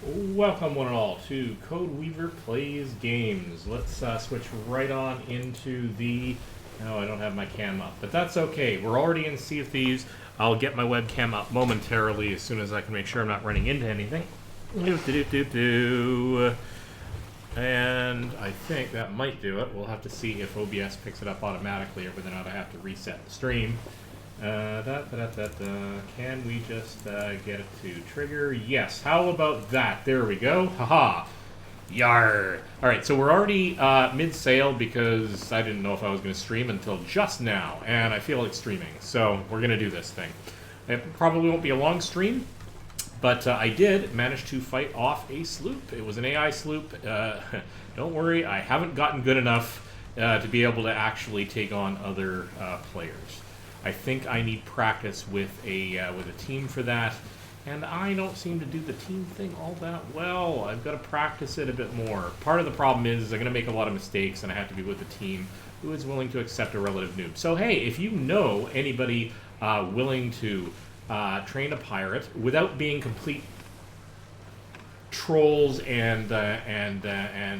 Welcome one and all to Code Weaver Plays Games. Let's switch right on into the... No, I don't have my cam up, but that's okay. We're already in Sea of Thieves. I'll get my webcam up momentarily as soon as I can make sure I'm not running into anything. And I think that might do it. We'll have to see if OBS picks it up automatically or whether or not I have to reset the stream. Can we just get it to trigger? Yes. How about that? There we go. Haha. Yar. Alright, so we're already mid-sail because I didn't know if I was going to stream until just now, and I feel like streaming, so we're going to do this thing. It probably won't be a long stream, but I did manage to fight off a sloop. It was an AI sloop. Don't worry, I haven't gotten good enough to be able to actually take on other players. I think I need practice with a team for that, and I don't seem to do the team thing all that well. I've got to practice it a bit more. Part of the problem is I'm going to make a lot of mistakes, and I have to be with a team who is willing to accept a relative noob. So hey, if you know anybody willing to train a pirate without being complete trolls and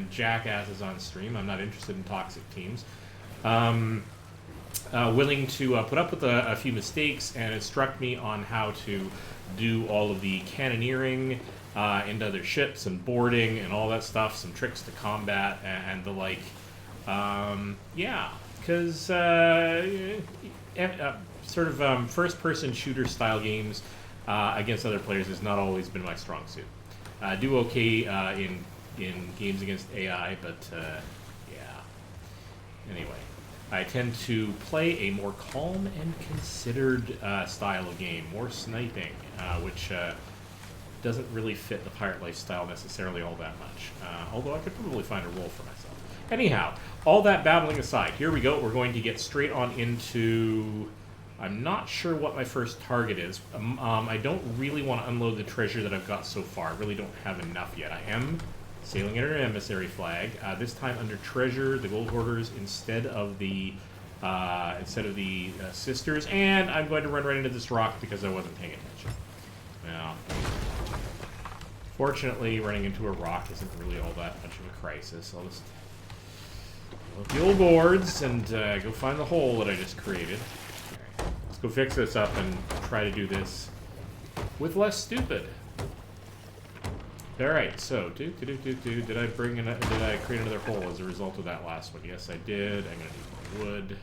jackasses on stream, I'm not interested in toxic teams. Willing to put up with a few mistakes and instruct me on how to do all of the cannoneering into other ships and boarding and all that stuff, some tricks to combat and the like. Yeah, because sort of first-person shooter style games against other players has not always been my strong suit. I do okay in games against AI, but yeah. Anyway. I tend to play a more calm and considered style of game, more sniping, which doesn't really fit the pirate lifestyle necessarily all that much, although I could probably find a role for myself. Anyhow, all that babbling aside, here we go. We're going to get straight on into... I'm not sure what my first target is. I don't really want to unload the treasure that I've got so far. I really don't have enough yet. I am sailing under an emissary flag, this time under treasure, the gold hoarders instead of the sisters, and I'm going to run right into this rock because I wasn't paying attention. Now, fortunately, running into a rock isn't really all that much of a crisis. I'll just look the old boards and go find the hole that I just created. Right, let's go fix this up and try to do this with less stupid. Alright, so, did I create another hole as a result of that last one? Yes, I did. I'm going to need more wood.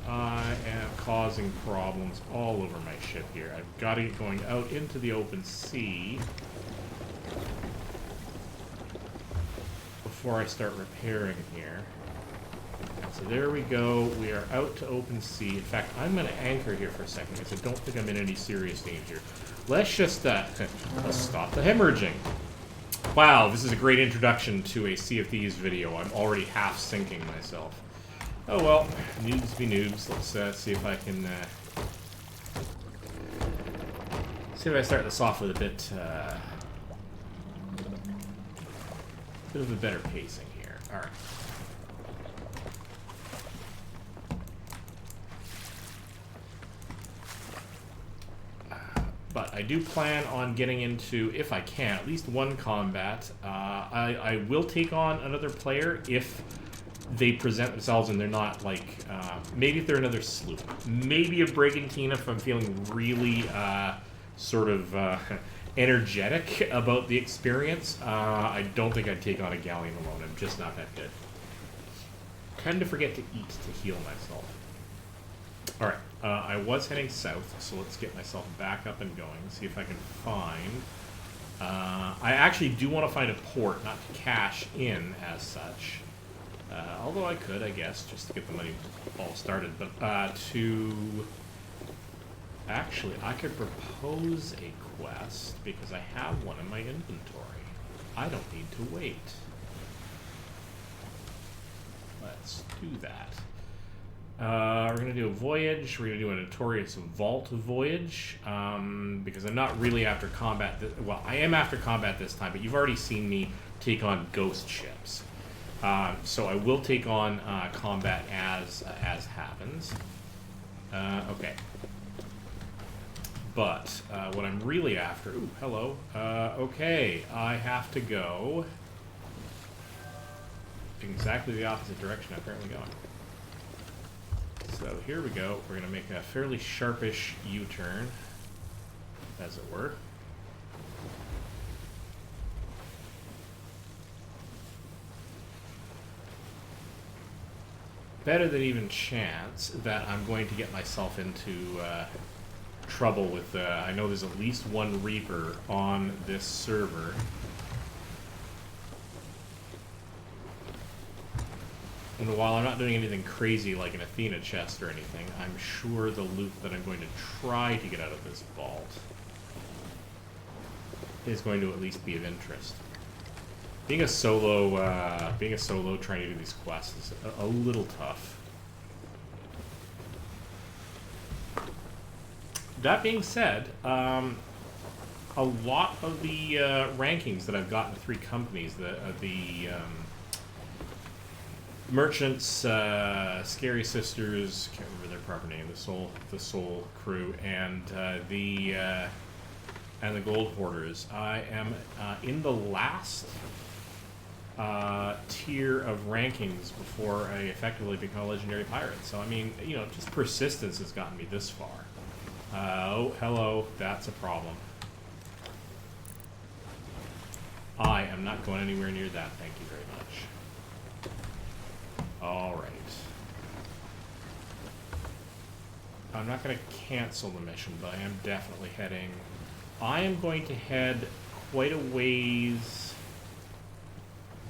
Alright. I am causing problems all over my ship here. I've got to get going out into the open sea before I start repairing here. So there we go. We are out to open sea. In fact, I'm going to anchor here for a second because I don't think I'm in any serious danger. Let's just let's stop the hemorrhaging. Wow, this is a great introduction to a Sea of Thieves video. I'm already half sinking myself. Oh well, noobs be noobs. Let's see if I can see if I start this off with a bit of a better pacing here. All right. But I do plan on getting into, if I can, at least one combat. I will take on another player if they present themselves and they're not, like, maybe if they're another sloop. Maybe a brigantine if I'm feeling really sort of energetic about the experience. I don't think I'd take on a galleon alone. I'm just not that good. Tend to forget to eat to heal myself. Alright, I was heading south, so let's get myself back up and going, see if I can find... I actually do want to find a port, not to cash in as such. Although I could, I guess, just to get the money all started. But actually, I could propose a quest, because I have one in my inventory. I don't need to wait. Let's do that. We're going to do a voyage. We're going to do a notorious vault voyage, because I'm not really after combat. Well, I am after combat this time, but you've already seen me take on ghost ships. So I will take on combat as happens. Okay. But what I'm really after... Ooh, hello. Okay, I have to go exactly the opposite direction I'm currently going. So here we go. We're going to make a fairly sharpish U-turn, as it were. Better than even chance that I'm going to get myself into trouble with... I know there's at least one Reaper on this server. And while I'm not doing anything crazy like an Athena chest or anything, I'm sure the loot that I'm going to try to get out of this vault is going to at least be of interest. Being a solo trying to do these quests is a little tough. That being said, a lot of the rankings that I've gotten to 3 companies, the Merchants, Scary Sisters, can't remember their proper name, the Soul Crew, and the Gold Hoarders, I am in the last tier of rankings before I effectively become a legendary pirate. So I mean, you know, just persistence has gotten me this far. Oh, hello, that's a problem. I am not going anywhere near that, thank you very much. Alright. I'm not going to cancel the mission, but I am definitely heading... I am going to head quite a ways...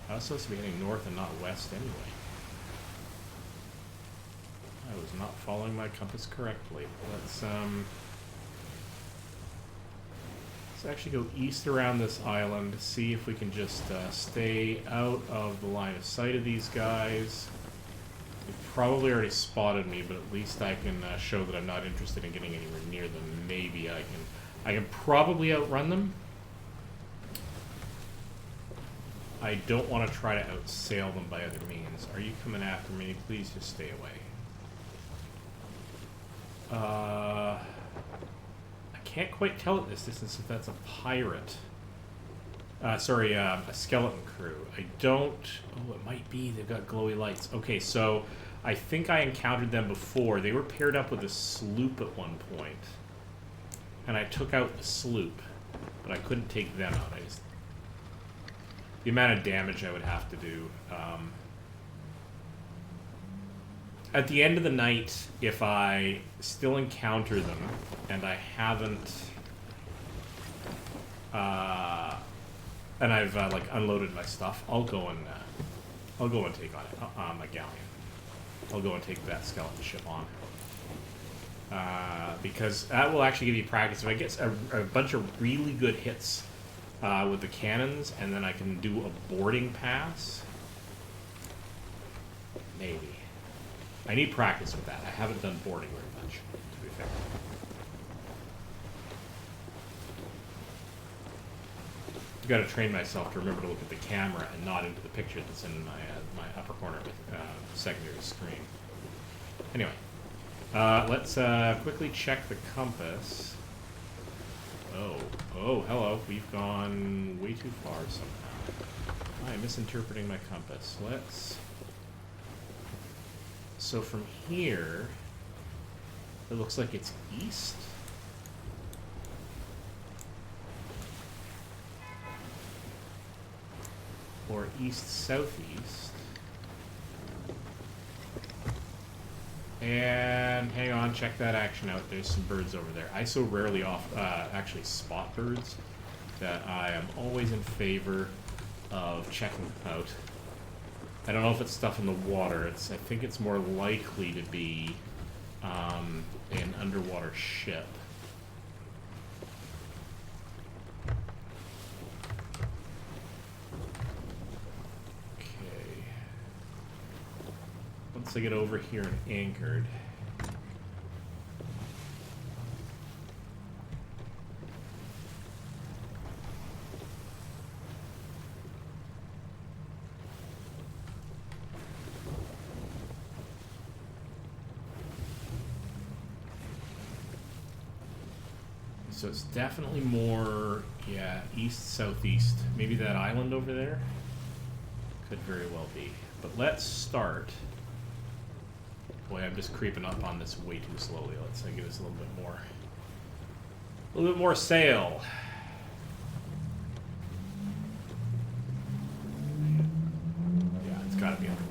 I was supposed to be heading north and not west anyway. I was not following my compass correctly. Let's actually go east around this island, see if we can just stay out of the line of sight of these guys. They've probably already spotted me, but at least I can show that I'm not interested in getting anywhere near them. Maybe I can probably outrun them. I don't want to try to outsail them by other means. Are you coming after me? Please just stay away. I can't quite tell at this distance if that's a pirate. Sorry, a skeleton crew. I don't... Oh, it might be. They've got glowy lights. Okay, so I think I encountered them before. They were paired up with a sloop at one point. And I took out the sloop, but I couldn't take them out. The amount of damage I would have to do. At the end of the night, if I still encounter them and I haven't, and I've like unloaded my stuff, I'll go and take on it, my Galleon. I'll go and take that skeleton ship on. Because that will actually give you practice. If I get a bunch of really good hits with the cannons, and then I can do a boarding pass. Maybe. I need practice with that. I haven't done boarding very much, to be fair. I've got to train myself to remember to look at the camera and not into the picture that's in my upper corner of the secondary screen. Anyway, let's quickly check the compass. Oh, hello. We've gone way too far somehow. I'm misinterpreting my compass. So from here, it looks like it's east. Or east-southeast. And hang on, check that action out. There's some birds over there. I so rarely actually spot birds that I am always in favor of checking them out. I don't know if it's stuff in the water. I think it's more likely to be an underwater ship. Okay. Once I get over here and anchored. so it's definitely more, yeah, east-southeast. Maybe that island over there? Could very well be. But let's start. Boy, I'm just creeping up on this way too slowly. Let's give us a little bit more sail. Yeah, it's got to be underwater.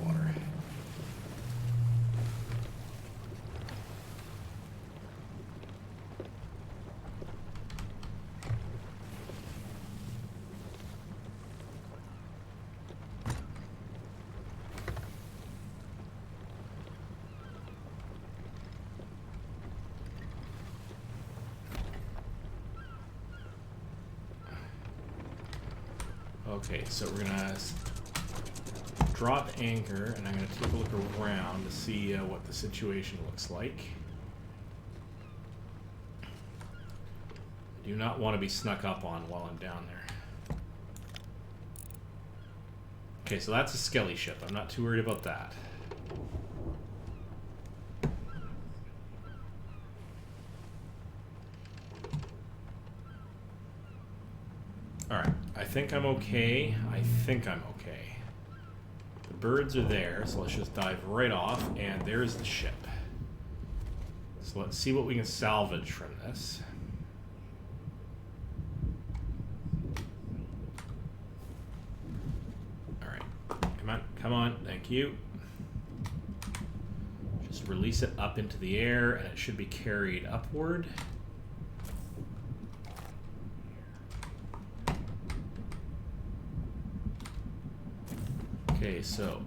Okay, so we're gonna drop anchor, and I'm gonna take a look around to see what the situation looks like. I do not want to be snuck up on while I'm down there. Okay, so that's a skelly ship. I'm not too worried about that. Alright, I think I'm okay. I think I'm okay. The birds are there, so let's just dive right off, and there's the ship. So let's see what we can salvage from this. Alright, come on, thank you. Just release it up into the air, and it should be carried upward. Okay, so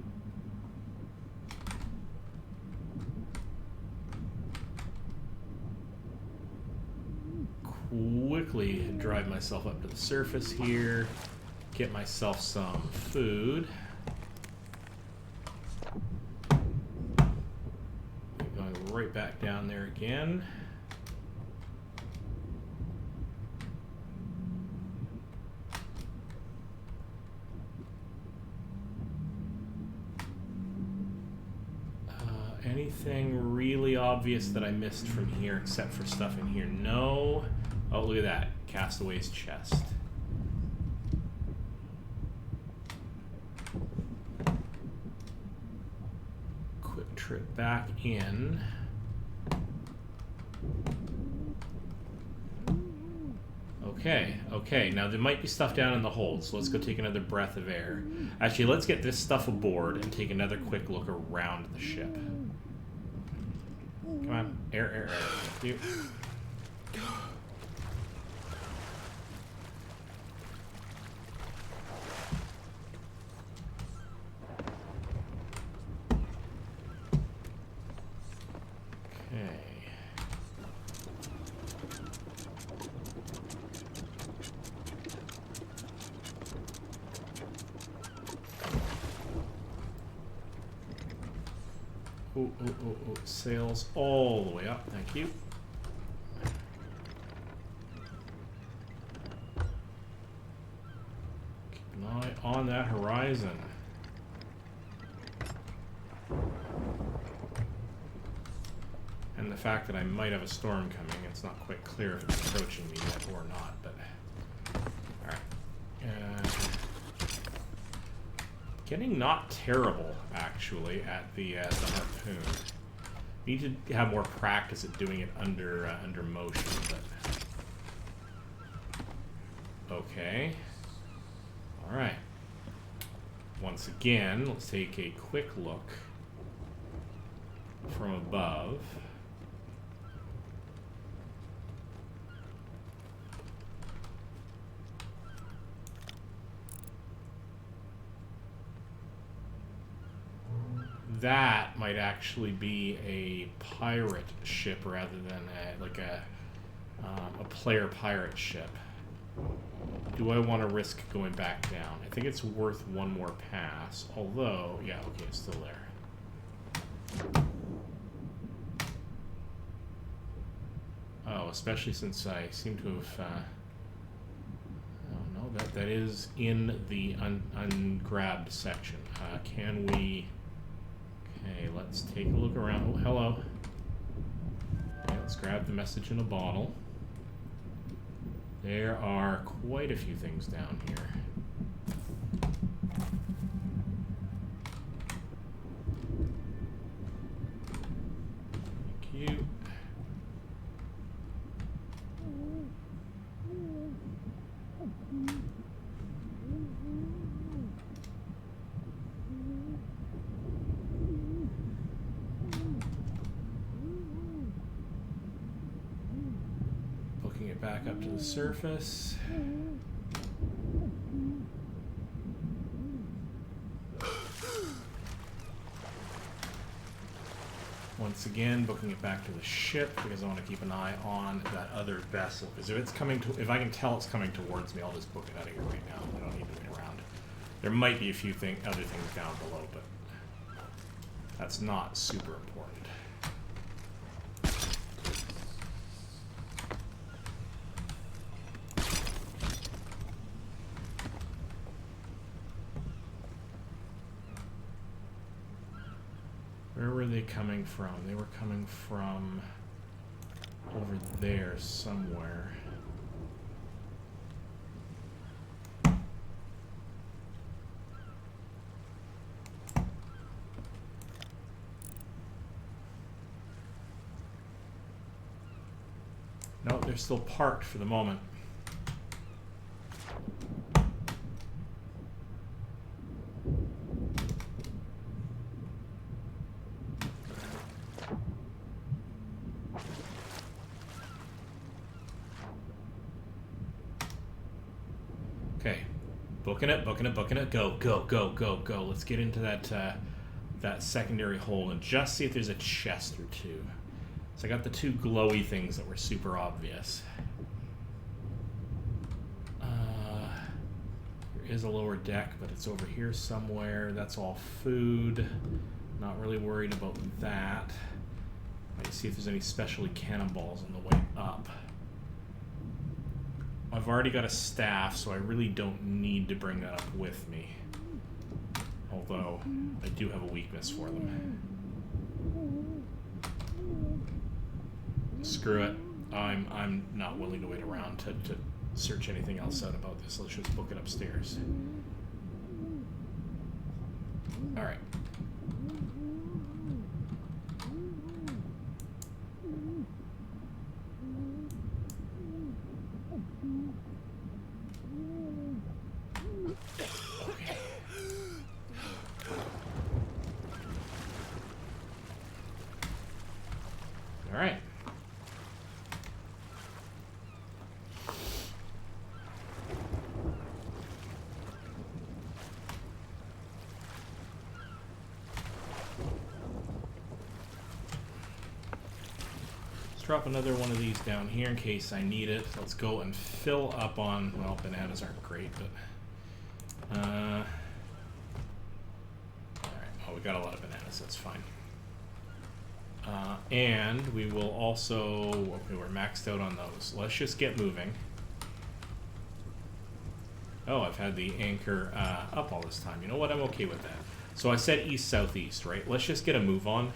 quickly drive myself up to the surface here, get myself some food. Going right back down there again. Anything really obvious that I missed from here except for stuff in here? No. Oh, look at that. Castaway's chest. Quick trip back in. Okay. Now there might be stuff down in the hold, so let's go take another breath of air. Actually, let's get this stuff aboard and take another quick look around the ship. Come on. Air. Thank you. Okay. Oh, sails all the way up, thank you. Keep an eye on that horizon. And the fact that I might have a storm coming, it's not quite clear if it's approaching me yet or not, but... Alright. Getting not terrible, actually, at the harpoon. Need to have more practice at doing it under motion, but... Okay. Alright. Once again, let's take a quick look from above. That might actually be a pirate ship rather than a player pirate ship. Do I want to risk going back down? I think it's worth one more pass. Although, yeah, okay, it's still there. Oh, especially since I seem to have... oh no, that is in the ungrabbed section. Can we... Okay, let's take a look around. Oh, hello. Okay, let's grab the message in a bottle. There are quite a few things down here. Thank you. Booking it back up to the surface. Once again, booking it back to the ship because I want to keep an eye on that other vessel. Because if it's coming to, if I can tell it's coming towards me, I'll just book it out of here right now. I don't need to wait around. There might be a few other things down below, but that's not super important. Where were they coming from? They were coming from over there somewhere. No, they're still parked for the moment. Okay, booking it. Go. Let's get into that secondary hold and just see if there's a chest or two. So I got the two glowy things that were super obvious. There is a lower deck, but it's over here somewhere. That's all food. Not really worried about that. Might see if there's any specialty cannonballs on the way up. I've already got a staff, so I really don't need to bring that up with me. Although, I do have a weakness for them. Screw it. I'm not willing to wait around to search anything else out about this. Let's just book it upstairs. Alright. Alright. Let's drop another one of these down here in case I need it. Let's go and fill up on, well, bananas aren't great, but alright, well, we got a lot of bananas, that's fine. And we will also, okay, we're maxed out on those. Let's just get moving. Oh, I've had the anchor up all this time. You know what? I'm okay with that. So I said east-southeast, right? Let's just get a move on.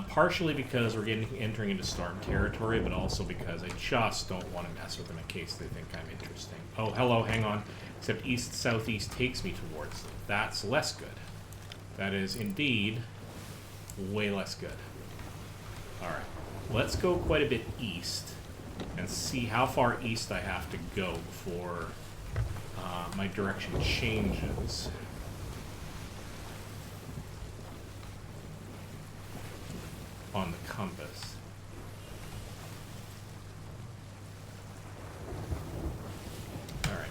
Partially because we're entering into storm territory, but also because I just don't want to mess with them in case they think I'm interesting. Oh, hello, hang on. Except east-southeast takes me towards them. That's less good. That is indeed way less good. Alright, let's go quite a bit east and see how far east I have to go before my direction changes. On the compass. Alright.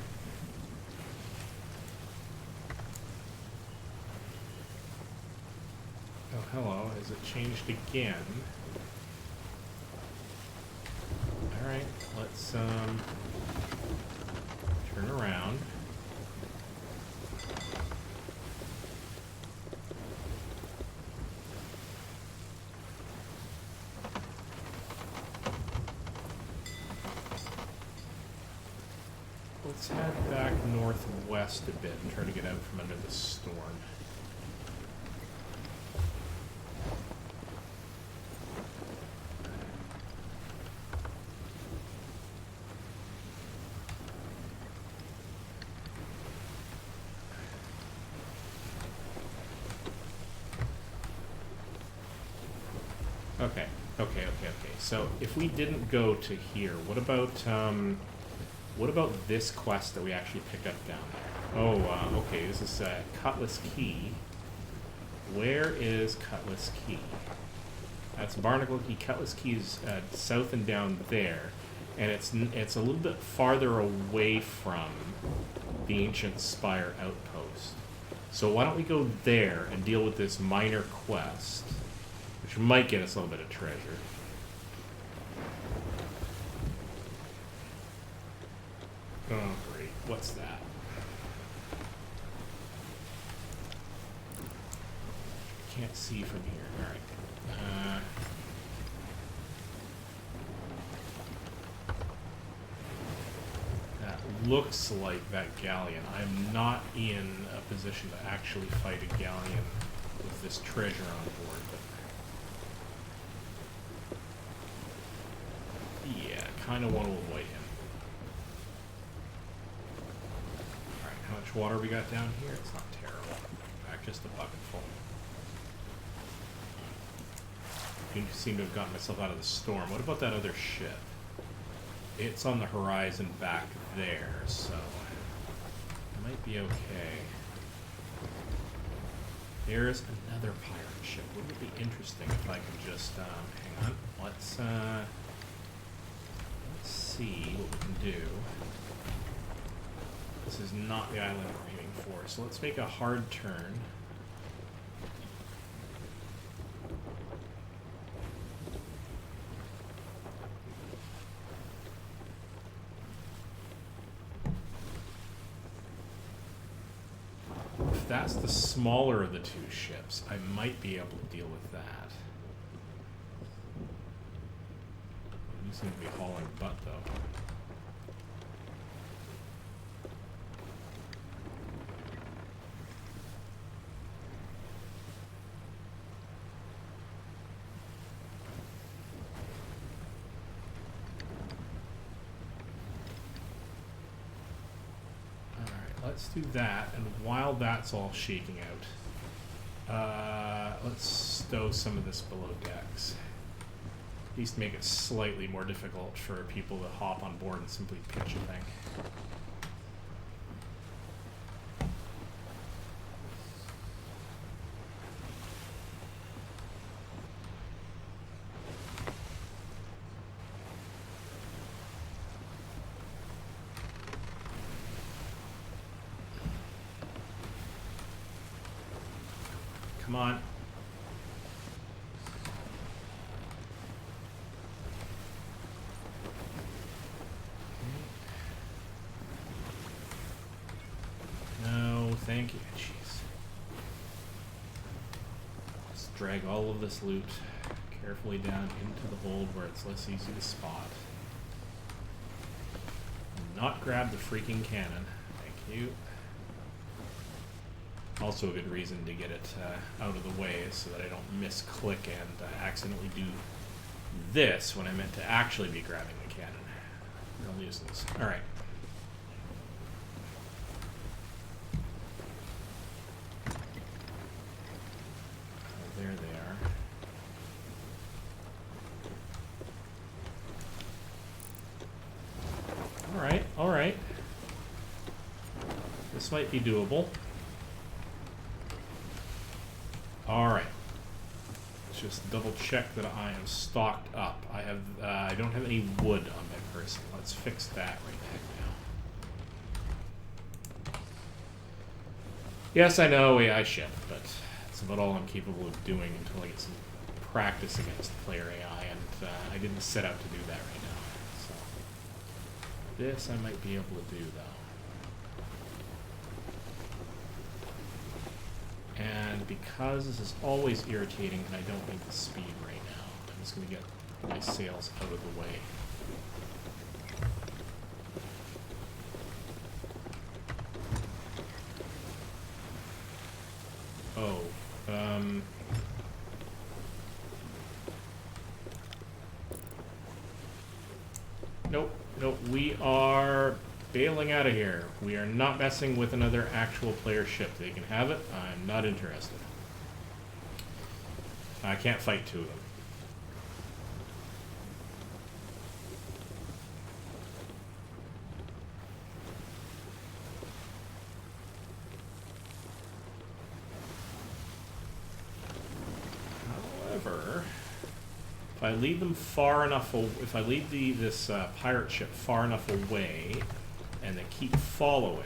Oh, hello. Has it changed again? Alright, let's turn around. Let's head back northwest a bit and try to get out from under the storm. Okay. So if we didn't go to here, what about this quest that we actually pick up down there? Oh, okay. This is Cutlass Key. Where is Cutlass Key? That's Barnacle Key. Cutlass Key is south and down there, and it's a little bit farther away from the Ancient Spire outpost. So why don't we go there and deal with this minor quest, which might get us a little bit of treasure. Oh, great. What's that? Can't see from here. Alright. That looks like that Galleon. I'm not in a position to actually fight a Galleon with this treasure on board, but yeah, kind of want to avoid him. Alright, how much water we got down here? It's not terrible. In fact, just a bucketful. I seem to have gotten myself out of the storm. What about that other ship? It's on the horizon back there, so it might be okay. There's another pirate ship. Wouldn't it be interesting if I could just hang on? Let's see what we can do. This is not the island we're aiming for, so let's make a hard turn. If that's the smaller of the two ships, I might be able to deal with that. You seem to be hauling butt, though. Let's do that, and while that's all shaking out, let's stow some of this below decks. At least make it slightly more difficult for people to hop on board and simply pitch a thing. Come on. No, thank you. Jeez. Just drag all of this loot carefully down into the hold where it's less easy to spot. And not grab the freaking cannon. Thank you. Also a good reason to get it out of the way so that I don't misclick and accidentally do this when I meant to actually be grabbing the cannon. Real nuisance. Alright. Oh, there they are. Alright, alright. This might be doable. Alright. Let's just double check that I am stocked up. I don't have any wood on my person. Let's fix that right now. Yes, I know AI ship, but that's about all I'm capable of doing until I get some practice against player AI, and I didn't set out to do that right now. So this I might be able to do, though. And because this is always irritating and I don't need the speed right now, I'm just going to get my sails out of the way. Oh, nope, we are bailing out of here. We are not messing with another actual player ship. They can have it. I'm not interested. I can't fight two of them. If I lead them far enough, if I lead this pirate ship far enough away, and they keep following,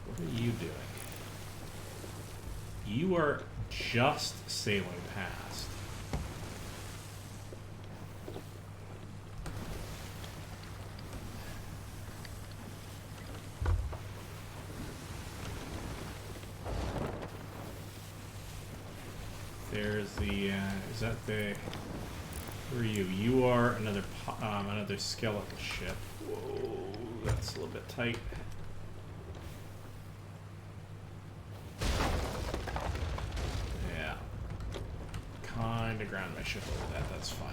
what are you doing? You are just sailing past. There's the, is that the, who are you? You are another skeleton ship. Whoa, that's a little bit tight. Yeah. Kinda ground my ship over that, that's fine.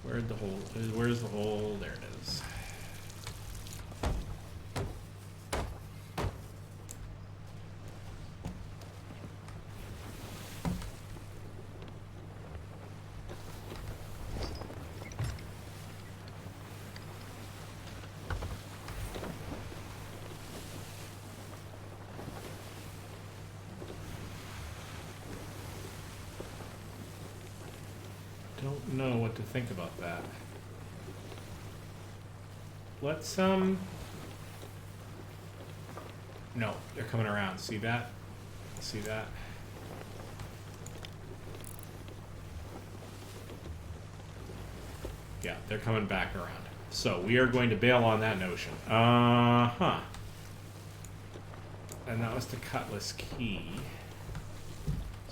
Where's the hole? There it is. Don't know what to think about that. Let's, no, they're coming around. See that? See that? Yeah, they're coming back around. So, we are going to bail on that notion. Uh-huh. And that was the Cutlass Key.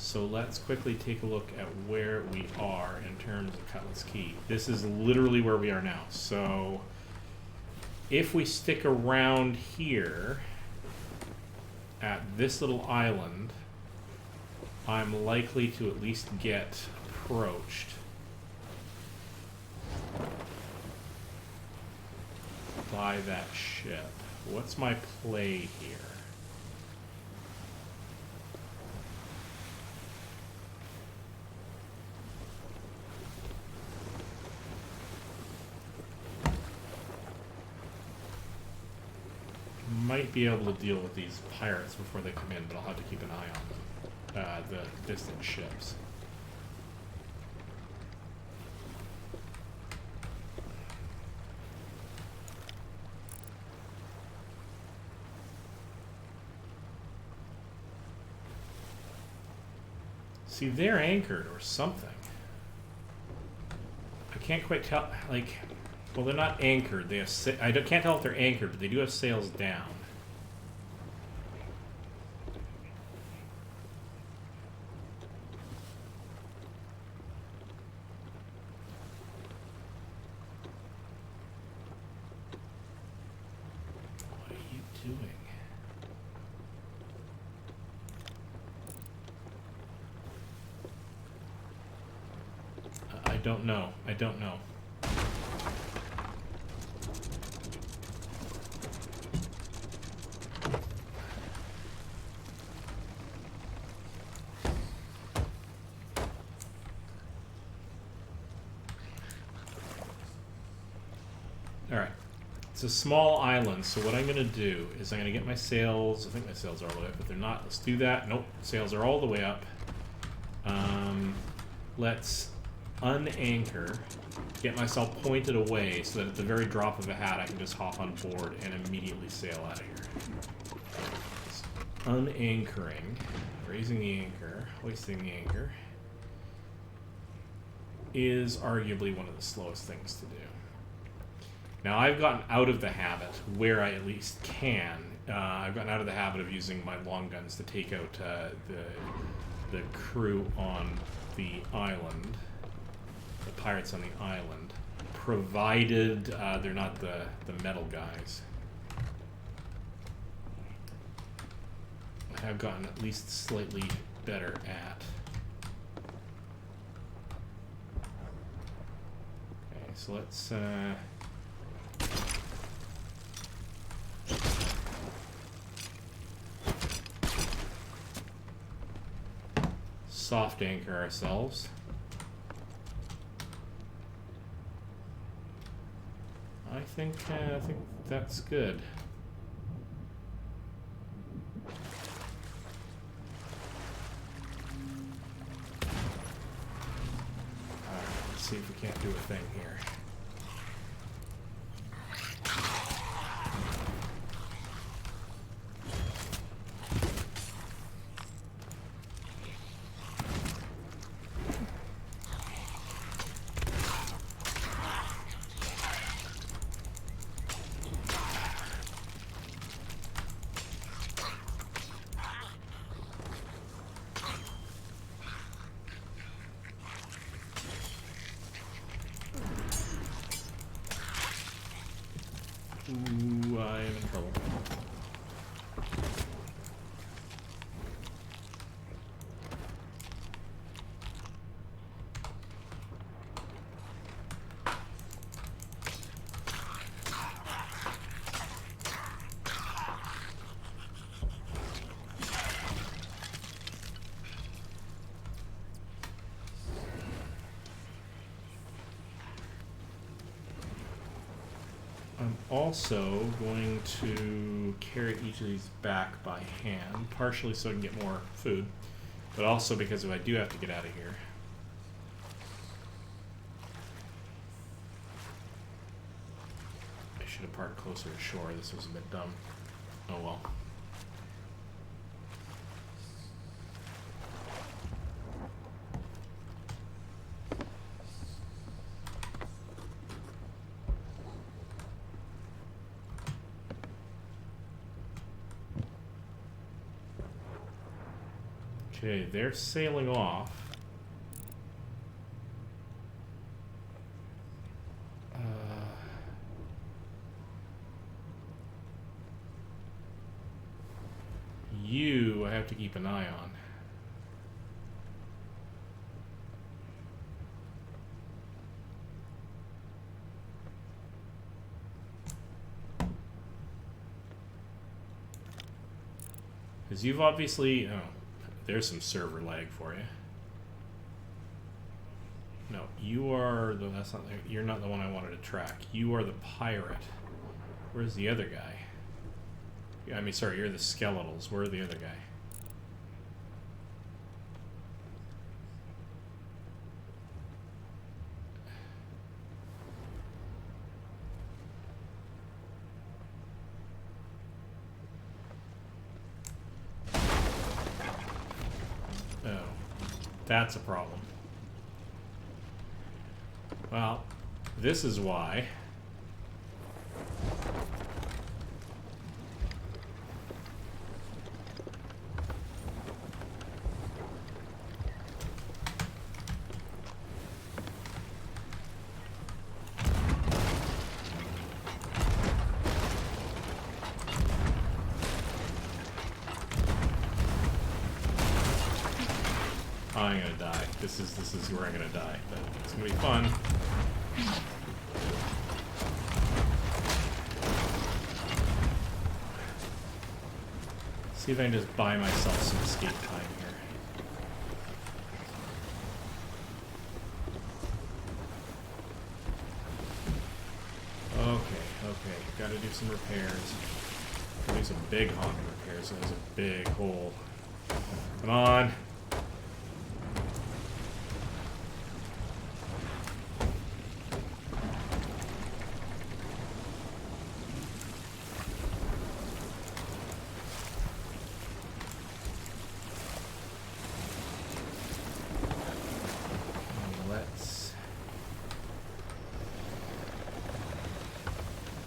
So let's quickly take a look at where we are in terms of Cutlass Key. This is literally where we are now. So if we stick around here at this little island, I'm likely to at least get approached by that ship. What's my play here? Might be able to deal with these pirates before they come in, but I'll have to keep an eye on them. The distant ships. See, they're anchored or something. I can't quite tell, like, well, they're not anchored. They have can't tell if they're anchored, but they do have sails down. What are you doing? I don't know. I don't know. Alright, it's a small island, so what I'm going to do is I'm going to get my sails. I think my sails are all the way up, but they're not. Let's do that. Nope, sails are all the way up. Let's unanchor, get myself pointed away so that at the very drop of a hat I can just hop on board and immediately sail out of here. So, unanchoring, raising the anchor, hoisting the anchor, is arguably one of the slowest things to do. Now, I've gotten out of the habit, where I at least can, I've gotten out of the habit of using my long guns to take out the crew on the island, the pirates on the island, provided they're not the metal guys. I have gotten at least slightly better at. Okay, so let's soft anchor ourselves. I think that's good. see if we can't do a thing here. Ooh, I am in trouble. I'm also going to carry each of these back by hand, partially so I can get more food, but also because if I do have to get out of here. I should have parked closer to shore. This was a bit dumb. Oh well. Okay, they're sailing off. You, I have to keep an eye on. Because you've obviously... Oh. There's some server lag for you. No, you are the. That's not. You're not the one I wanted to track. You are the pirate. Where's the other guy? I mean, sorry, you're the skeletals. Where's the other guy? That's a problem. Well, this is why. I'm gonna die. This is where I'm gonna die, but it's gonna be fun. See if I can just buy myself some escape time here. Okay, gotta do some repairs. Gotta do some big honking repairs. There's a big hole. Come on.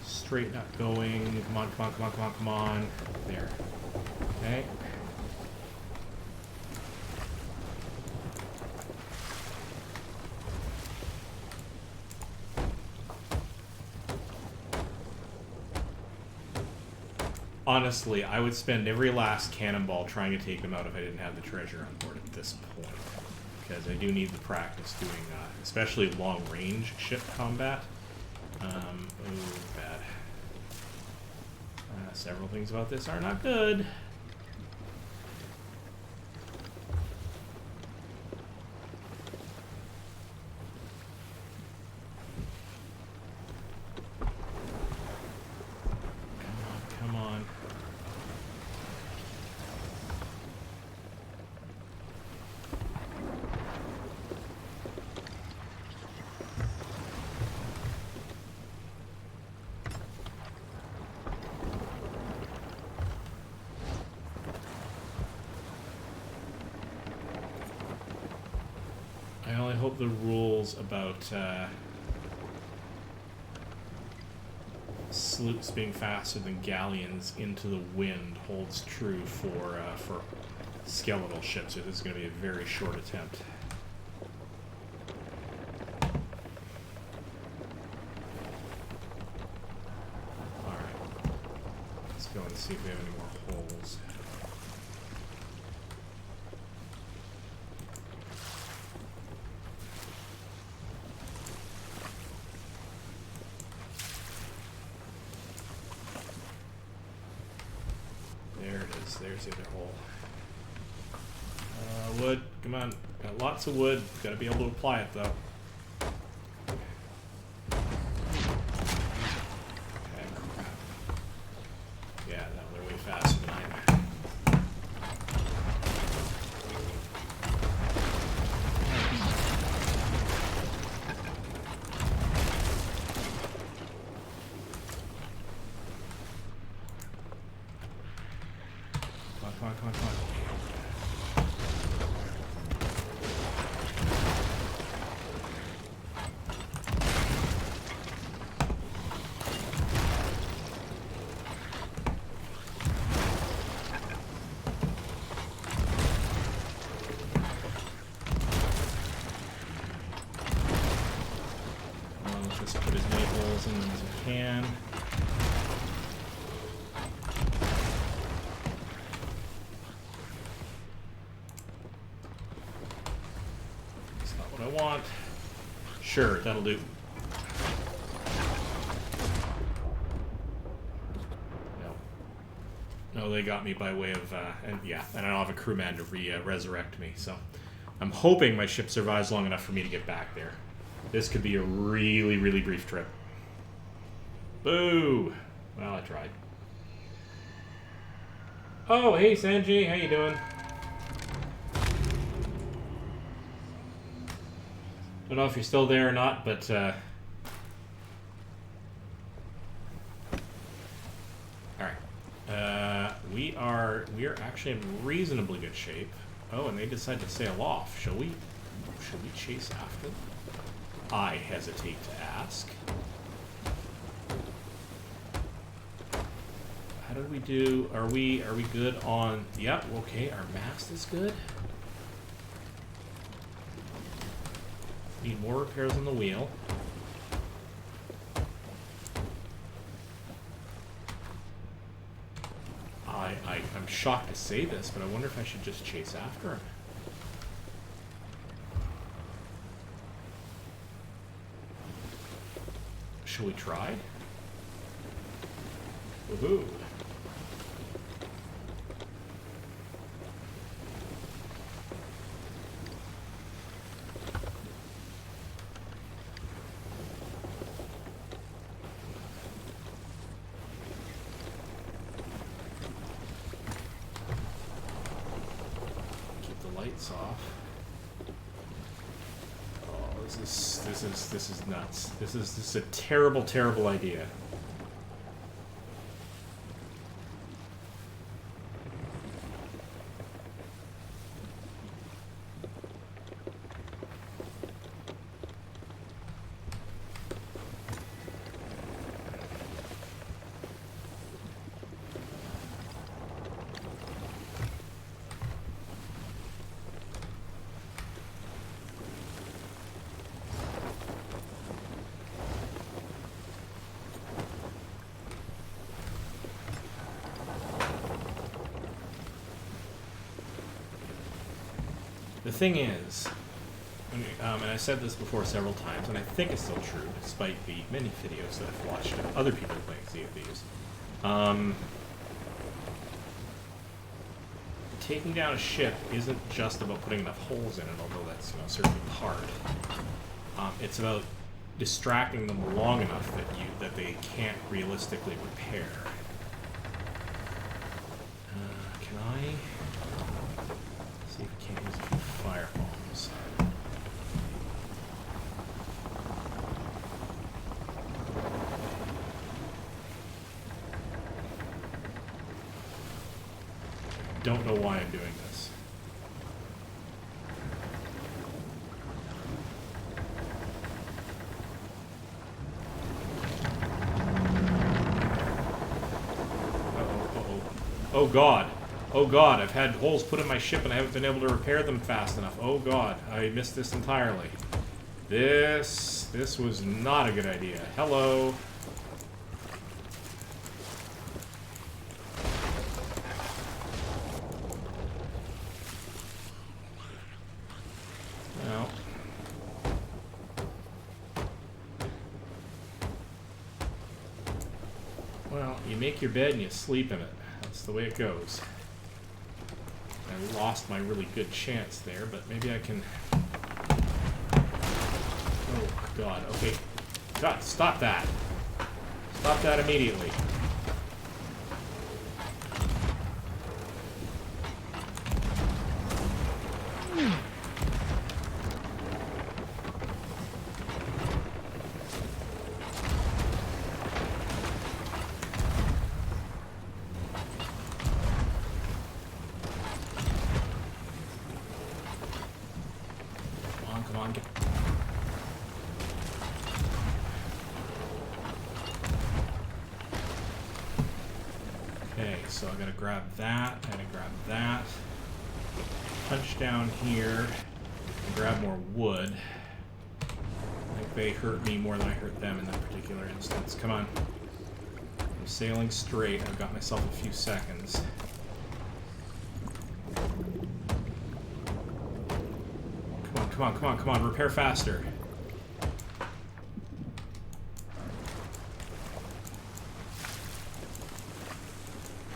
Straight not going. Come on, come on, come on, come on, come on. There. Okay. Honestly, I would spend every last cannonball trying to take them out if I didn't have the treasure on board at this point. Because I do need the practice doing, especially long-range ship combat. Oh, bad. Several things about this are not good. Come on. I only hope the rules about sloops being faster than galleons into the wind holds true for skeletal ships. So this is going to be a very short attempt. All right, let's go and see if we have any more holes. There's the other hole. Wood, come on. Got lots of wood. Gotta be able to apply it, though. Okay, crap. Yeah, no, they're way faster than I am. Come on, come on, come on. Let's just put as many holes in them as we can. I want. Sure, that'll do. No. No, they got me by way of, and yeah, and I don't have a crewman to resurrect me, so I'm hoping my ship survives long enough for me to get back there. This could be a really, really brief trip. Boo! Well, I tried. Oh, hey, Sanjay, how you doing? Don't know if you're still there or not, but all right. We are actually in reasonably good shape. Oh, and they decide to sail off. Should we chase after them? I hesitate to ask. How did we do? Are we good on? Yep. Okay, our mast is good. Need more repairs on the wheel. I'm shocked to say this, but I wonder if I should just chase after him. Shall we try? Woohoo! Lights off. Oh, this is nuts. This is a terrible, terrible idea. The thing is, and I said this before several times, and I think it's still true, despite the many videos that I've watched of other people playing Sea of Thieves. Taking down a ship isn't just about putting enough holes in it, although that's certainly part. It's about distracting them long enough that they can't realistically repair. Can I see if I can't use a few fire bombs? Don't know why I'm doing this. Oh god. Oh god, I've had holes put in my ship and I haven't been able to repair them fast enough. Oh god, I missed this entirely. This was not a good idea. Hello. No. Well, you make your bed and you sleep in it. That's the way it goes. I lost my really good chance there, but maybe I can... Oh, God. Okay. God, stop that. Stop that immediately. Come on, get... Okay, so I gotta grab that, I gotta grab that. Punch down here, and grab more wood. I think they hurt me more than I hurt them in that particular instance. Come on. I'm sailing straight, I've got myself a few seconds. Come on, come on, come on, repair faster.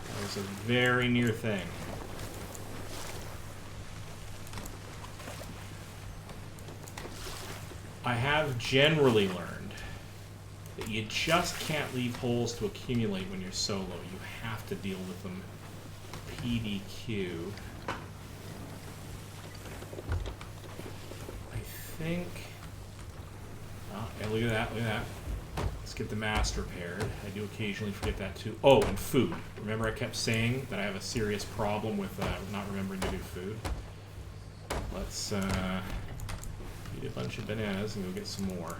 That was a very near thing. I have generally learned that you just can't leave holes to accumulate when you're solo. You have to deal with them PDQ. Think. Oh, yeah, look at that, look at that. Let's get the mast repaired. I do occasionally forget that too. Oh, and food. Remember I kept saying that I have a serious problem with not remembering to do food? Let's eat a bunch of bananas and go get some more.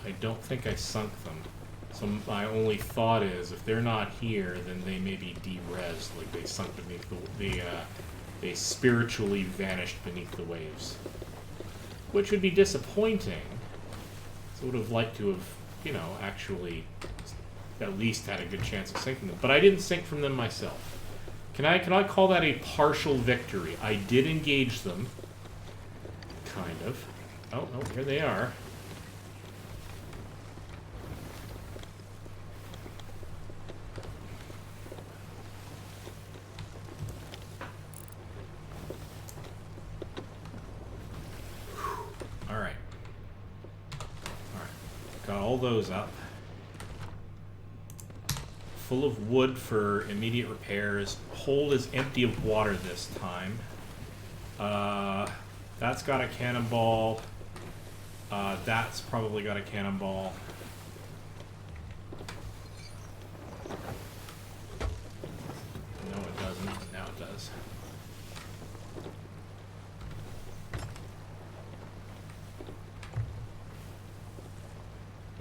I don't think I sunk them. So my only thought is, if they're not here, then they may be de-rezzed, like they sunk beneath the, they spiritually vanished beneath the waves. Which would be disappointing. So I would have liked to have, you know, actually at least had a good chance of sinking them. But I didn't sink from them myself. Can I call that a partial victory? I did engage them. Kind of. Oh, no, here they are. All those up. Full of wood for immediate repairs. Hold is empty of water this time. That's got a cannonball. That's probably got a cannonball. No, it doesn't. Now it does.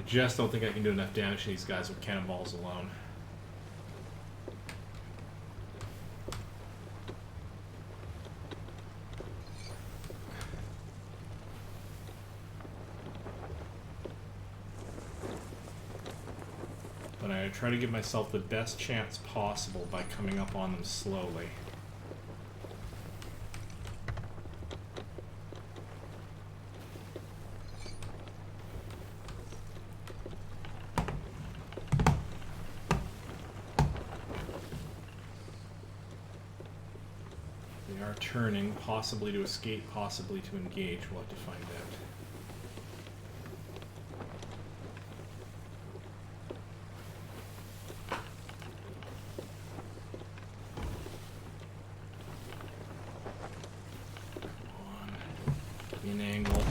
Just don't think I can do enough damage to these guys with cannonballs alone. But I try to give myself the best chance possible by coming up on them slowly. Turning, possibly to escape, possibly to engage. We'll have to find out. Come on. Give me an angle.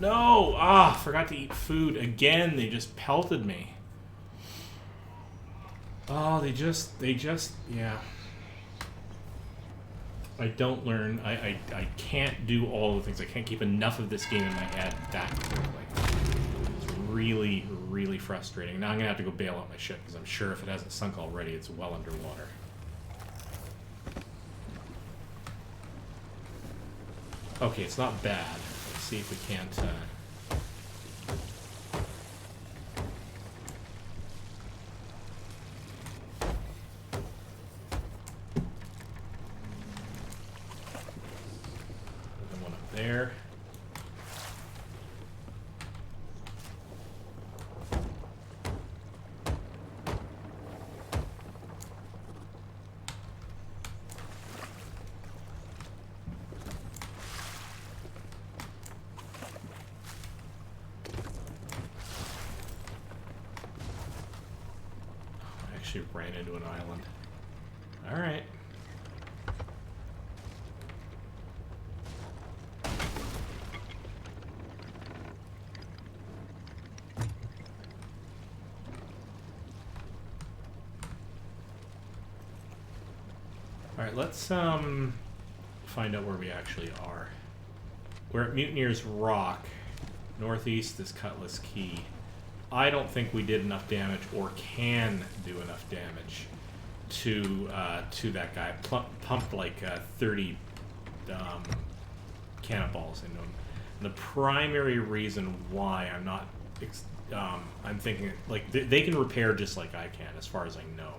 No! Ah, forgot to eat food. Again, they just pelted me. Oh, they just, yeah. I don't learn. I can't do all the things. I can't keep enough of this game in my head that quickly. It's really, really frustrating. Now I'm going to have to go bail out my ship, because I'm sure if it hasn't sunk already, it's well underwater. Okay, it's not bad. Let's see if we can't... Put one up there. Ran into an island. All right. All right, let's find out where we actually are. We're at Mutineer's Rock. Northeast is Cutlass Key. I don't think we did enough damage, or can do enough damage, to that guy. Pumped like 30 cannonballs into him. And the primary reason why I'm not, I'm thinking like they can repair just like I can, as far as I know.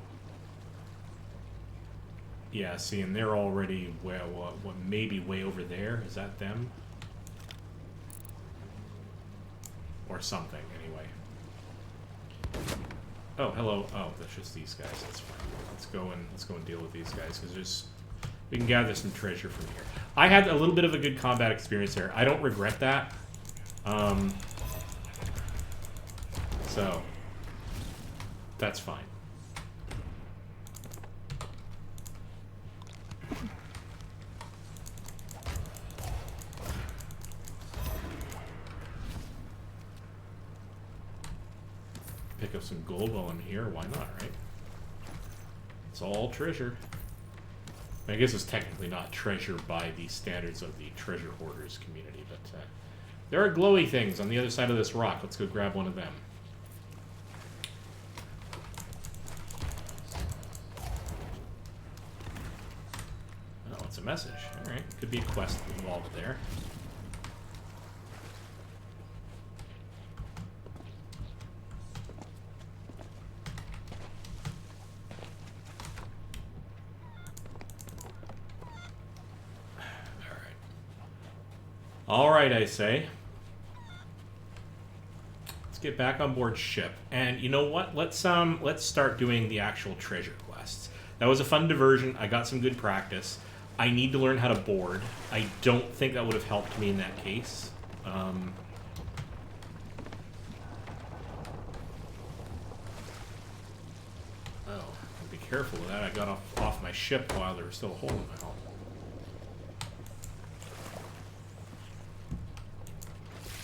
Yeah, see, and they're already what maybe way over there. Is that them? Or something, anyway. Oh, hello. Oh, that's just these guys. That's fine. Let's go and deal with these guys, because we can gather some treasure from here. I had a little bit of a good combat experience there. I don't regret that. So that's fine. Pick up some gold while I'm here. Why not, right? It's all treasure. I guess it's technically not treasure by the standards of the treasure hoarders community, but there are glowy things on the other side of this rock. Let's go grab one of them. Oh, it's a message. All right, could be a quest involved there. All right, I say. Let's get back on board ship. And you know what? Let's start doing the actual treasure quests. That was a fun diversion. I got some good practice. I need to learn how to board. I don't think that would have helped me in that case. Oh, be careful of that. I got off my ship while there was still a hole in my hull.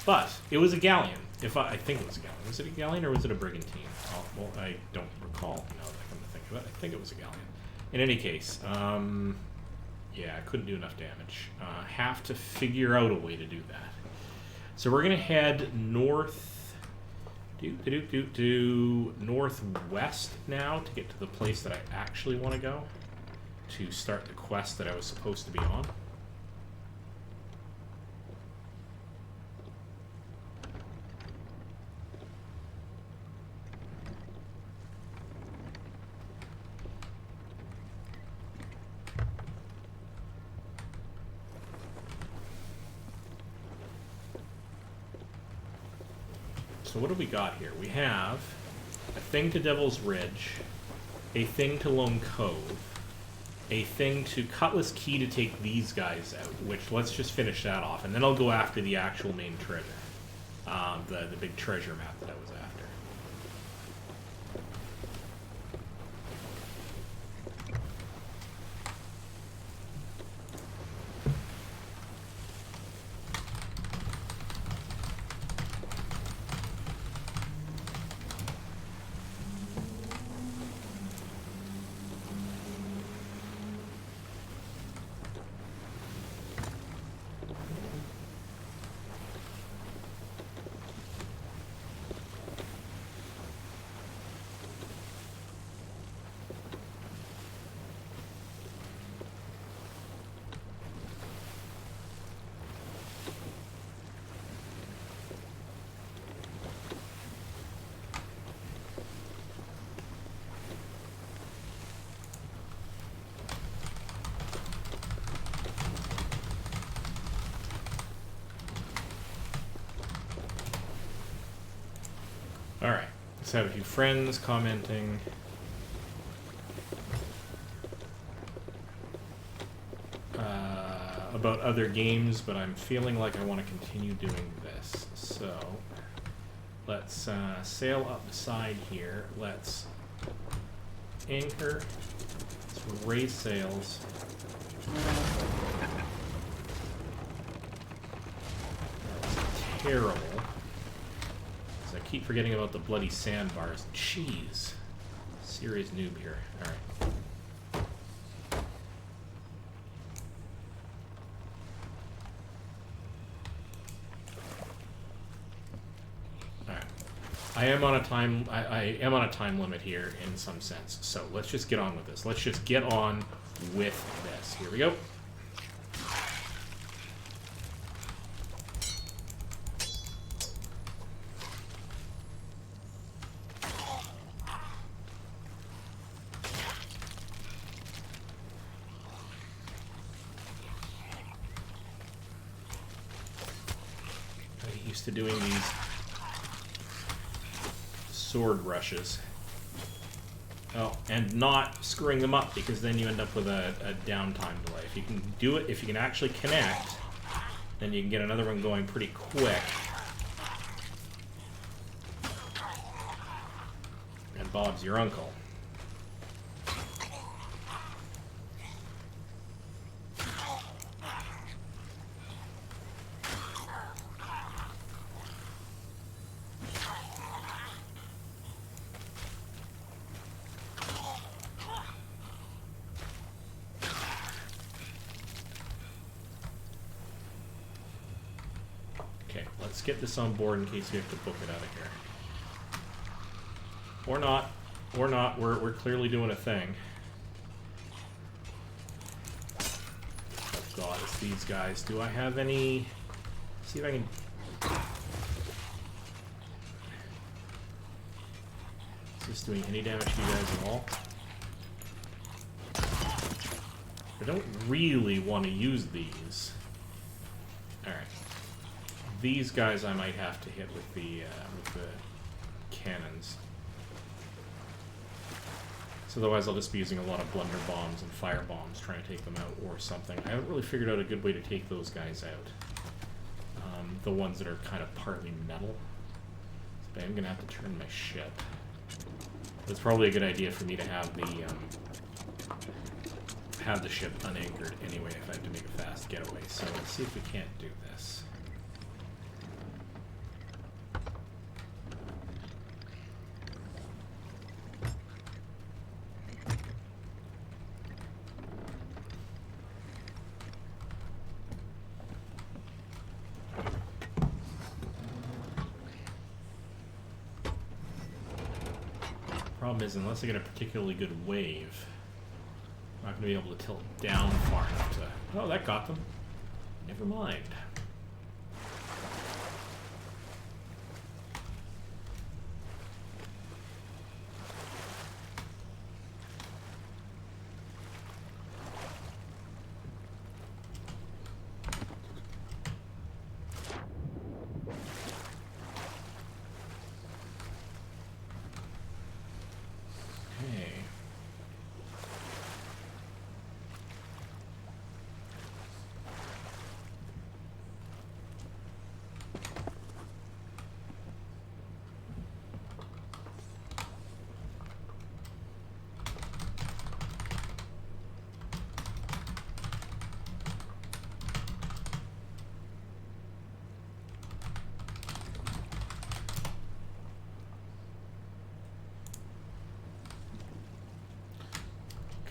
But it was a galleon. I think it was a galleon. Was it a galleon or was it a brigantine? Oh, well, I don't recall now that I come to think of it. I think it was a galleon. In any case, yeah, I couldn't do enough damage. Have to figure out a way to do that. So we're gonna head north, northwest now to get to the place that I actually want to go to start the quest that I was supposed to be on. So what do we got here? We have a thing to Devil's Ridge, a thing to Lone Cove, a thing to Cutlass Key to take these guys out, which let's just finish that off, and then I'll go after the actual main treasure, the big treasure map that I was after. Alright, let's have a few friends commenting. About other games, but I'm feeling like I want to continue doing this. So, let's sail up the side here. Let's anchor. Let's raise sails. That's terrible. I keep forgetting about the bloody sandbars. Jeez. Serious noob here. Alright. Alright. I am on a time limit here in some sense. So let's just get on with this. Let's just get on with this. Here we go. To doing these sword rushes. Oh, and not screwing them up, because then you end up with a downtime delay. If you can do it, if you can actually connect, then you can get another one going pretty quick. And Bob's your uncle. Let's get this on board in case we have to book it out of here. Or not. Or not. We're clearly doing a thing. Oh god, it's these guys. Do I have any... See if I can... Is this doing any damage to you guys at all? I don't really want to use these. Alright. These guys I might have to hit with the cannons. So otherwise I'll just be using a lot of blunder bombs and fire bombs trying to take them out or something. I haven't really figured out a good way to take those guys out. The ones that are kind of partly metal. So I'm going to have to turn my ship. It's probably a good idea for me to have the ship unanchored anyway if I have to make a fast getaway. So let's see if we can't do this. Problem is, unless I get a particularly good wave, I'm not going to be able to tilt down far enough to... Oh, that got them. Never mind.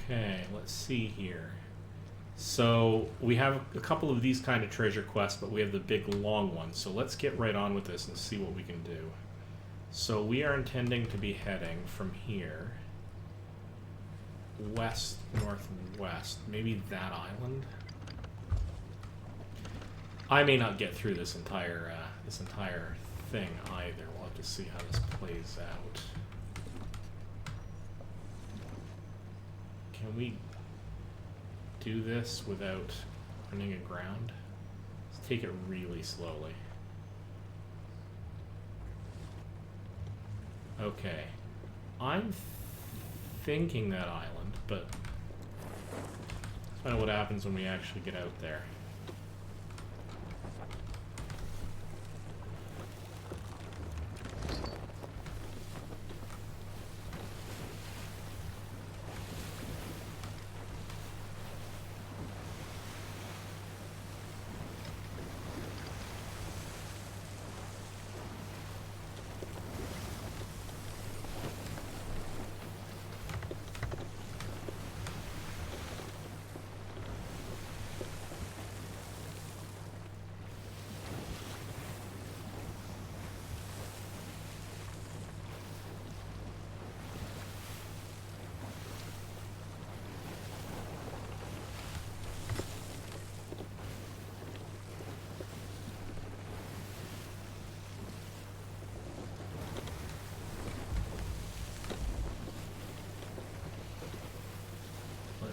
Okay, let's see here. So we have a couple of these kind of treasure quests, but we have the big long one. So let's get right on with this and see what we can do. So we are intending to be heading from here west, northwest, maybe that island. I may not get through this entire thing either. We'll have to see how this plays out. Can we do this without running aground? Let's take it really slowly. Okay. I'm thinking that island, but let's find out what happens when we actually get out there.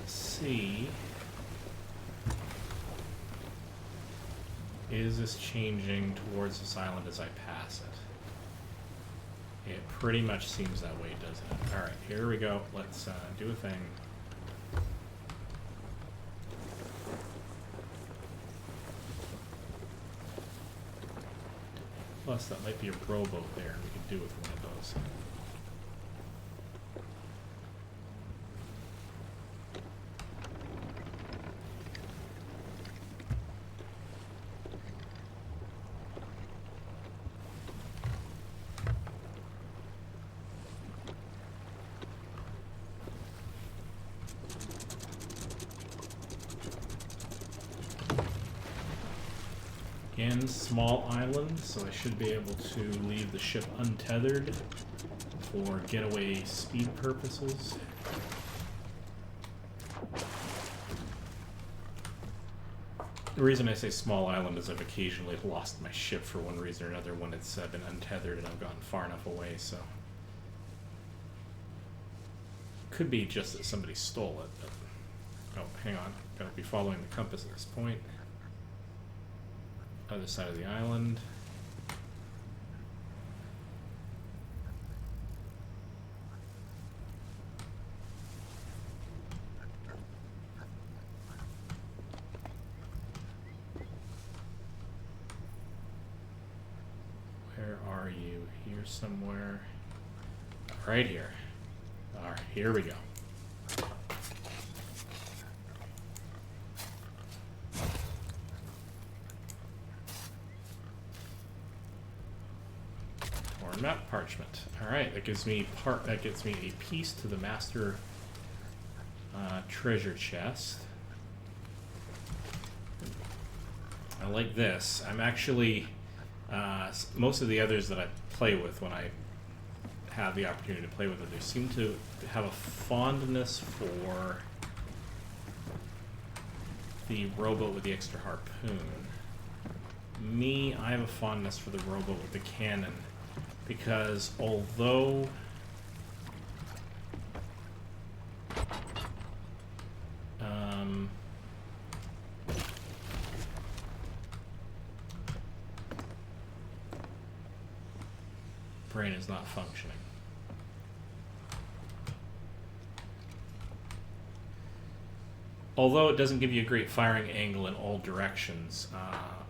See, is this changing towards this island as I pass it? It pretty much seems that way, doesn't it? Alright, here we go. Let's do a thing. Plus, that might be a rowboat there. We could do with one of those. Again, small island, so I should be able to leave the ship untethered for getaway speed purposes. The reason I say small island is I've occasionally lost my ship for one reason or another when it's been untethered and I've gotten far enough away, so... Could be just that somebody stole it, but... Oh, hang on. Gotta be following the compass at this point. Other side of the island. Where are you? Here somewhere. Right here. Alright, here we go. Map parchment. All right, that gives me a piece to the master treasure chest. I like this. I'm actually most of the others that I play with, when I have the opportunity to play with it, they seem to have a fondness for the rowboat with the extra harpoon. Me, I have a fondness for the rowboat with the cannon. Because although brain is not functioning. Although it doesn't give you a great firing angle in all directions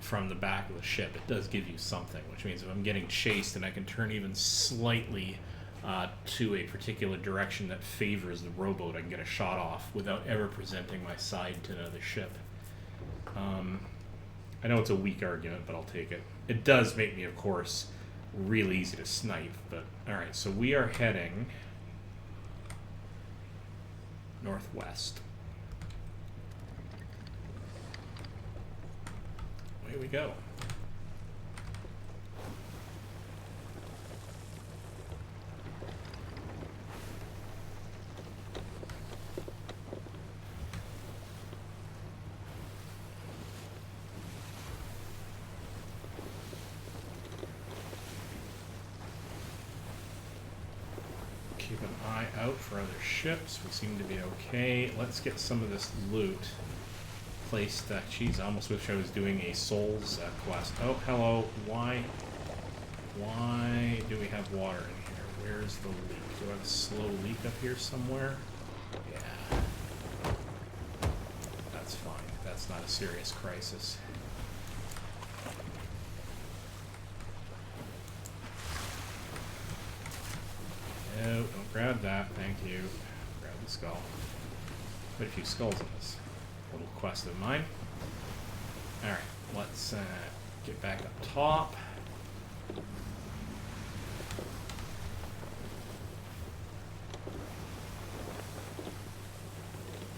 from the back of the ship, it does give you something, which means if I'm getting chased and I can turn even slightly to a particular direction that favors the rowboat, I can get a shot off without ever presenting my side to another ship. I know it's a weak argument, but I'll take it. It does make me, of course, really easy to snipe, but alright, so we are heading northwest. Away we go. Keep an eye out for other ships. We seem to be okay. Let's get some of this loot placed. Geez, I almost wish I was doing a Souls quest. Oh, hello. Why do we have water in here? Where's the leak? Do I have a slow leak up here somewhere? Yeah. That's fine. That's not a serious crisis. No, don't grab that. Thank you. Grab the skull. Quite a few skulls in this little quest of mine. Alright, let's get back up top.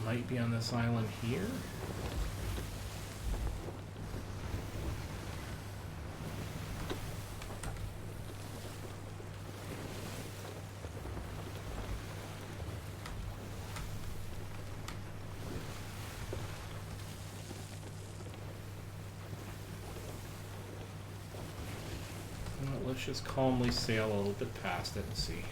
Might be on this island here. Well, let's just calmly sail a little bit past it and see.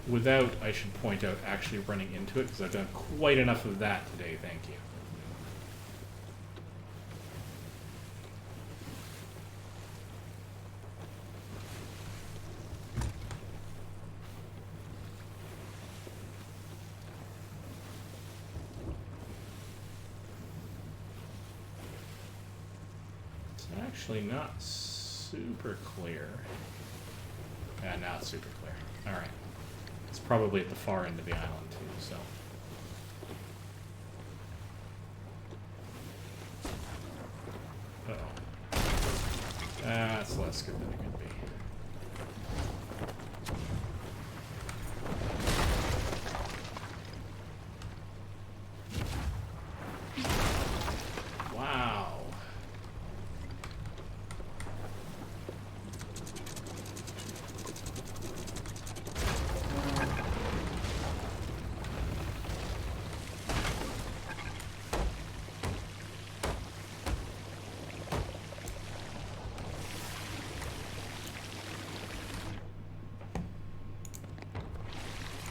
Without, I should point out, actually running into it, because I've done quite enough of that today, thank you. It's actually not super clear. Yeah, now it's super clear. Alright. It's probably at the far end of the island, too, so... Uh-oh. That's less good than it could be. Wow.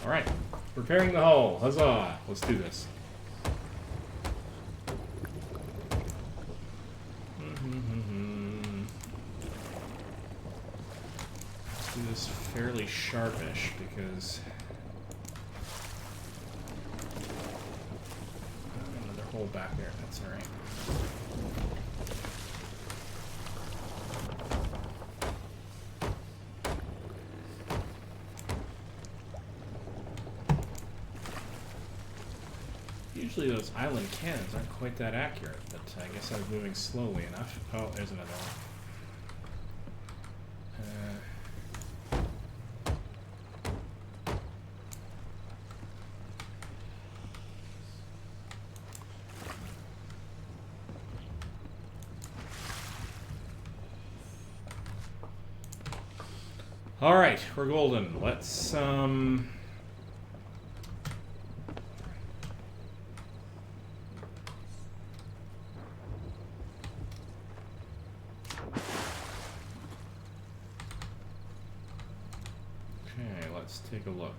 Alright, repairing the hull. Huzzah! Let's do this. Let's do this fairly sharpish because... another hole back there, that's alright. Usually those island cannons aren't quite that accurate, but I guess I was moving slowly enough. Oh, there's another one. Alright, we're golden. Let's, let's take a look.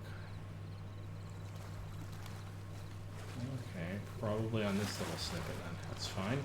Okay, probably on this little snippet then. That's fine.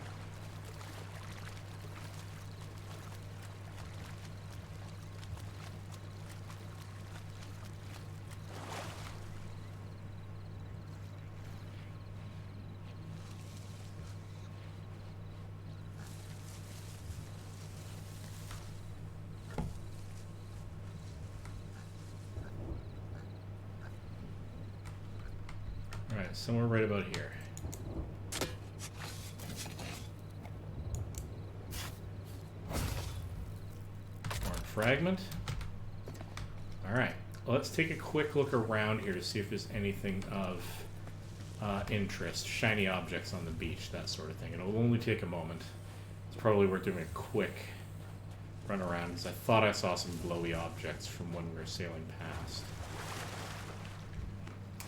Alright, somewhere right about here. Horn fragment. Alright, let's take a quick look around here to see if there's anything of interest. Shiny objects on the beach, that sort of thing. It'll only take a moment. It's probably worth doing a quick run around because I thought I saw some glowy objects from when we were sailing past.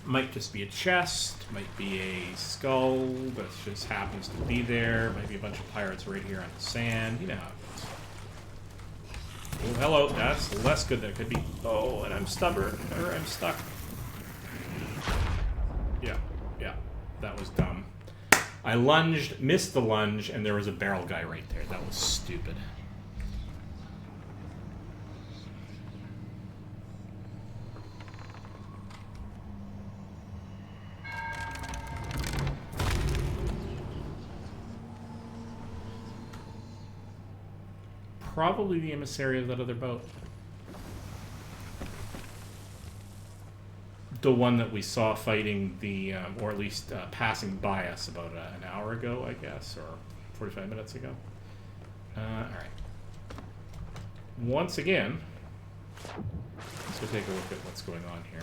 Might just be a chest, might be a skull that just happens to be there, might be a bunch of pirates right here on the sand, you know how it goes. Oh, hello, that's less good than it could be. Oh, and I'm stubborn, or I'm stuck. Yeah, that was dumb. I lunged, missed the lunge, and there was a barrel guy right there. That was stupid. Probably the emissary of that other boat. The one that we saw fighting the, or at least passing by us about an hour ago, I guess, or 45 minutes ago. Alright. Once again, let's go take a look at what's going on here.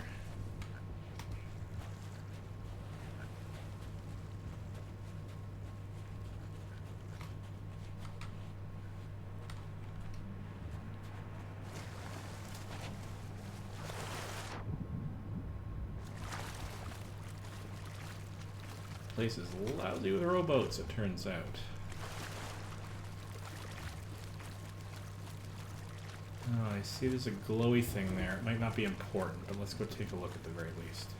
Place is lousy with rowboats, it turns out. Oh, I see there's a glowy thing there. It might not be important, but let's go take a look at the very least.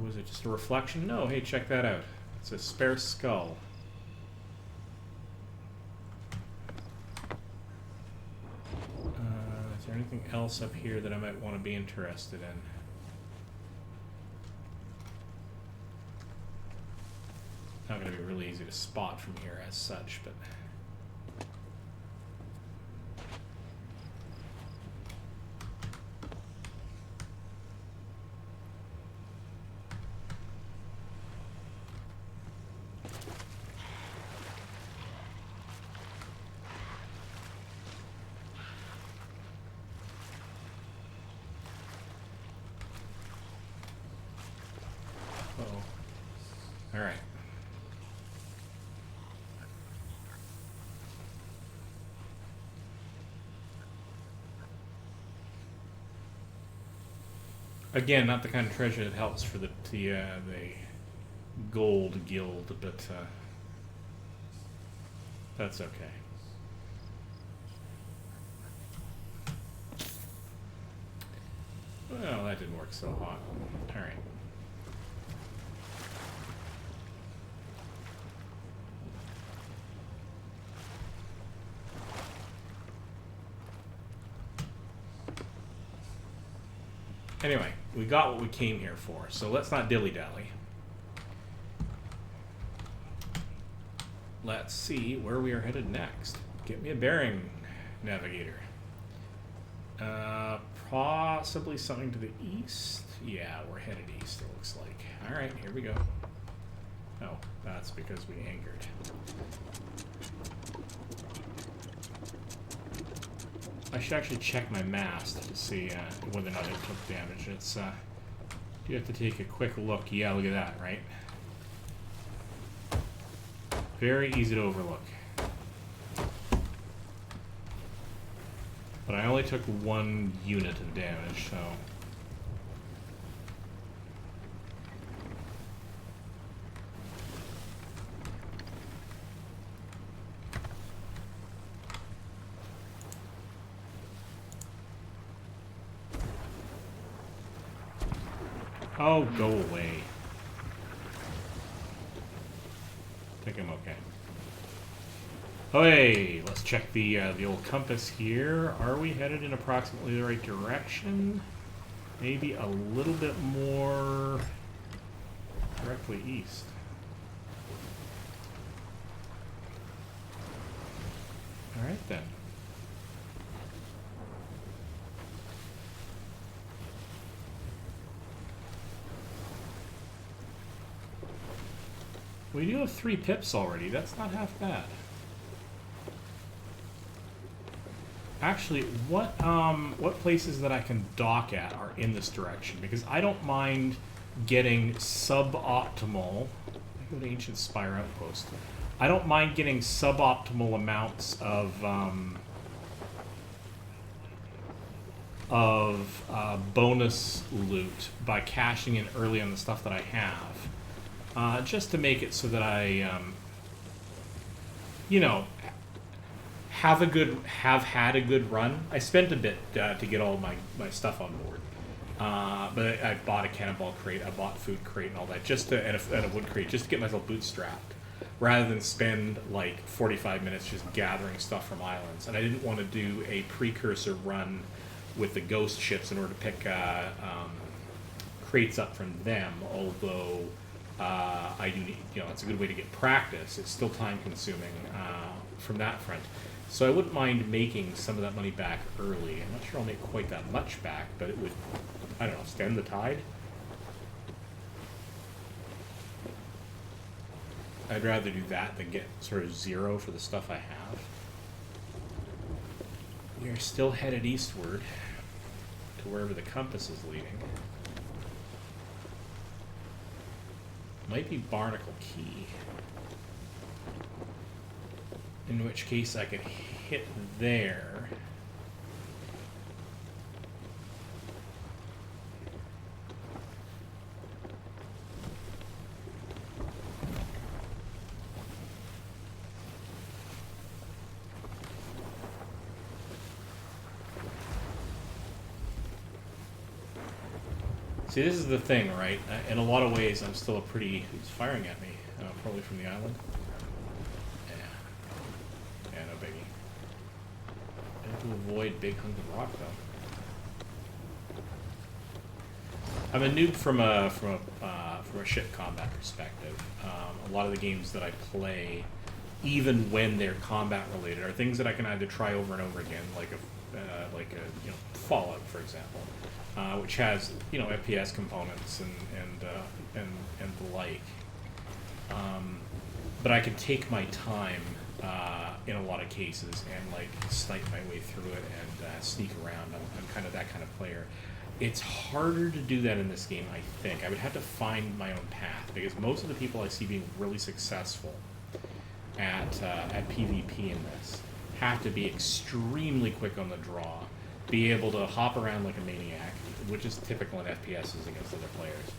Was it just a reflection? No, hey, check that out. It's a spare skull. Is there anything else up here that I might want to be interested in? Not going to be really easy to spot from here as such, but... All right. Again, not the kind of treasure that helps for the gold guild, but that's okay. Well, that didn't work so hot. All right. Anyway, we got what we came here for, so let's not dilly-dally. Let's see where we are headed next. Get me a bearing, navigator. Possibly something to the east? Yeah, we're headed east, it looks like. Alright, here we go. Oh, that's because we anchored. I should actually check my mast to see whether or not it took damage. It's, you have to take a quick look. Yeah, look at that, right? Very easy to overlook. But I only took 1 unit of damage, so... Oh, go away. I think I'm okay. Oh, hey, let's check the old compass here. Are we headed in approximately the right direction? Maybe a little bit more directly east. All right, then. We do have 3 pips already. That's not half bad. Actually, what places that I can dock at are in this direction? Because I don't mind getting suboptimal. I go to Ancient Spire Outpost. I don't mind getting suboptimal amounts of bonus loot by cashing in early on the stuff that I have. Just to make it so that I, you know, have had a good run. I spent a bit to get all my stuff on board. But I bought a cannonball crate, I bought food crate and all that, and a wood crate, just to get myself bootstrapped, rather than spend like 45 minutes just gathering stuff from islands. And I didn't want to do a precursor run with the ghost ships in order to pick crates up from them, although I do need, it's a good way to get practice. It's still time consuming from that front. So I wouldn't mind making some of that money back early. I'm not sure I'll make quite that much back, but it would, I don't know, stem the tide? I'd rather do that than get sort of zero for the stuff I have. We are still headed eastward to wherever the compass is leading. Might be Barnacle Key. In which case I could hit there. See, this is the thing, right? In a lot of ways, I'm still a pretty... Who's firing at me? Probably from the island. Yeah, no biggie. I have to avoid big hunk of rock, though. I'm a noob from a ship combat perspective. A lot of the games that I play, even when they're combat related, are things that I can either try over and over again, like a Fallout, for example, which has FPS components and the like. But I can take my time in a lot of cases and like snipe my way through it and sneak around. I'm kind of that kind of player. It's harder to do that in this game, I think. I would have to find my own path, because most of the people I see being really successful at PvP in this have to be extremely quick on the draw, be able to hop around like a maniac, which is typical in FPSs against other players,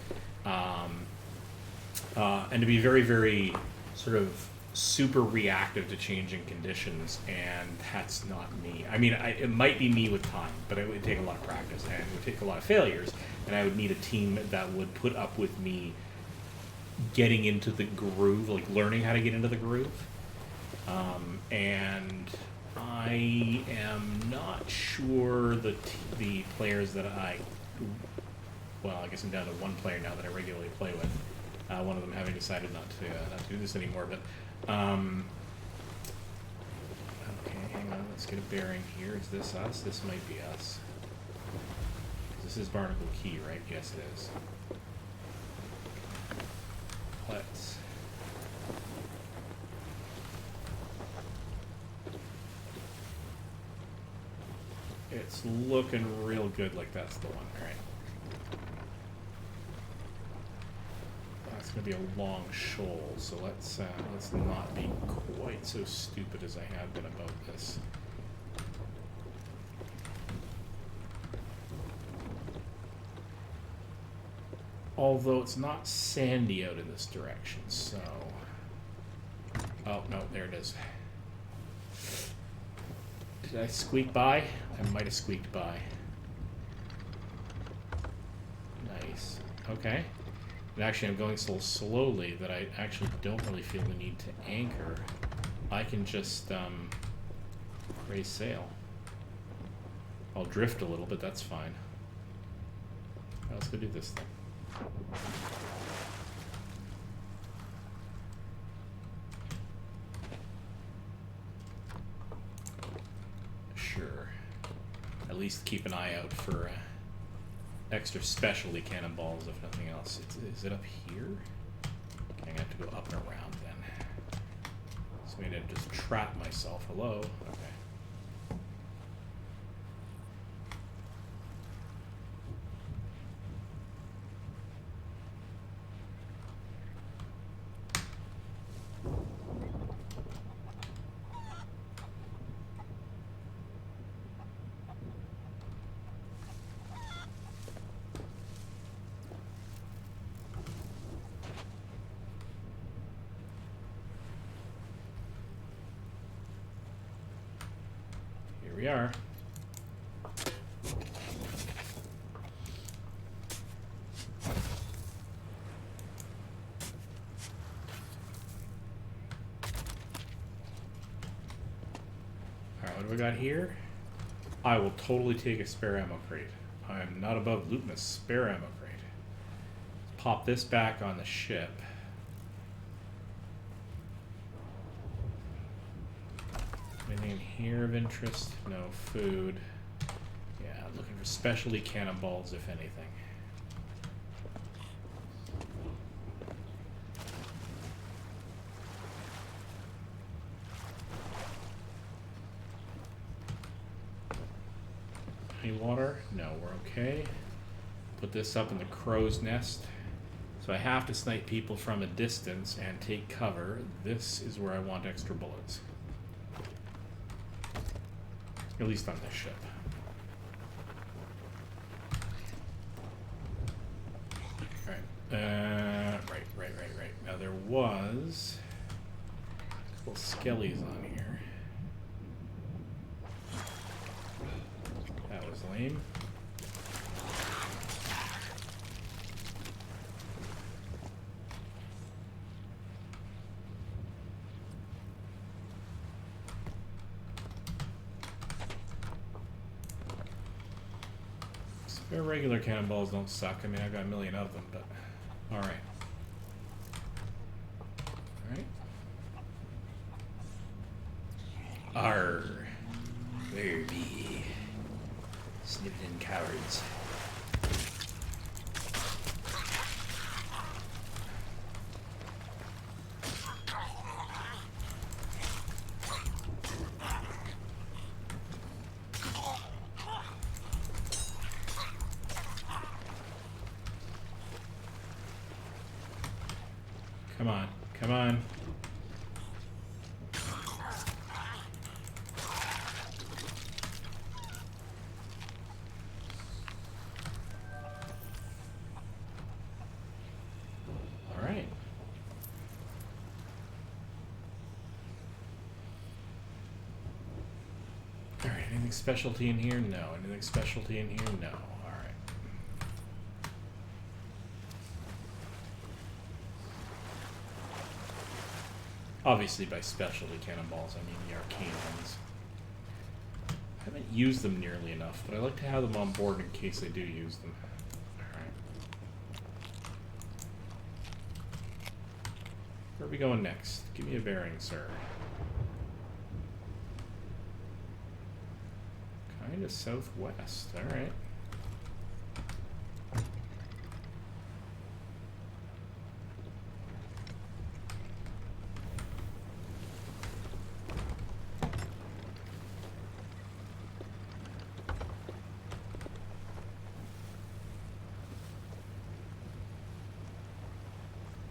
and to be very, very sort of super reactive to changing conditions, and that's not me. I mean, it might be me with time, but it would take a lot of practice, and it would take a lot of failures, and I would need a team that would put up with me getting into the groove, like learning how to get into the groove. And I am not sure the players that I guess I'm down to one player now that I regularly play with. One of them having decided not to do this anymore, but okay, hang on, let's get a bearing here. Is this us? This might be us. This is Barnacle Key, right? Yes, it is. Let's... It's looking real good, like that's the one, right? That's going to be a long shoal, so let's not be quite so stupid as I have been about this. Although it's not sandy out in this direction, so... Oh, no, there it is. Did I squeak by? I might have squeaked by. Nice. Okay. And actually, I'm going so slowly that I actually don't really feel the need to anchor. I can just raise sail. I'll drift a little, but that's fine. Right, let's go do this thing. Sure. At least keep an eye out for extra specialty cannonballs, if nothing else. Is it up here? Okay, I'm gonna have to go up and around then. So maybe I just trap myself. Hello? Okay. we are. Alright, what do we got here? I will totally take a spare ammo crate. I am not above looting a spare ammo crate. Let's pop this back on the ship. Anything in here of interest? No food. Yeah, looking for specialty cannonballs, if anything. Any water? No, we're okay. Put this up in the crow's nest. So I have to snipe people from a distance and take cover. This is where I want extra bullets. At least on this ship. Alright. Right. Now there was a couple skellies on here. That was lame. Their regular cannonballs don't suck. I mean, I've got a million of them, but alright. Alright. Arr. There be. Sniveling cowards. Come on, come on. All right. All right, anything specialty in here? No. Anything specialty in here? No. All right. Obviously, by specialty cannonballs, I mean the arcane ones. I haven't used them nearly enough, but I like to have them on board in case I do use them. Alright. Where are we going next? Give me a bearing, sir. Kind of southwest. Alright.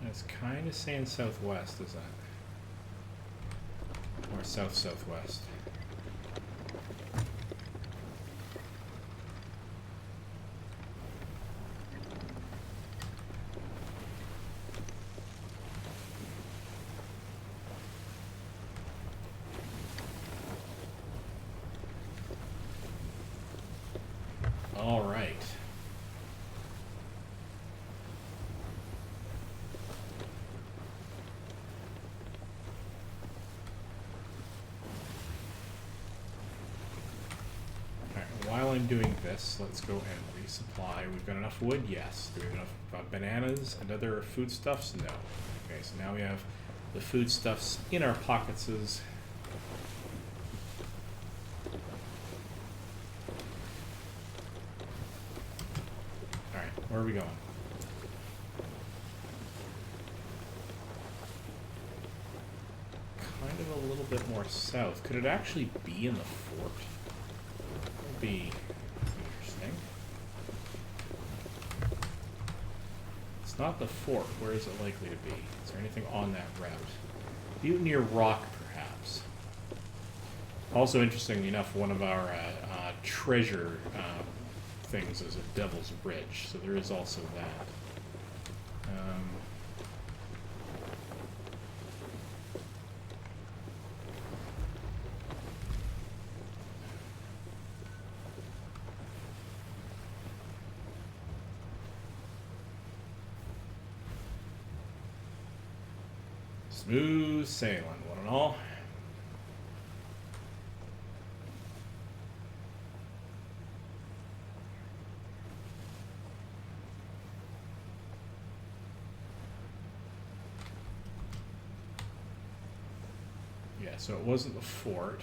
It's kind of saying southwest, is that? Or south-southwest. All right. While I'm doing this, let's go and resupply. We've got enough wood? Yes. Do we have enough bananas and other foodstuffs? No. Okay, so now we have the foodstuffs in our pockets. Alright, where are we going? Kind of a little bit more south. Could it actually be in the fort? Be interesting. It's not the fort. Where is it likely to be? Is there anything on that route? Be near Rock, perhaps. Also, interestingly enough, one of our treasure things is a Devil's Bridge, so there is also that. Smooth sailing, one and all. Yeah, so it wasn't the fort.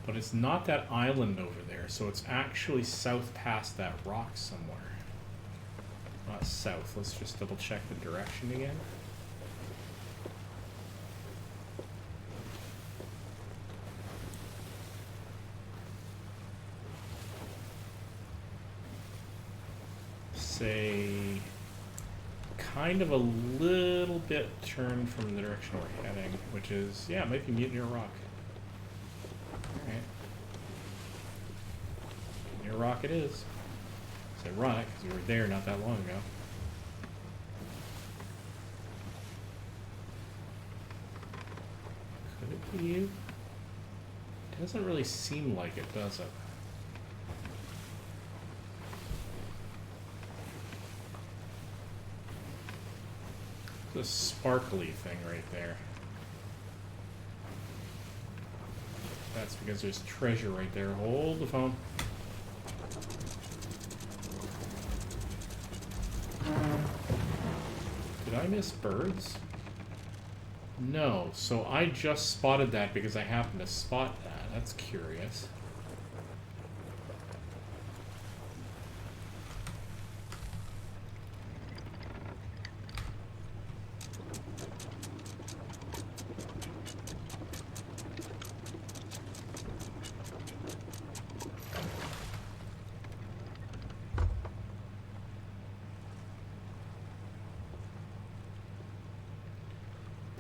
But it's not that island over there, so it's actually south past that rock somewhere. Not south. Let's just double check the direction again. Say kind of a little bit turned from the direction we're heading, which is, yeah, it might be Mutineer Rock. Alright. Mutineer Rock it is. It's ironic, because we were there not that long ago. Could it be you? It doesn't really seem like it, does it? It's a sparkly thing right there. That's because there's treasure right there. Hold the phone. Did I miss birds? No. So I just spotted that because I happened to spot that. That's curious.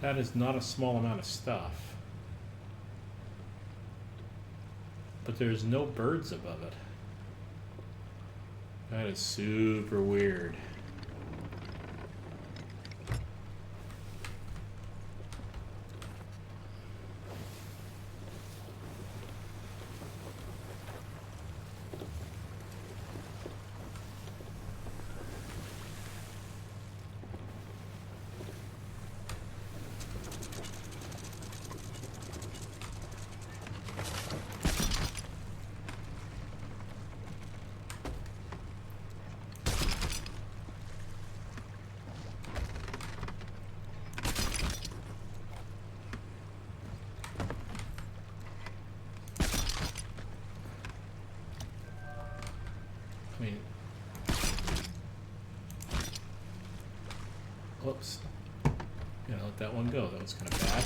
That is not a small amount of stuff. But there's no birds above it. That is super weird. I mean, whoops. Gonna let that one go. That was kind of bad.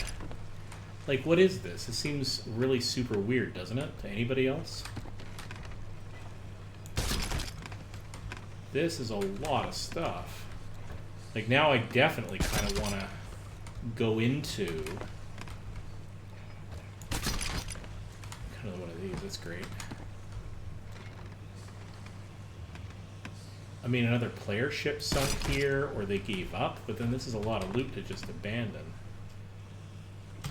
Like, what is this? It seems really super weird, doesn't it? To anybody else? This is a lot of stuff. Like, now I definitely kind of want to go into kind of one of these. That's great. I mean, another player ship sunk here, or they gave up, but then this is a lot of loot to just abandon.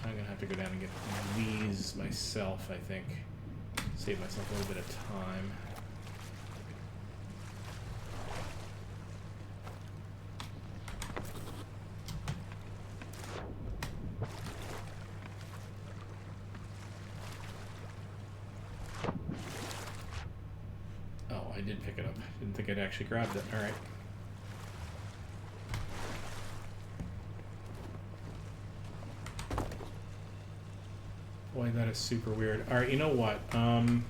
I'm going to have to go down and get these myself, I think. Save myself a little bit of time. I did pick it up. Didn't think I'd actually grabbed it. Alright. Boy, that is super weird. Alright, you know what? Kind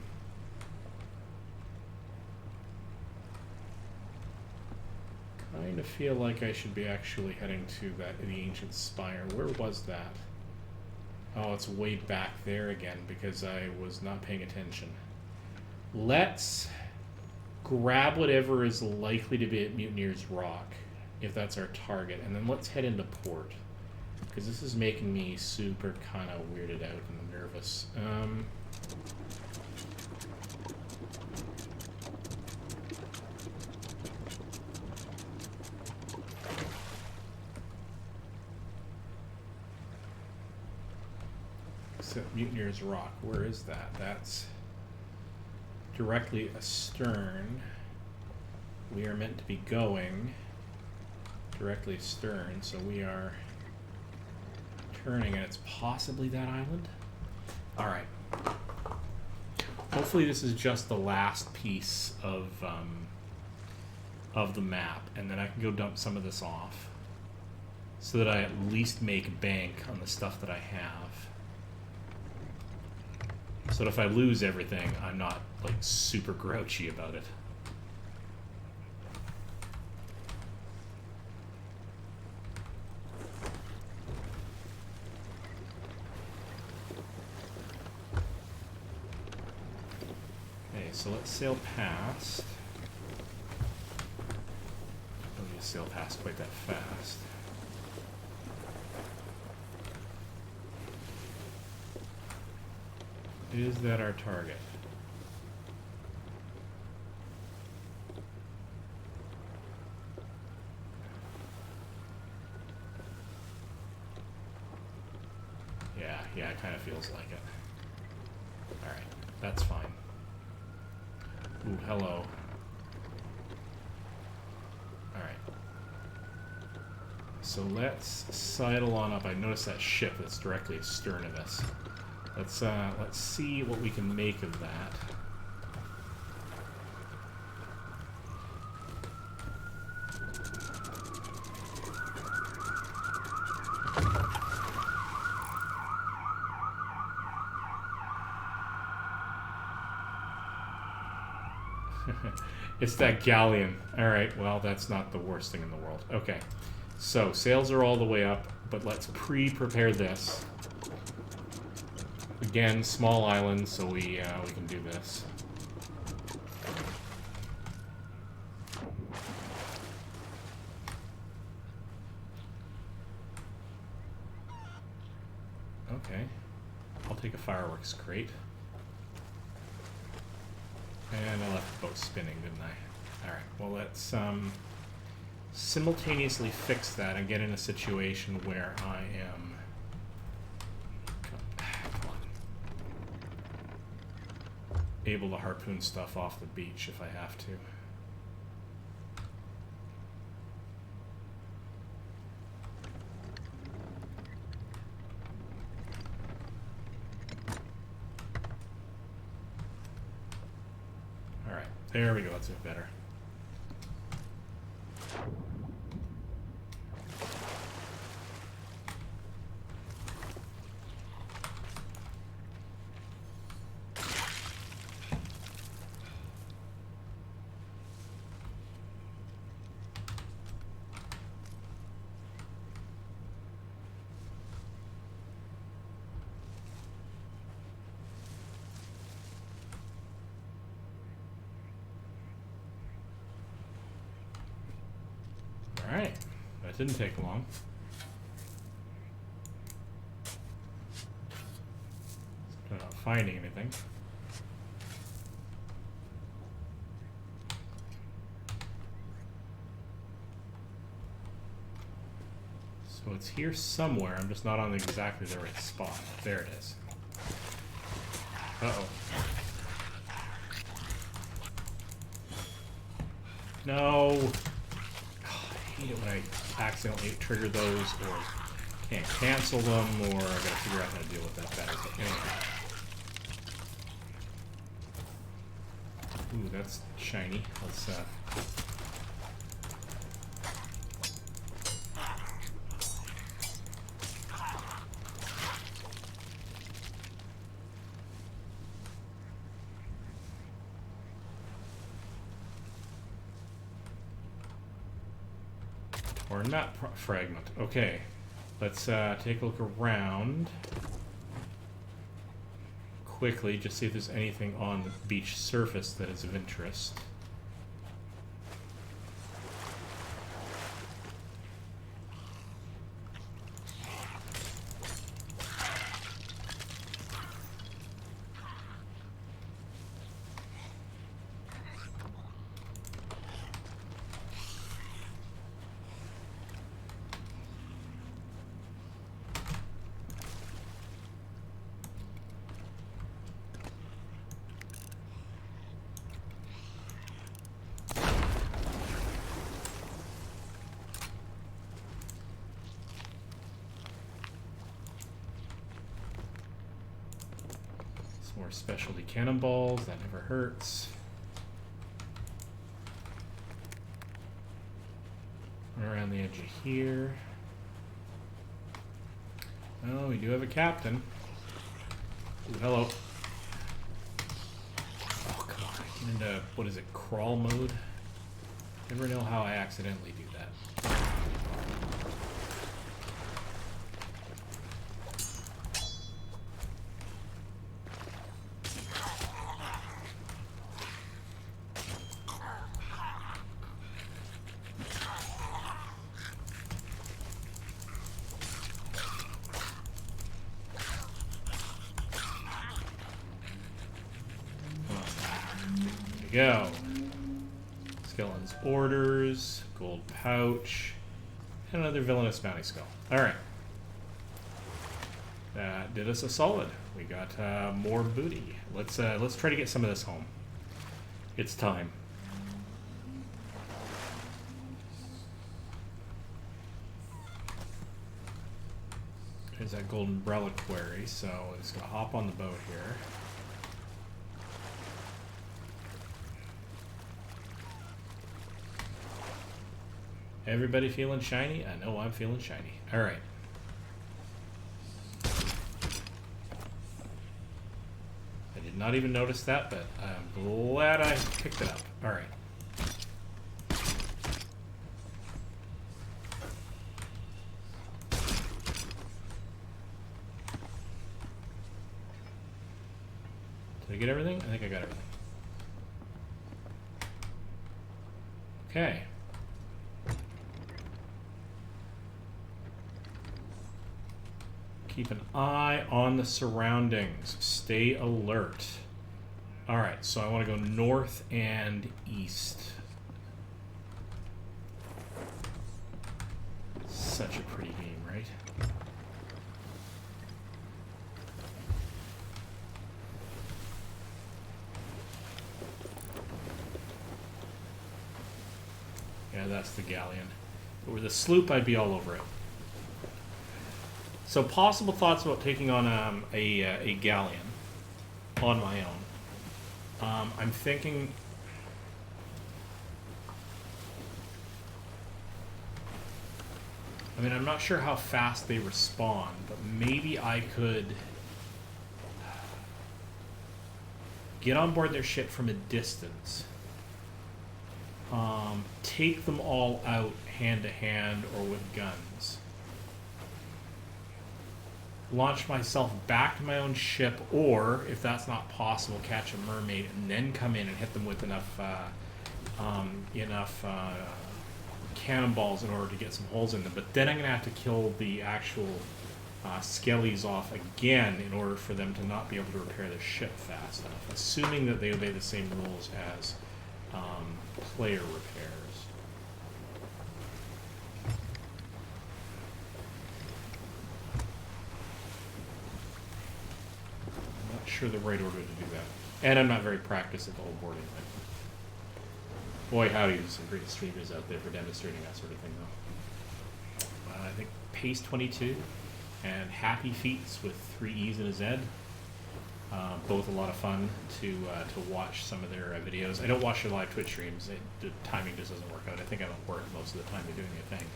of feel like I should be actually heading to the ancient spire. Where was that? Oh, it's way back there again because I was not paying attention. Let's grab whatever is likely to be at Mutineer's Rock, if that's our target, and then let's head into port, because this is making me super kind of weirded out and nervous. Except Mutineer's Rock, where is that? That's directly astern. We are meant to be going directly astern, so we are turning, and it's possibly that island. All right. Hopefully this is just the last piece of the map, and then I can go dump some of this off, so that I at least make bank on the stuff that I have. So that if I lose everything, I'm not like super grouchy about it. So let's sail past. Don't need to sail past quite that fast. Is that our target? Yeah, it kind of feels like it. Alright, that's fine. Ooh, hello. Alright. So let's sidle on up. I noticed that ship that's directly astern of us. Let's see what we can make of that. It's that Galleon. Alright, well, that's not the worst thing in the world. Okay, so sails are all the way up, but let's pre-prepare this. Again, small island, so we can do this. Okay, I'll take a fireworks crate. And I left the boat spinning, didn't I? Alright, well let's simultaneously fix that and get in a situation where I am... Come on. Able to harpoon stuff off the beach if I have to. There we go, that's a bit better. Alright, that didn't take long. Still not finding anything. So it's here somewhere, I'm just not on exactly the right spot. There it is. Uh-oh. No! I hate it when I accidentally trigger those, or can't cancel them, or I gotta figure out how to deal with that better. But anyway. Ooh, that's shiny. Let's or not fragment. Okay, let's take a look around quickly, just see if there's anything on the beach surface that is of interest. Some more specialty cannonballs, that never hurts. Around the edge of here. Oh, we do have a captain. Ooh, hello. Oh, come on. Get into, what is it, crawl mode? Never know how I accidentally do that. Go. Skeleton's orders, gold pouch, and another villainous bounty skull. Alright. That did us a solid. We got more booty. Let's try to get some of this home. It's time. There's that golden reliquary, so I'm just gonna hop on the boat here. Everybody feeling shiny? I know I'm feeling shiny. Alright. I did not even notice that, but I'm glad I picked it up. Alright. Did I get everything? I think I got everything. Okay. Keep an eye on the surroundings. Stay alert. Alright, so I want to go north and east. Such a pretty game, right? Yeah, that's the Galleon. If it were the sloop, I'd be all over it. So possible thoughts about taking on a Galleon on my own. I'm thinking... I mean, I'm not sure how fast they respond, but maybe I could get on board their ship from a distance. Take them all out hand-to-hand or with guns. Launch myself back to my own ship, or if that's not possible, catch a mermaid and then come in and hit them with enough cannonballs in order to get some holes in them. But then I'm going to have to kill the actual skellies off again in order for them to not be able to repair their ship fast enough, assuming that they obey the same rules as player repairs. Sure the right order to do that. And I'm not very practiced at the whole boarding thing. Boy, howdy, there's some great streamers out there for demonstrating that sort of thing, though. I think Pace 22 and Happy Feets with 3 E's and a Z. Both a lot of fun to watch some of their videos. I don't watch their live Twitch streams. The timing just doesn't work out. I think I'm at work most of the time they're doing their thing.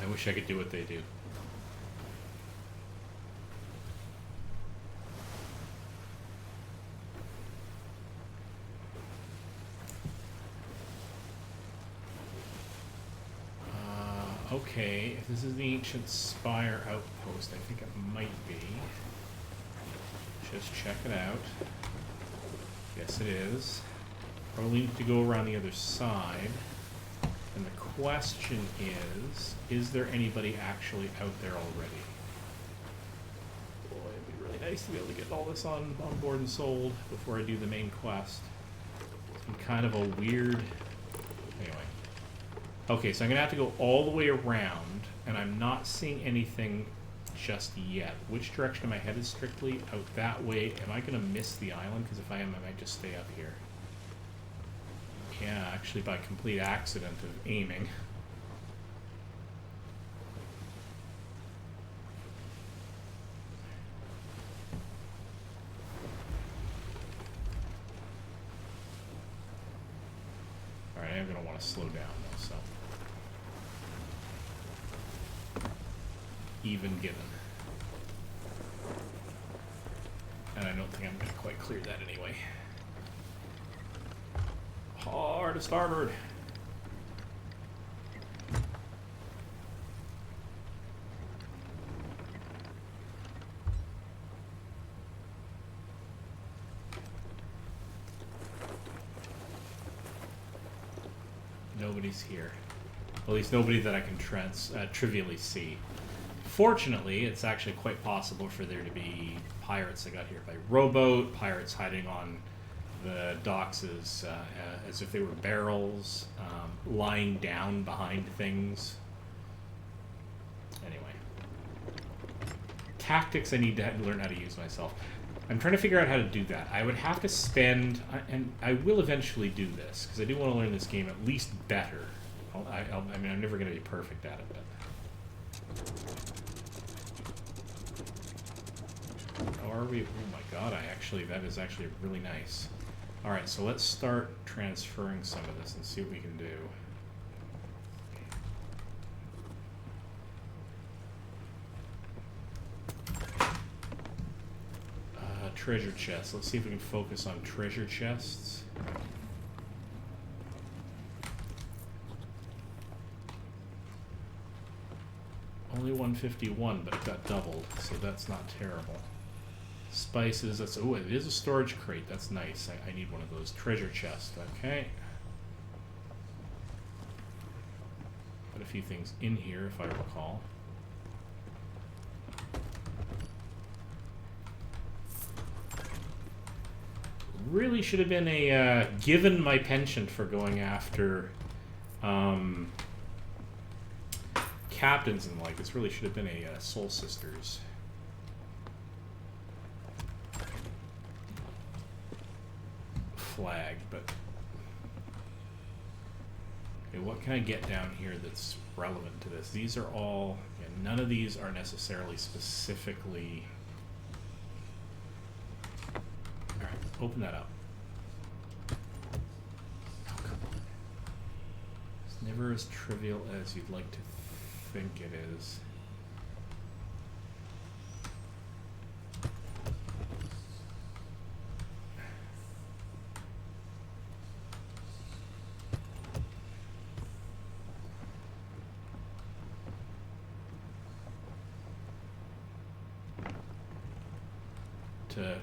I wish I could do what they do. Okay, if this is the Ancient Spire outpost, I think it might be. Just check it out. Yes, it is. Probably need to go around the other side. And the question is there anybody actually out there already? Boy, it'd be really nice to be able to get all this on board and sold before I do the main quest. It's been kind of a weird... Anyway. Okay, so I'm going to have to go all the way around, and I'm not seeing anything just yet. Which direction am I headed strictly? Out that way. Am I going to miss the island? Because if I am, I might just stay up here. Yeah, actually by complete accident of aiming. Alright, I'm going to want to slow down though, so. Even given. And I don't think I'm going to quite clear that anyway. Hard to starboard. Nobody's here. At least nobody that I can trivially see. Fortunately, it's actually quite possible for there to be pirates that got here by rowboat, pirates hiding on the docks as if they were barrels, lying down behind things. Anyway. Tactics I need to learn how to use myself. I'm trying to figure out how to do that. I would have to spend, and I will eventually do this, because I do want to learn this game at least better. I mean, I'm never going to be perfect at it, but... Oh, are we? Oh my god, that is actually really nice. Alright, so let's start transferring some of this and see what we can do. Treasure chests. Let's see if we can focus on treasure chests. Only 151, but it got doubled, so that's not terrible. Spices, that's... Oh, it is a storage crate. That's nice. I need one of those. Treasure chests. Okay. Put a few things in here, if I recall. Really should have been a... given my penchant for going after... captains and like, this really should have been a Soul Sisters. Flag, but okay, what can I get down here that's relevant to this? These are all, yeah, none of these are necessarily specifically. All right, open that up. Oh, come on. It's never as trivial as you'd like to think it is.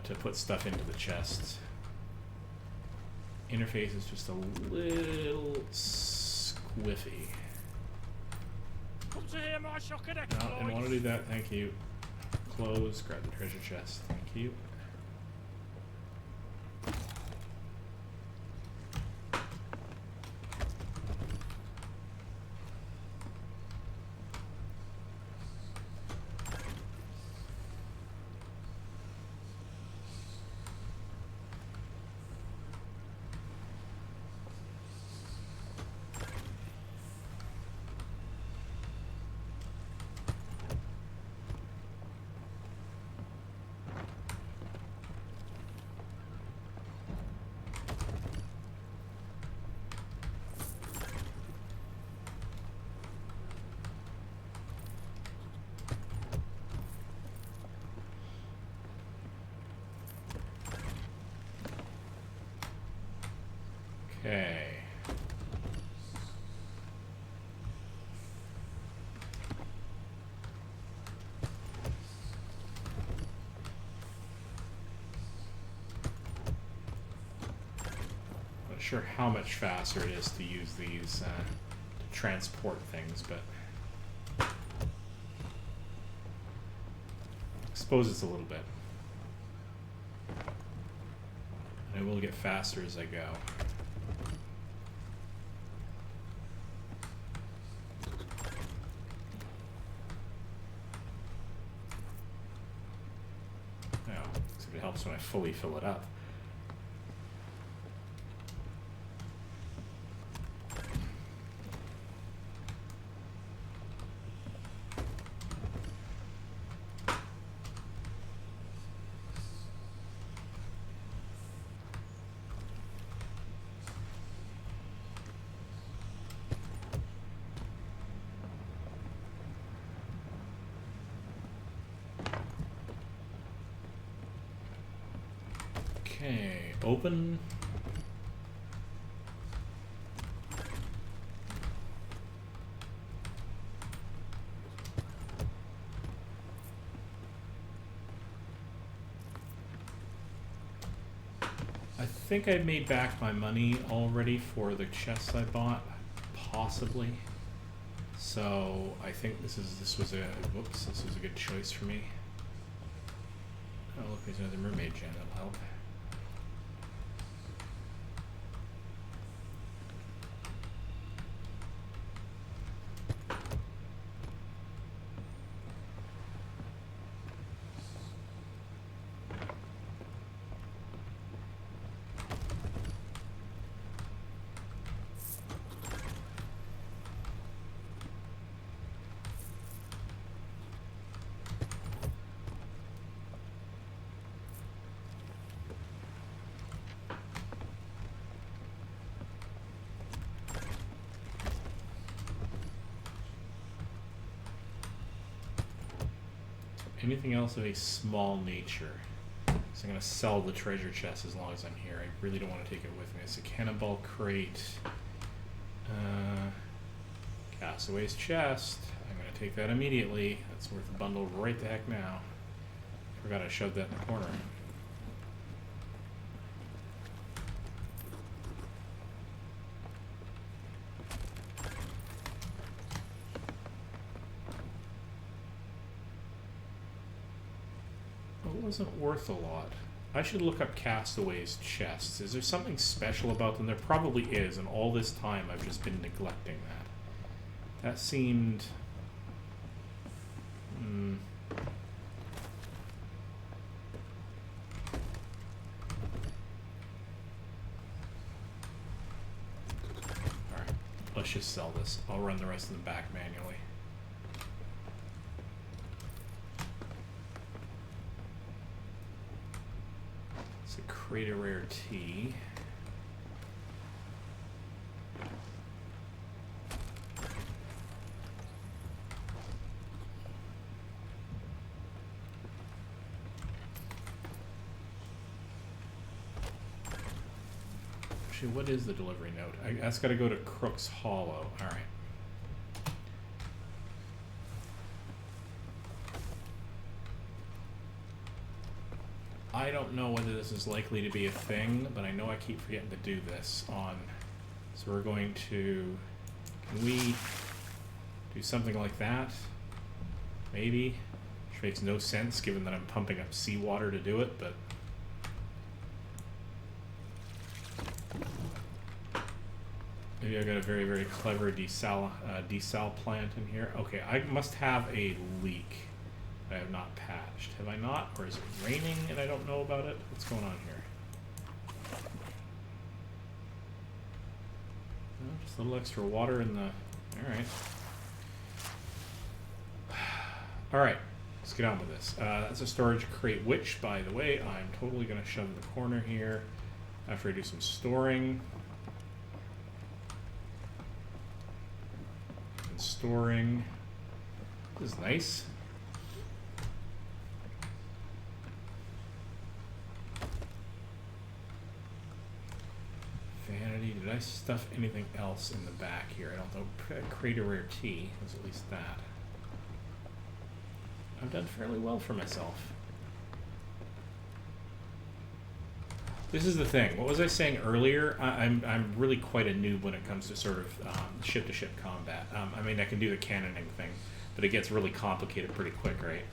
To put stuff into the chests. Interface is just a little squiffy. No, didn't want to do that, thank you. Close, grab the treasure chest, thank you. Okay. Not sure how much faster it is to use these to transport things, but I suppose it's a little bit. And it will get faster as I go. When I fully fill it up. Okay, open. I think I made back my money already for the chests I bought, possibly. So I think this was a good choice for me. Oh look, there's another mermaid gem that'll help. Anything else of a small nature? So I'm going to sell the treasure chest as long as I'm here. I really don't want to take it with me. It's a cannonball crate. Castaway's chest. I'm going to take that immediately. That's worth a bundle right the heck now. Forgot I shoved that in the corner. Wasn't worth a lot. I should look up Castaway's chests. Is there something special about them? There probably is, and all this time I've just been neglecting that. That seemed... Alright, let's just sell this. I'll run the rest of them back manually. Create a rare tea. Actually, what is the delivery note? That's got to go to Crook's Hollow. All right. I don't know whether this is likely to be a thing, but I know I keep forgetting to do this on. So we're going to, can we do something like that? Maybe. Which makes no sense given that I'm pumping up seawater to do it, but. Maybe I got a very, very clever desal plant in here. Okay, I must have a leak. I have not patched. Have I not? Or is it raining and I don't know about it? What's going on here? Oh, just a little extra water in the... Alright. Alright, let's get on with this. That's a storage crate, which, by the way, I'm totally going to shove in the corner here after I do some storing. And storing. This is nice. Vanity. Did I stuff anything else in the back here? I don't know. Create a rare tea. Was at least that. I've done fairly well for myself. This is the thing. What was I saying earlier? I'm really quite a noob when it comes to sort of ship-to-ship combat. I mean, I can do the cannoning thing, but it gets really complicated pretty quick, right?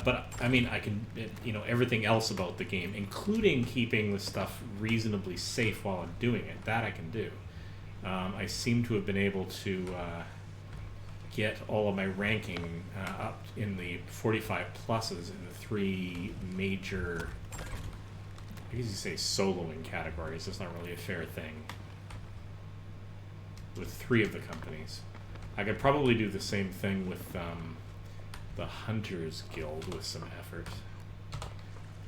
But I mean, I can, you know, everything else about the game, including keeping the stuff reasonably safe while I'm doing it, that I can do. I seem to have been able to get all of my ranking up in the 45 pluses in the three major, I guess you say soloing categories. That's not really a fair thing. With three of the companies. I could probably do the same thing with the Hunters Guild with some effort. What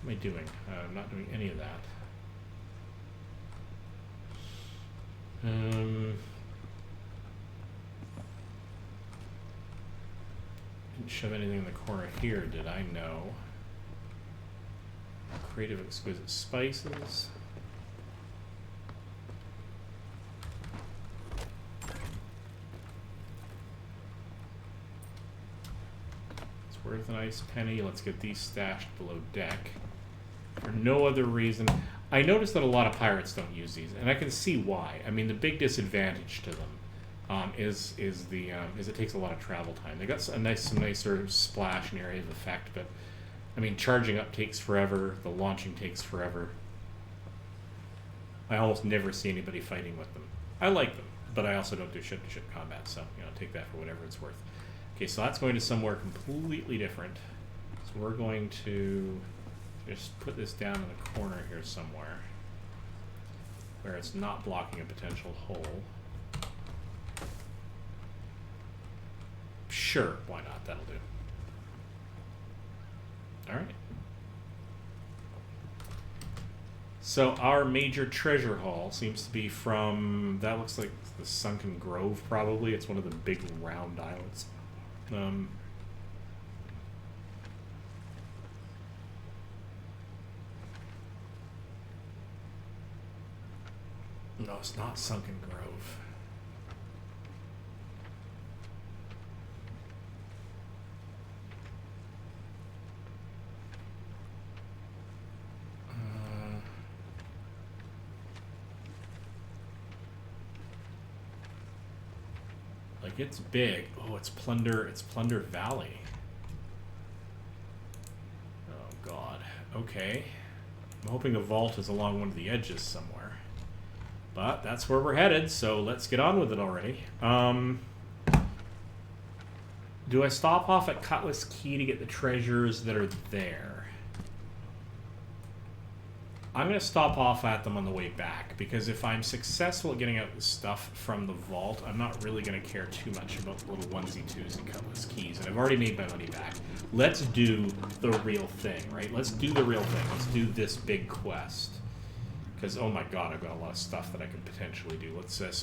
am I doing? I'm not doing any of that. didn't shove anything in the corner here, did I? No. Creative exquisite spices. It's worth a nice penny. Let's get these stashed below deck. For no other reason. I noticed that a lot of pirates don't use these, and I can see why. I mean, the big disadvantage to them is it takes a lot of travel time. They got some nicer splash and area of effect, but I mean, charging up takes forever. The launching takes forever. I almost never see anybody fighting with them. I like them, but I also don't do ship-to-ship combat, so take that for whatever it's worth. Okay, so that's going to somewhere completely different. So we're going to just put this down in the corner here somewhere where it's not blocking a potential hole. Sure, why not? That'll do. Alright. So our major treasure haul seems to be from, that looks like the Sunken Grove probably. It's one of the big round islands. No, it's not Sunken Grove. Like, it's big. Oh, it's Plunder Valley. Oh, God. Okay. I'm hoping the vault is along one of the edges somewhere. But that's where we're headed, so let's get on with it already. Do I stop off at Cutlass Key to get the treasures that are there? I'm going to stop off at them on the way back, because if I'm successful at getting out the stuff from the vault, I'm not really going to care too much about the little onesie-twos and Cutlass Keys, and I've already made my money back. Let's do the real thing, right? Let's do the real thing. Let's do this big quest. Because, oh my god, I've got a lot of stuff that I could potentially do.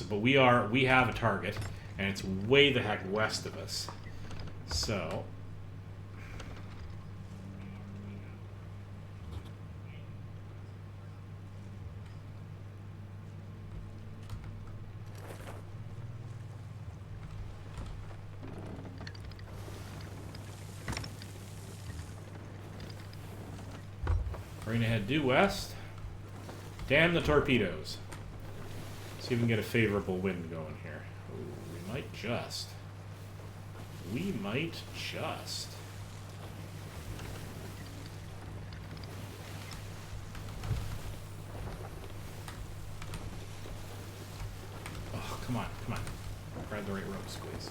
But we have a target, and it's way the heck west of us. So... Right ahead, due west. Damn the torpedoes. See if we can get a favorable wind going here. Ooh, we might just. Oh, come on. Grab the right ropes, please.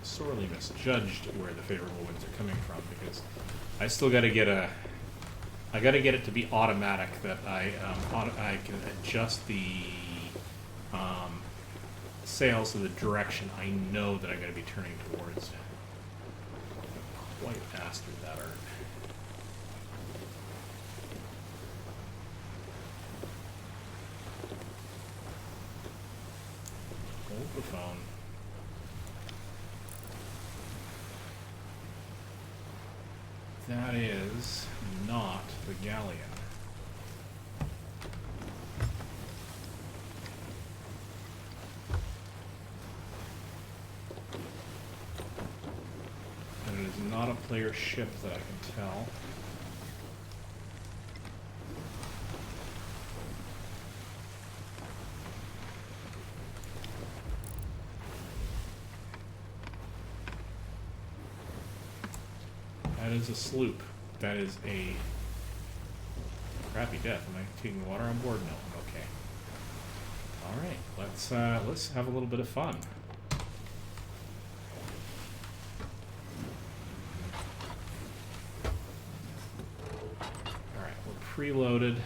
Sorely misjudged where the favorable winds are coming from, because I still got to get it to be automatic that I can adjust the sails to the direction I know that I'm going to be turning towards. I'm quite mastered that art. Hold the phone. That is not the Galleon. And it is not a player ship that I can tell. That is a sloop. That is a crappy death. Am I taking water on board? No. Okay. All right. Let's have a little bit of fun. All right. We're preloaded.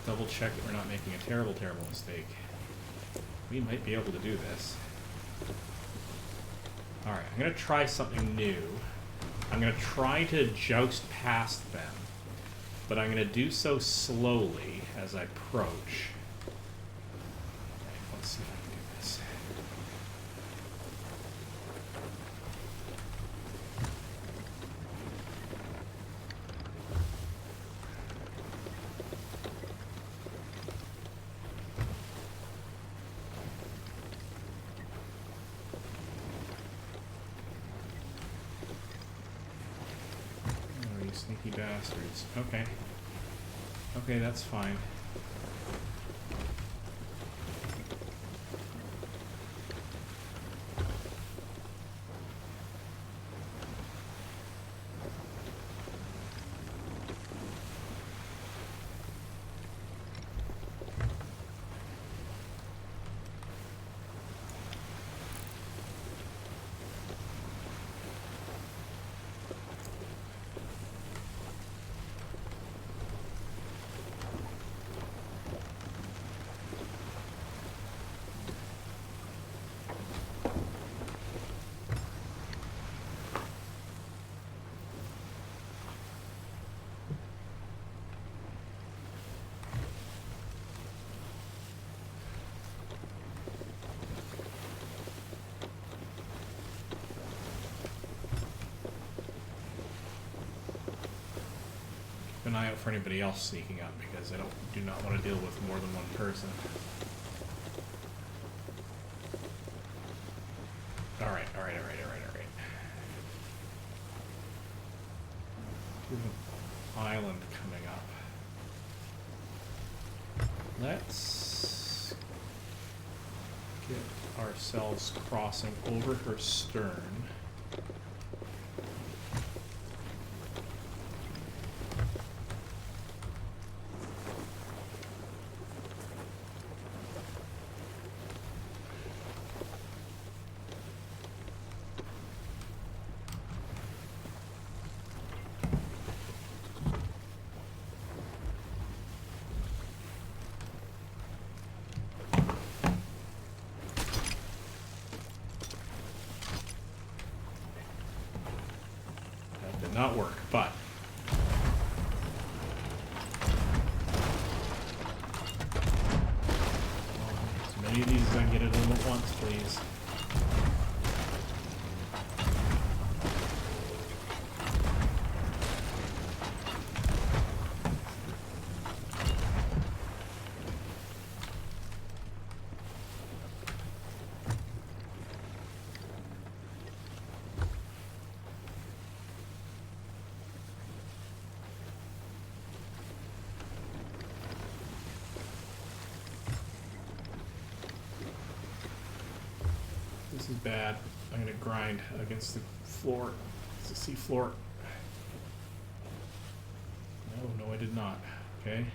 double check that we're not making a terrible, terrible mistake. We might be able to do this. Alright, I'm going to try something new. I'm going to try to joust past them, but I'm going to do so slowly as I approach. Okay, let's see if I can do this. Sneaky bastards. Okay. Okay, that's fine. An eye out for anybody else sneaking up because I do not want to deal with more than one person. Alright. Island coming up. Let's get ourselves crossing over her stern. Not work, but as many of these as I can get at them at once, please. This is bad. I'm going to grind against the floor. It's the sea floor. No, I did not. Okay.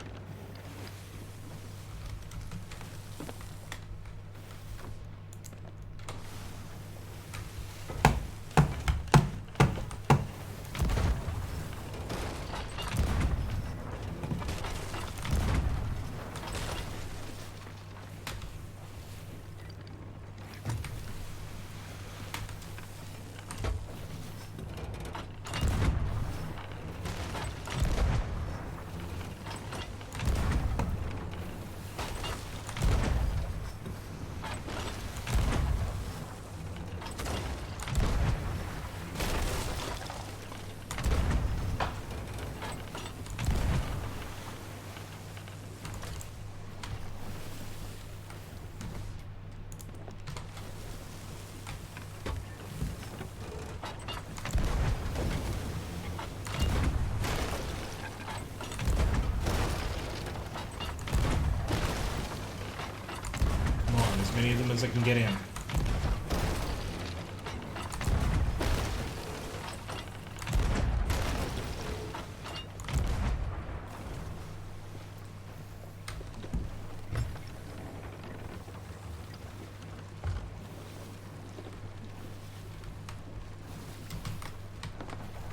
Many of them as I can get in.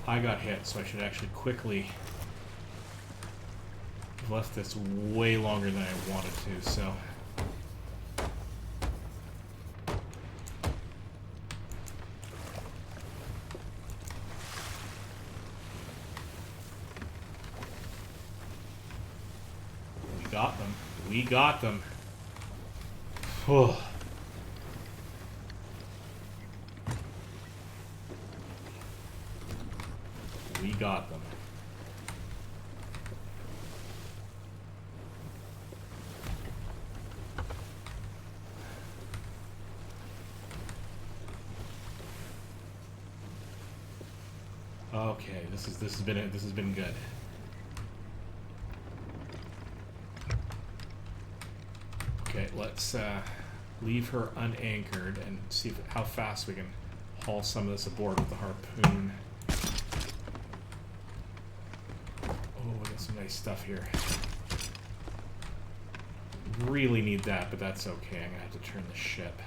I got hit, so I should actually quickly I've left this way longer than I wanted to, so... We got them. We got them. Oh. We got them. Okay, this has been good. Okay, let's leave her unanchored and see how fast we can haul some of this aboard with the harpoon. Oh, we got some nice stuff here. Really need that, but that's okay. I'm gonna have to turn the ship.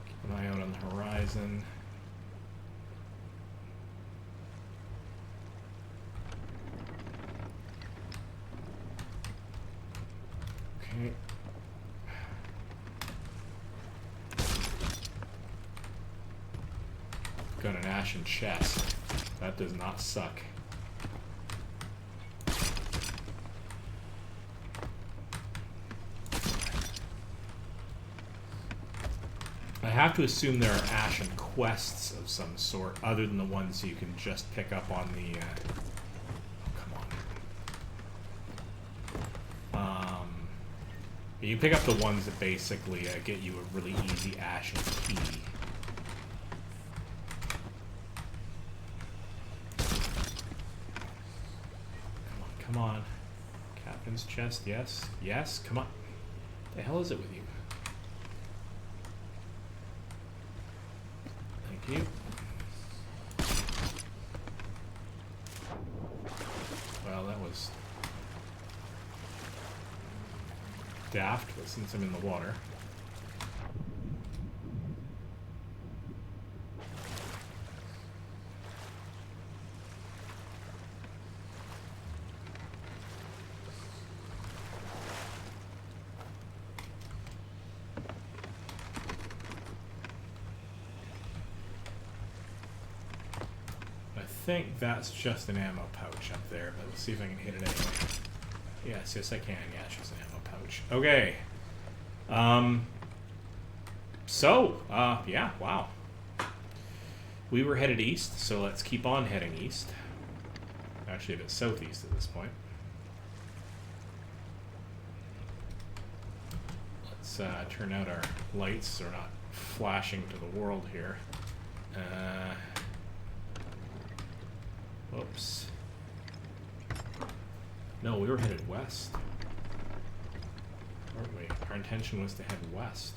Keep an eye out on the horizon. Okay. Got an ashen chest. That does not suck. I have to assume there are ashen quests of some sort, other than the ones you can just pick up on the... You pick up the ones that basically get you a really easy ashen key. Come on, come on. Captain's chest, yes. Yes, come on. What the hell is it with you? Thank you. Well, that was... daft, but since I'm in the water. I think that's just an ammo pouch up there, but let's see if I can hit it anyway. Yes, yes I can. Yeah, it's just an ammo pouch. Okay. Yeah, wow. We were headed east, so let's keep on heading east. Actually, a bit southeast at this point. Let's turn out our lights so we're not flashing to the world here. Whoops. No, we were headed west. Weren't we? Our intention was to head west.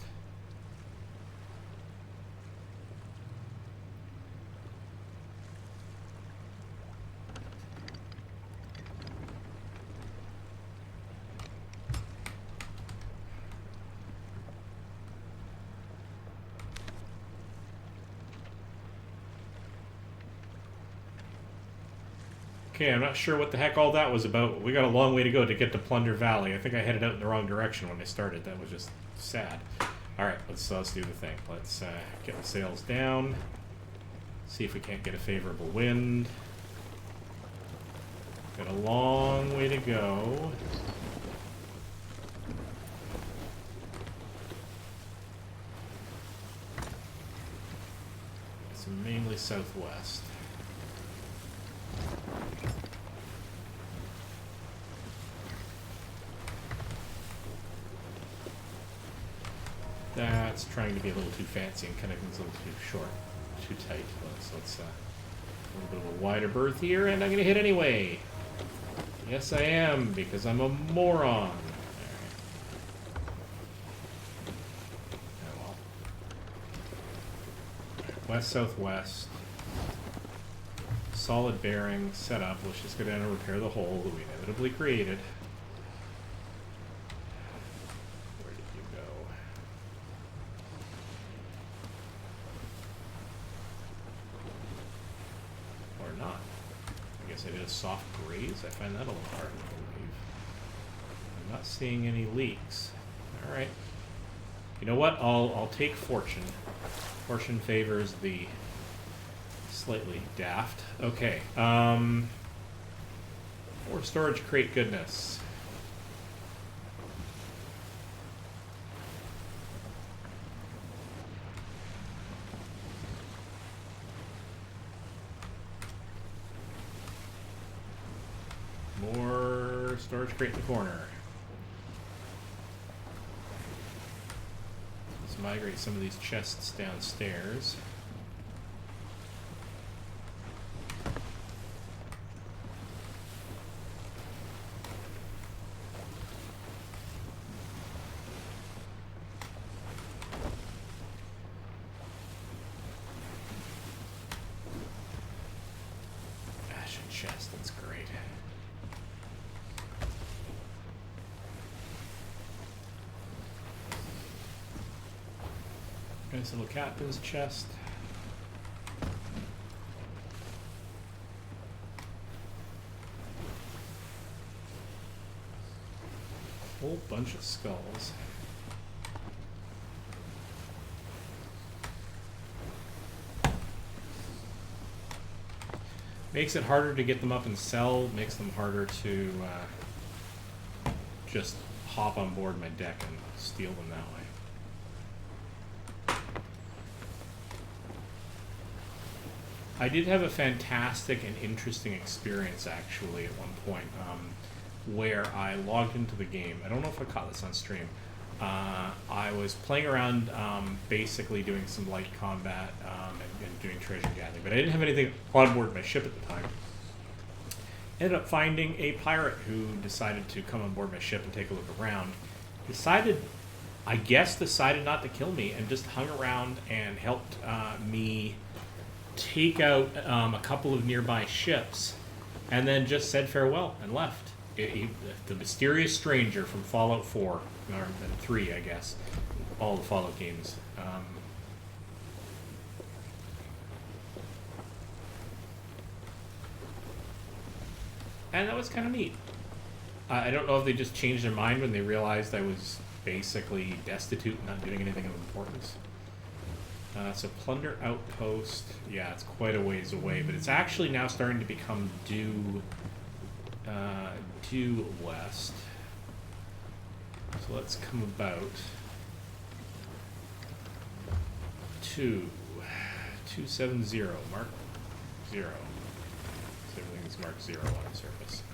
Okay, I'm not sure what the heck all that was about. We got a long way to go to get to Plunder Valley. I think I headed out in the wrong direction when I started. That was just sad. Alright, let's do the thing. Let's get the sails down. See if we can't get a favorable wind. Got a long way to go. It's mainly southwest. That's trying to be a little too fancy and connecting's a little too short, too tight. So let's a little bit of a wider berth here, and I'm going to hit anyway. Yes, I am, because I'm a moron. Oh, well. West-southwest. Solid bearing, set up. Let's just go down and repair the hole that we inevitably created. Where did you go? Or not. I guess I did a soft graze? I find that a little hard to believe. I'm not seeing any leaks. Alright. You know what? I'll take fortune. Fortune favors the slightly daft. Okay. More storage crate goodness. More storage crate in the corner. Let's migrate some of these chests downstairs. Ashen chest, that's great. Nice little captain's chest. Whole bunch of skulls. Makes it harder to get them up and sell, makes them harder to just hop on board my deck and steal them that way. I did have a fantastic and interesting experience actually at one point where I logged into the game. I don't know if I caught this on stream. I was playing around basically doing some light combat and doing treasure gathering, but I didn't have anything on board my ship at the time. Ended up finding a pirate who decided to come on board my ship and take a look around. Decided not to kill me and just hung around and helped me take out a couple of nearby ships, and then just said farewell and left. The mysterious stranger from Fallout 4, or 3, I guess, all the Fallout games. And that was kind of neat. I don't know if they just changed their mind when they realized I was basically destitute and not doing anything of importance. So Plunder Outpost, yeah, it's quite a ways away, but it's actually now starting to become due west. So let's come about 270, mark 0. So everything's marked 0 on the surface.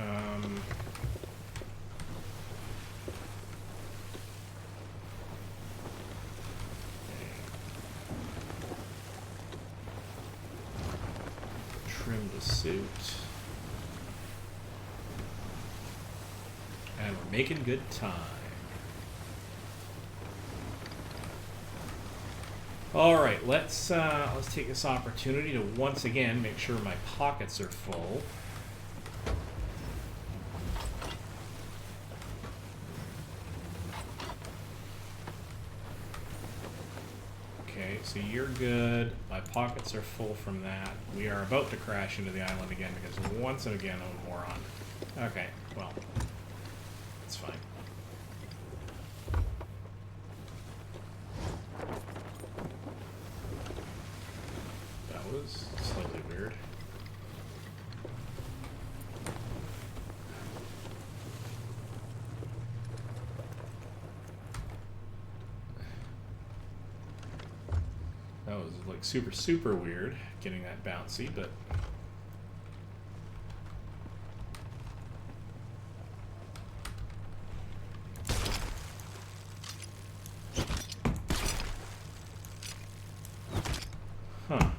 Trim the suit. And we're making good time. Alright, let's take this opportunity to once again make sure my pockets are full. Okay, so you're good. My pockets are full from that. We are about to crash into the island again because once again I'm a moron. Okay, well, it's fine. That was slightly weird. That was like super weird getting that bouncy, but huh.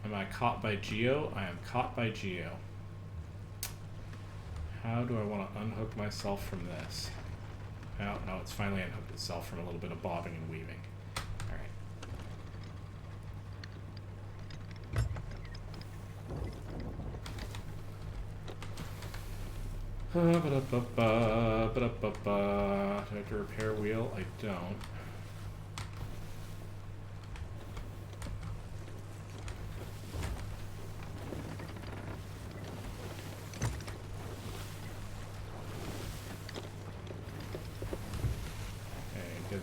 Am I caught by Geo? I am caught by Geo. How do I want to unhook myself from this? Oh, no, it's finally unhooked itself from a little bit of bobbing and weaving. Do I have to repair wheel? I don't.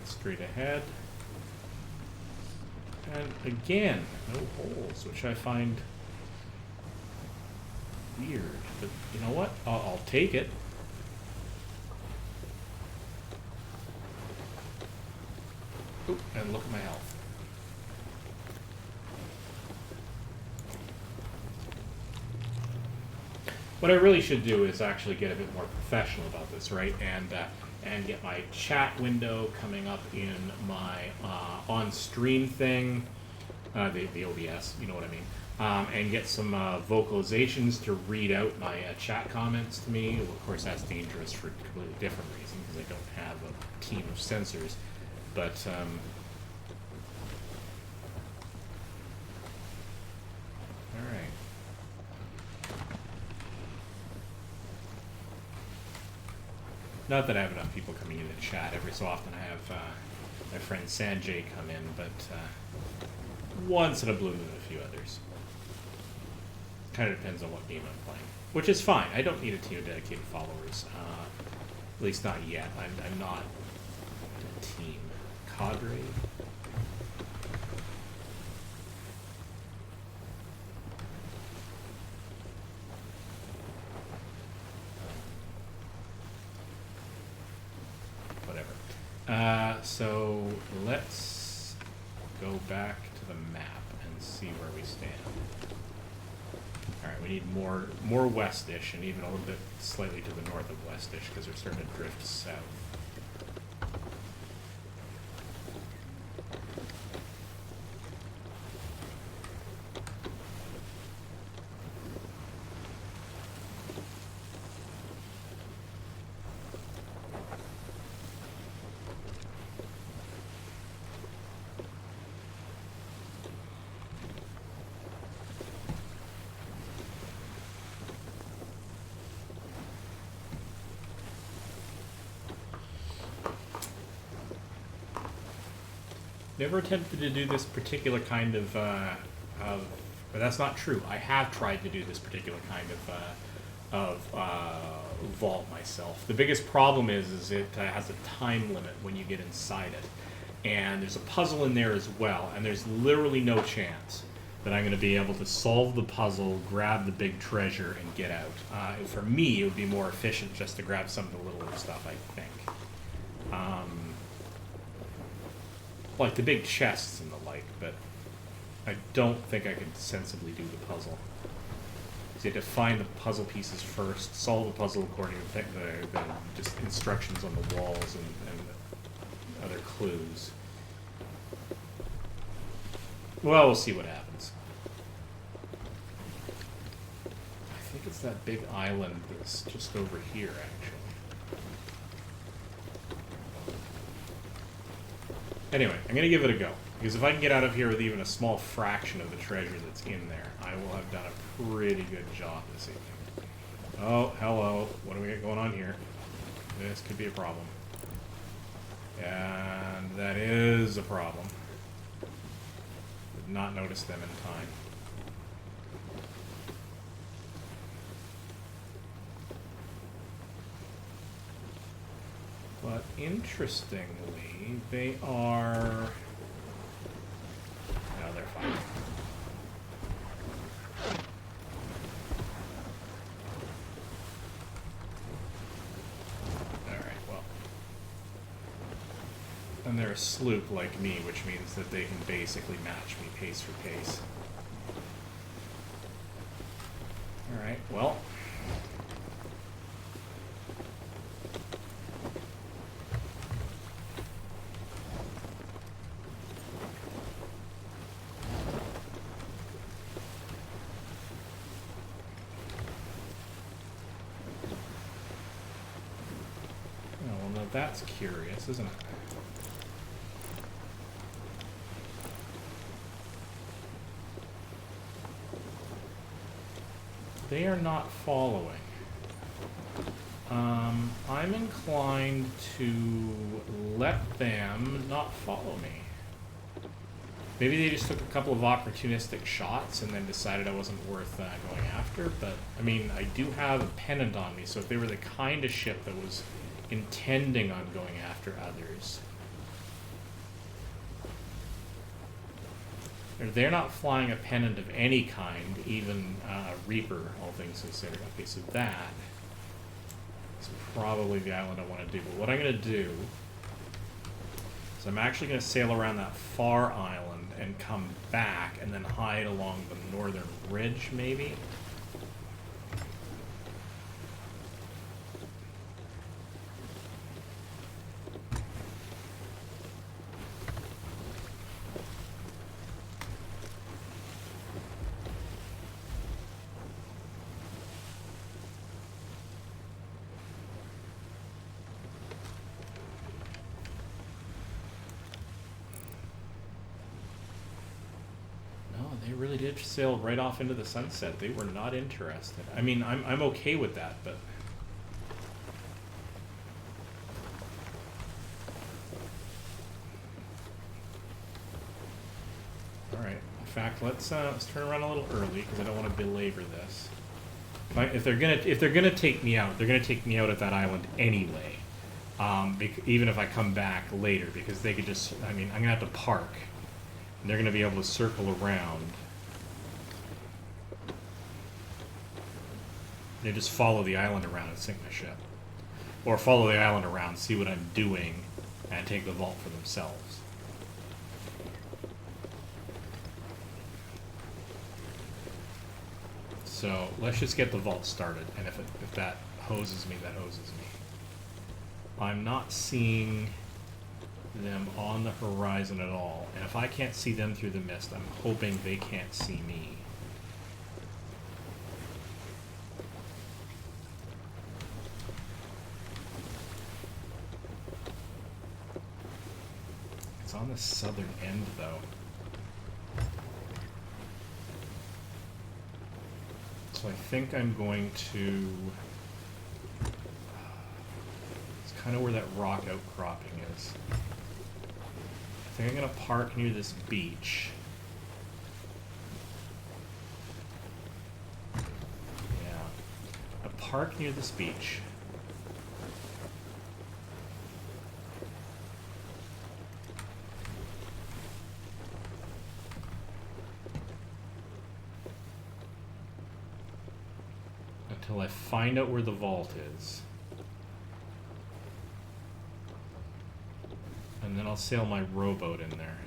head straight ahead. And again, no holes, which I find weird. But you know what? I'll take it. Oop, and look at my health. What I really should do is actually get a bit more professional about this, right? And get my chat window coming up in my on-stream thing, the OBS, you know what I mean, and get some vocalizations to read out my chat comments to me. Well, of course, that's dangerous for a completely different reason, because I don't have a team of censors. But all right. Not that I have enough people coming in to chat. Every so often I have my friend Sanjay come in, but once in a blue moon a few others. Kind of depends on what game I'm playing. Which is fine. I don't need a team of dedicated followers. At least not yet. I'm not a team. Cadre? So let's go back to the map and see where we stand. Alright, we need more westish, and even a little bit slightly to the north of westish, because we're starting to drift south. Never attempted to do this particular kind of but that's not true. I have tried to do this particular kind of vault myself. The biggest problem is it has a time limit when you get inside it, and there's a puzzle in there as well, and there's literally no chance that I'm going to be able to solve the puzzle, grab the big treasure, and get out. For me, it would be more efficient just to grab some of the littler stuff, I think. Like the big chests and the like, but I don't think I could sensibly do the puzzle. So you have to find the puzzle pieces first, solve the puzzle according to the just instructions on the walls and other clues. Well, we'll see what happens. I think it's that big island that's just over here, actually. Anyway, I'm going to give it a go, because if I can get out of here with even a small fraction of the treasure that's in there, I will have done a pretty good job this evening. Oh, hello. What do we got going on here? This could be a problem. And that is a problem. Did not notice them in time. But interestingly, they are... No, they're fine. Alright, well. And they're a sloop like me, which means that they can basically match me pace for pace. Alright, well... That's curious, isn't it? They are not following. I'm inclined to let them not follow me. Maybe they just took a couple of opportunistic shots and then decided I wasn't worth going after, but, I mean, I do have a pennant on me, so if they were the kind of ship that was intending on going after others, They're not flying a pennant of any kind, even Reaper, all things considered. Okay, so that is probably the island I want to do. But what I'm going to do is I'm actually going to sail around that far island and come back and then hide along the northern ridge, maybe? They really did sail right off into the sunset. They were not interested. I mean, I'm okay with that, but... Alright. In fact, let's turn around a little early, because I don't want to belabor this. If they're gonna take me out, they're gonna take me out at that island anyway. Even if I come back later, because they could just... I mean, I'm gonna have to park. And they're going to be able to circle around. They just follow the island around and sink my ship. Or follow the island around, see what I'm doing, and take the vault for themselves. So, let's just get the vault started, and if that hoses me, that hoses me. I'm not seeing them on the horizon at all, and if I can't see them through the mist, I'm hoping they can't see me. It's on the southern end, though. So I think I'm going to... It's kind of where that rock outcropping is. I think I'm going to park near this beach. Yeah. I park near this beach. Until I find out where the vault is. And then I'll sail my rowboat in there.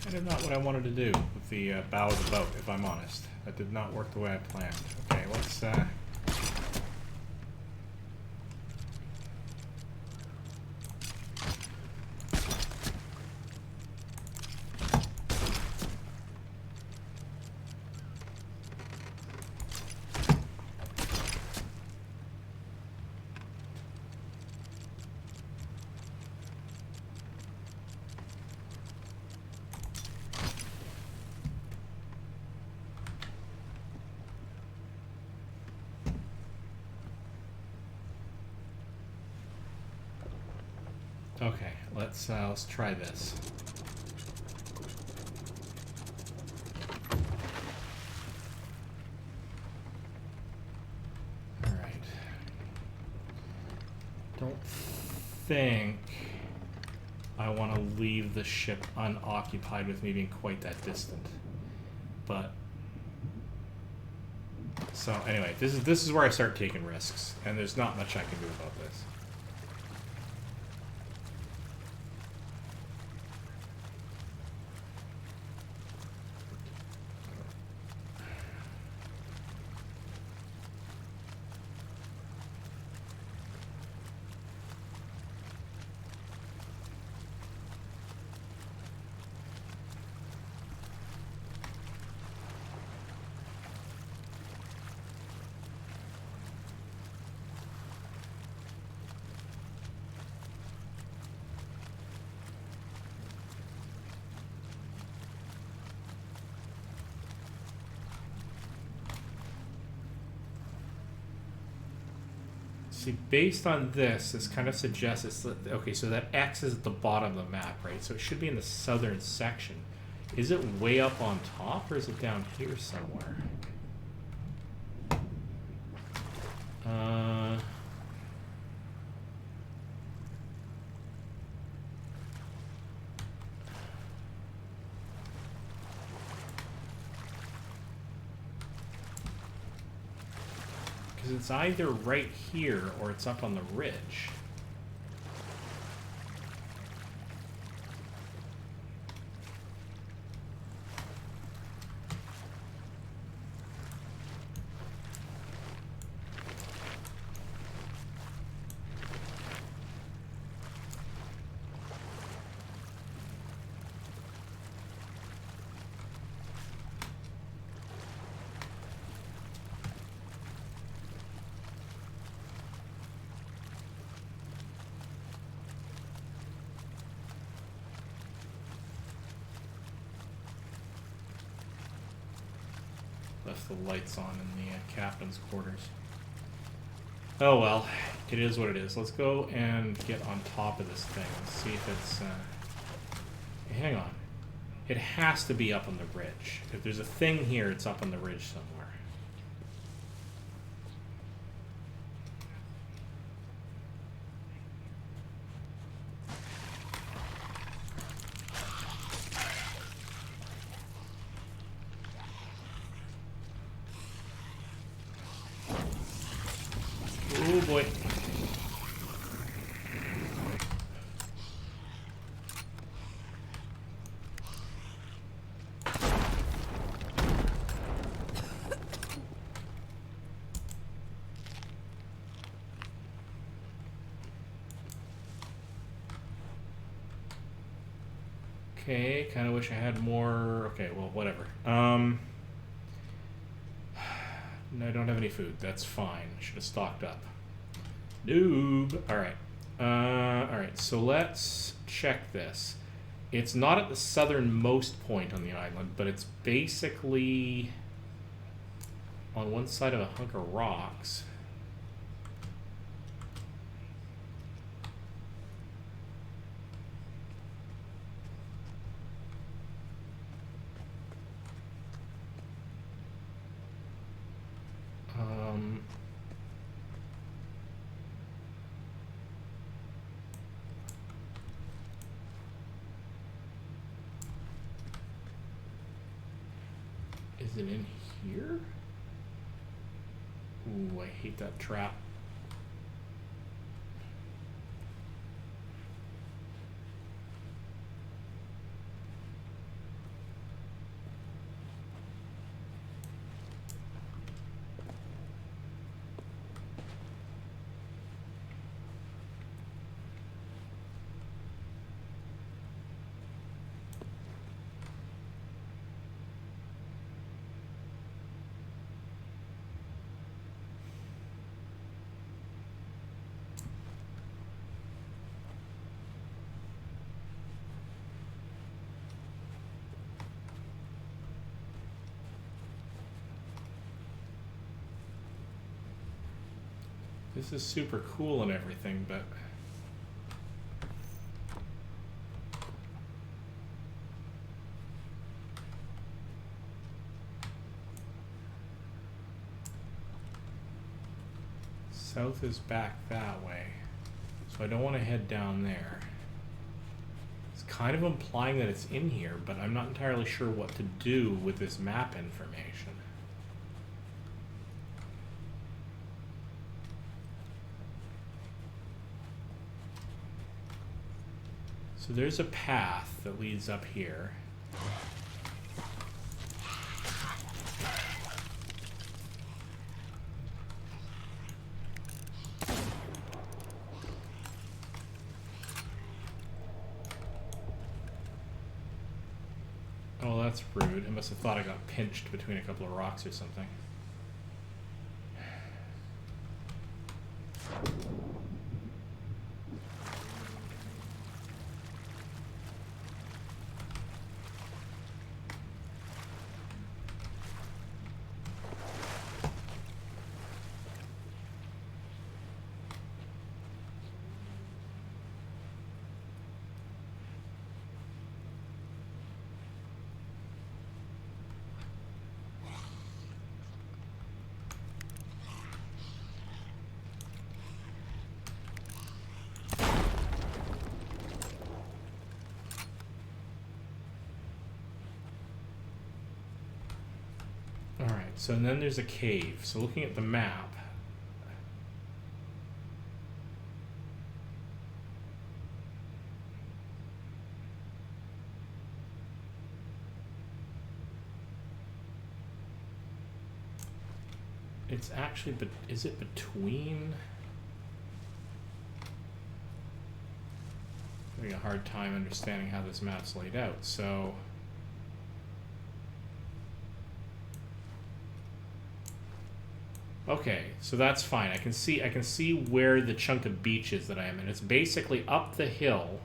That is not what I wanted to do with the bow of the boat, if I'm honest. That did not work the way I planned. Okay, let's... Okay, let's try this. All right. Don't think I want to leave the ship unoccupied with me being quite that distant, but. So anyway, this is where I start taking risks, and there's not much I can do about this. See, based on this kind of suggests it's... Okay, so that X is at the bottom of the map, right? So it should be in the southern section. Is it way up on top, or is it down here somewhere? Because it's either right here or it's up on the ridge. Left the lights on in the captain's quarters. Oh well, it is what it is. Let's go and get on top of this thing and see if it's... Hang on. It has to be up on the ridge. If there's a thing here, it's up on the ridge somewhere. Oh boy. Okay, kind of wish I had more... Okay, well, whatever. No, I don't have any food. That's fine. Should have stocked up. Noob. Alright. Alright, so let's check this. It's not at the southernmost point on the island, but it's basically on one side of a hunk of rocks. Is it in here? Ooh, I hate that trap. This is super cool and everything, but South is back that way. So I don't want to head down there. It's kind of implying that it's in here, but I'm not entirely sure what to do with this map information. So there's a path that leads up here. Oh, that's rude. I must have thought I got pinched between a couple of rocks or something. Alright, so and then there's a cave. So looking at the map, it's actually, but is it between? I'm having a hard time understanding how this map's laid out. So okay, so that's fine. I can see where the chunk of beach is that I am in. It's basically up the hill.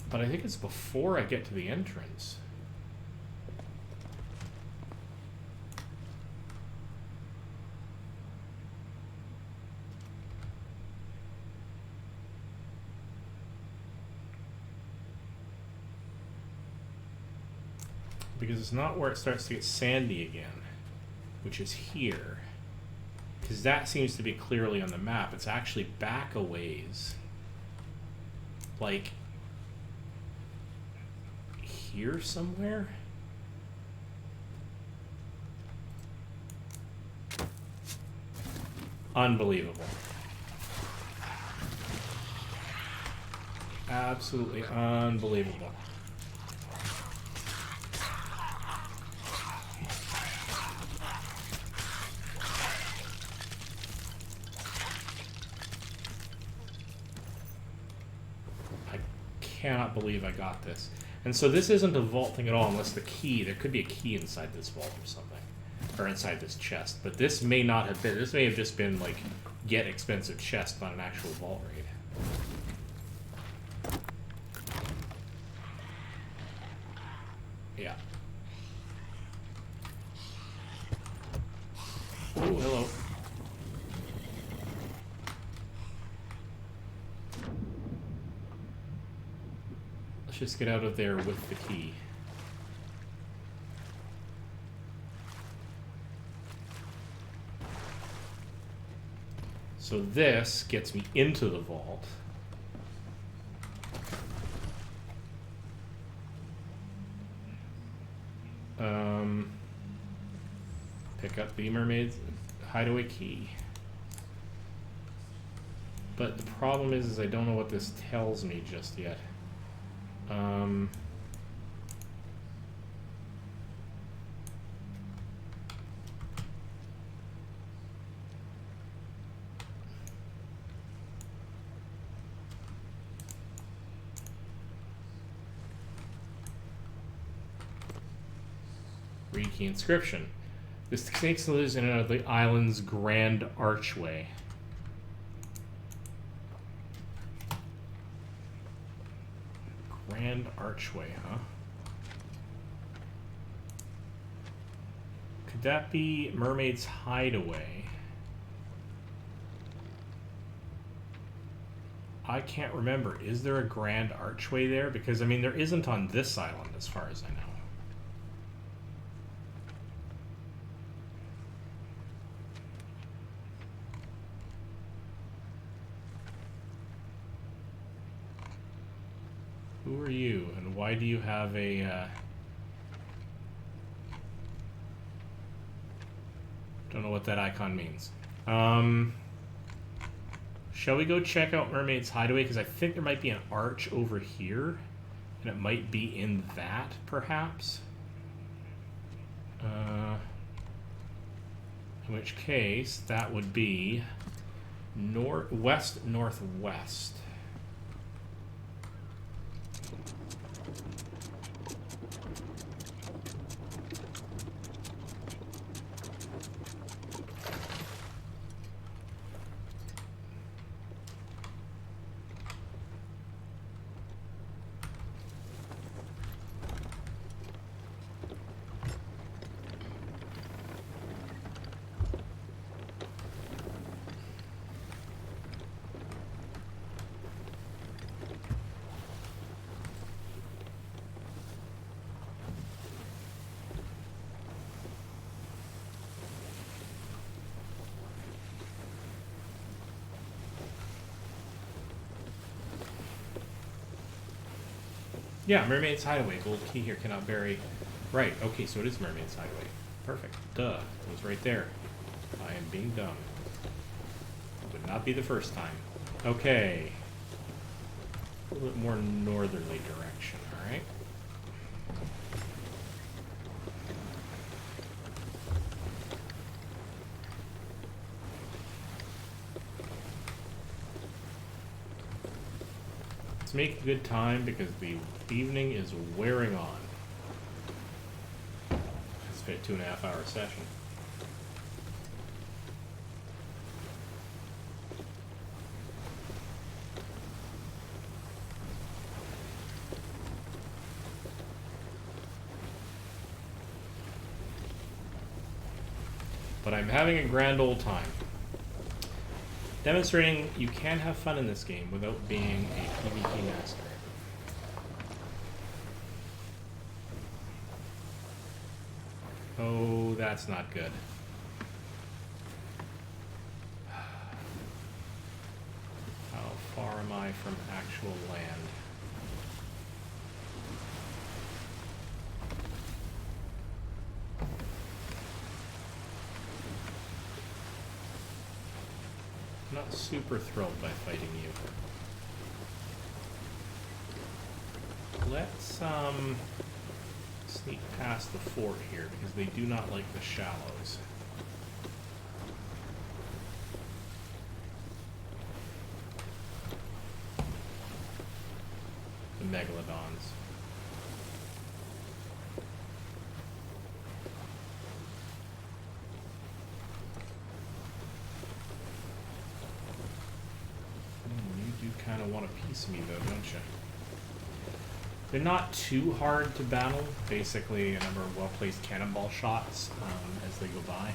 But I think it's before I get to the entrance. Because it's not where it starts to get sandy again, which is here. Because that seems to be clearly on the map. It's actually back a ways. Like here somewhere? Unbelievable. Absolutely unbelievable. Cannot believe I got this. And so this isn't a vault thing at all unless the key, there could be a key inside this vault or something. Or inside this chest. But this may not have been, this may have just been like, get expensive chest, not an actual vault raid. Yeah. Oh, hello. Let's just get out of there with the key. So this gets me into the vault. Pick up the Mermaid Hideaway Key. But the problem is I don't know what this tells me just yet. Read key inscription. This snake lives in and out of the island's grand archway. Grand archway, huh? Could that be Mermaid's Hideaway? I can't remember. Is there a grand archway there? Because, I mean, there isn't on this island as far as I know. Who are you, and why do you have a, don't know what that icon means. Shall we go check out Mermaid's Hideaway? Because I think there might be an arch over here, and it might be in that, perhaps. In which case, that would be west-northwest. Yeah, Mermaid's Hideaway. Gold key here cannot vary. Right, okay, so it is Mermaid's Hideaway. Perfect. Duh. It was right there. I am being dumb. Would not be the first time. Okay. A little bit more northerly direction, alright? Let's make a good time because the evening is wearing on. Let's fit a 2.5 hour session. But I'm having a grand old time. Demonstrating you can have fun in this game without being a PvP master. Oh, that's not good. How far am I from actual land? I'm not super thrilled by fighting you. Let's sneak past the fort here because they do not like the shallows. The megalodons. You do kind of want a piece of me though, don't you? They're not too hard to battle. Basically, a number of well-placed cannonball shots as they go by.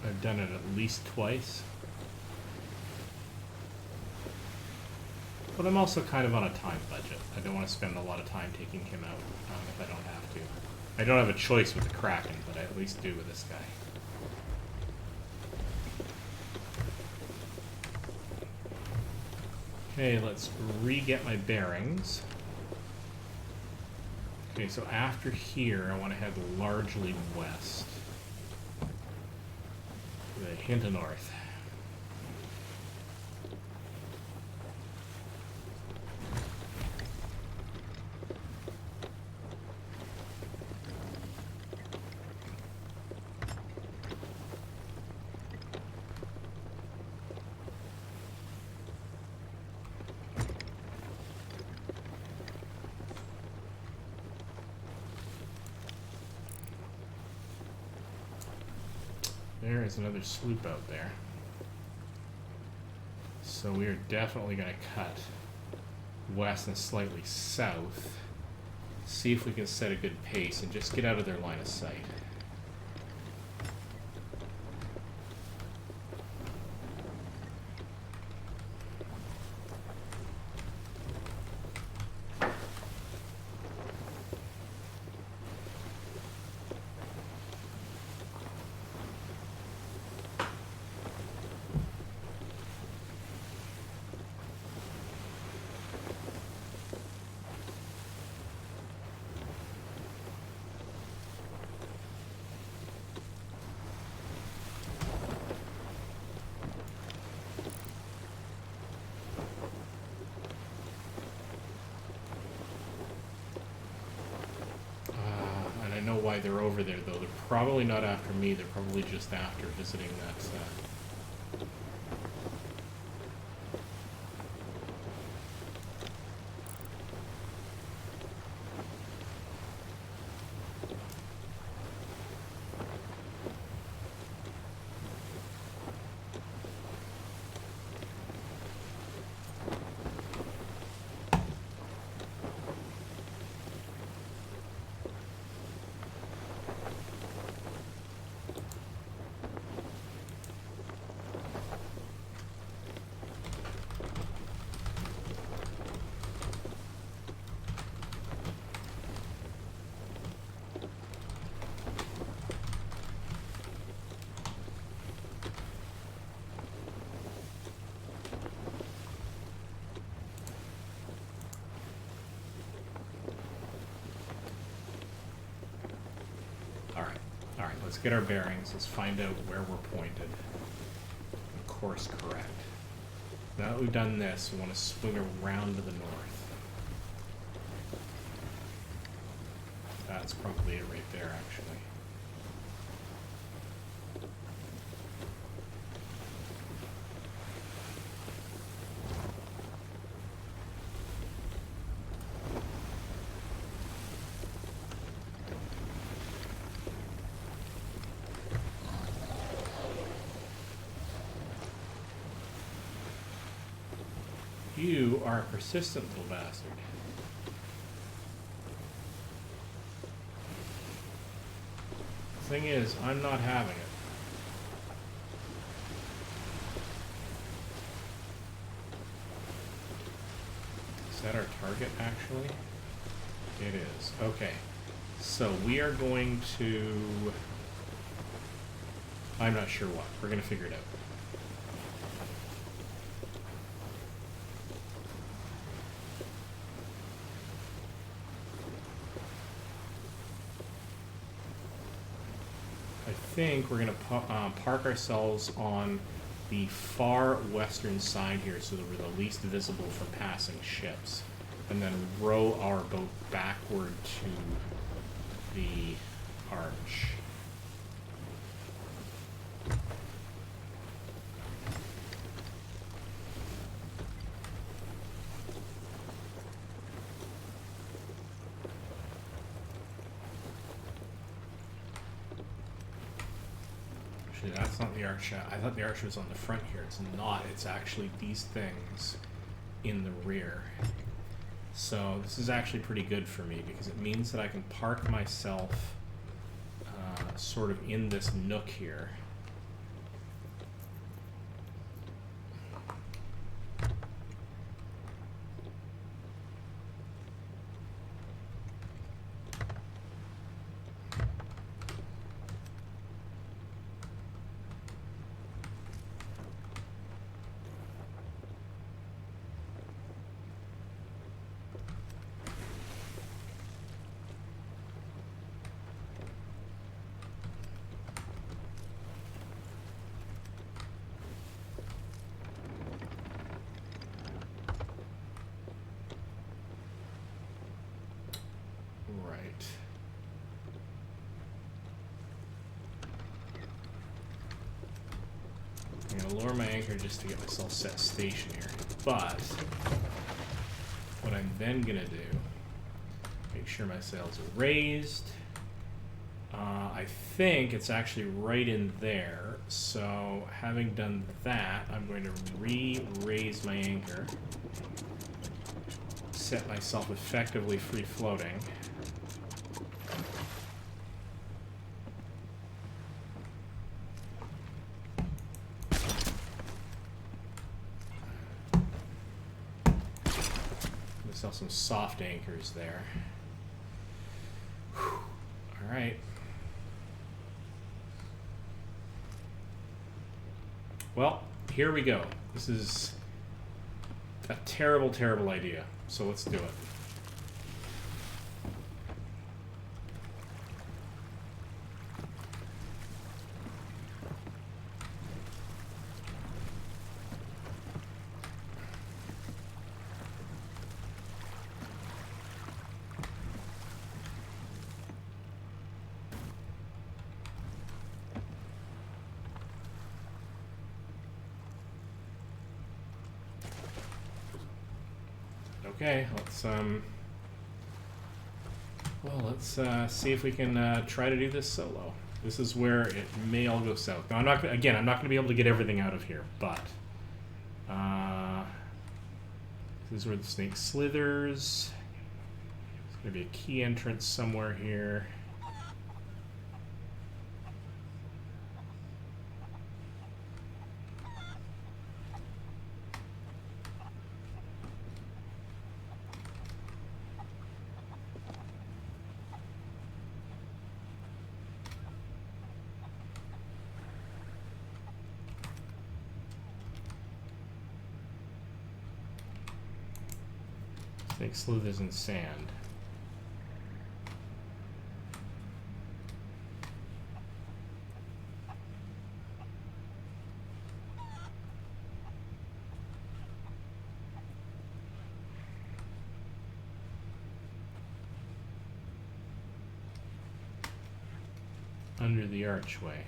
I've done it at least twice. But I'm also kind of on a time budget. I don't want to spend a lot of time taking him out if I don't have to. I don't have a choice with the Kraken, but I at least do with this guy. Okay, let's re-get my bearings. Okay, so after here, I want to head largely west. With a hint of north. There is another sloop out there. So we are definitely going to cut west and slightly south. See if we can set a good pace and just get out of their line of sight. they're over there, though. They're probably not after me. They're probably just after visiting that... Alright, let's get our bearings. Let's find out where we're pointed. And course correct. Now that we've done this, we want to swing around to the north. That's probably it right there, actually. You are a persistent little bastard. The thing is, I'm not having it. Is that our target, actually? It is. Okay. So we are going to... I'm not sure what. We're going to figure it out. I think we're going to park ourselves on the far western side here so that we're the least visible from passing ships, and then row our boat backward to the arch. That's not the arch. I thought the arch was on the front here. It's not. It's actually these things in the rear. So this is actually pretty good for me because it means that I can park myself sort of in this nook here. I'm going to lower my anchor just to get myself set station here. But what I'm then going to do, make sure my sails are raised. I think it's actually right in there. So having done that, I'm going to re-raise my anchor, set myself effectively free floating. Some soft anchors there. All right. Well, here we go. This is a terrible, terrible idea. So let's do it. Okay, let's see if we can try to do this solo. This is where it may all go south. Now, I'm not going to be able to get everything out of here, but this is where the snake slithers. There's going to be a key entrance somewhere here. Snake slithers in sand. Under the archway.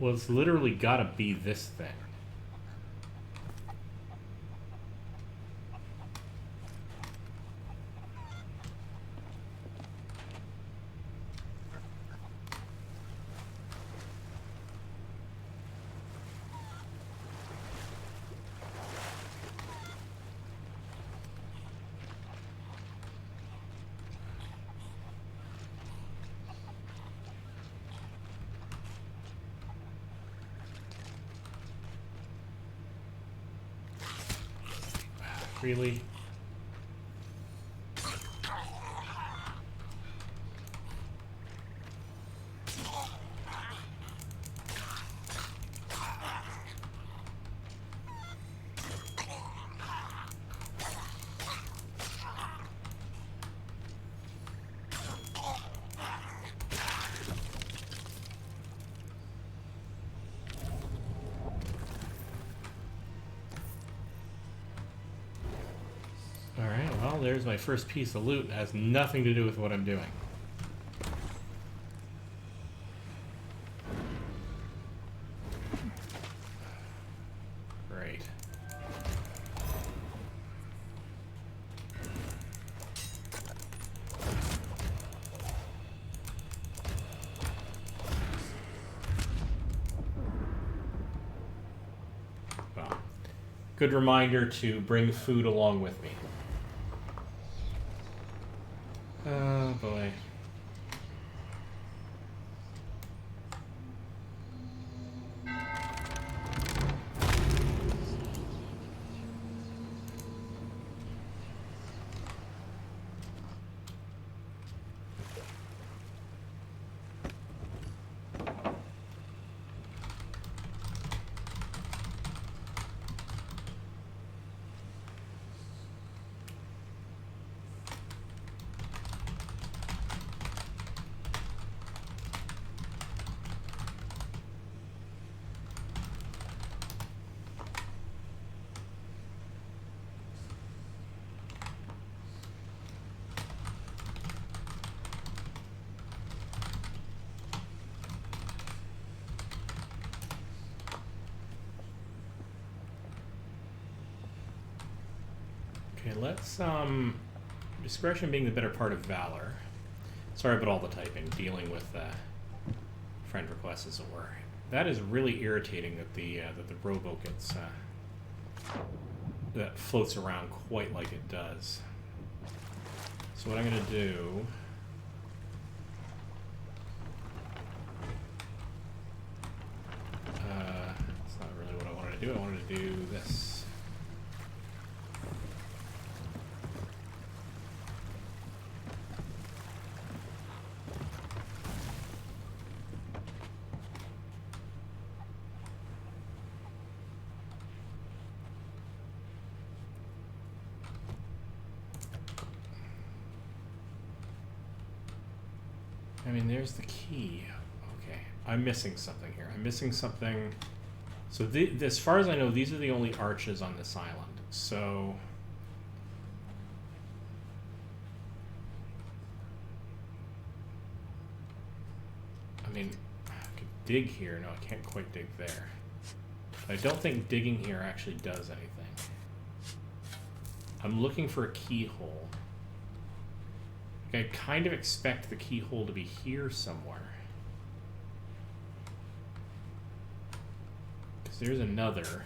Well, it's literally gotta be this thing. Really? Alright, well, there's my first piece of loot. It has nothing to do with what I'm doing. Great. Well, good reminder to bring food along with me. Oh boy. Okay, let's, discretion being the better part of valor. Sorry about all the typing, dealing with, friend requests as it were. That is really irritating that the rowboat gets, that floats around quite like it does. So what I'm gonna do... that's not really what I wanted to do. I wanted to do this. I mean, there's the key. Okay, I'm missing something here. I'm missing something. So as far as I know, these are the only arches on this island. So mean, I could dig here. No, I can't quite dig there. I don't think digging here actually does anything. I'm looking for a keyhole. I kind of expect the keyhole to be here somewhere. Because there's another.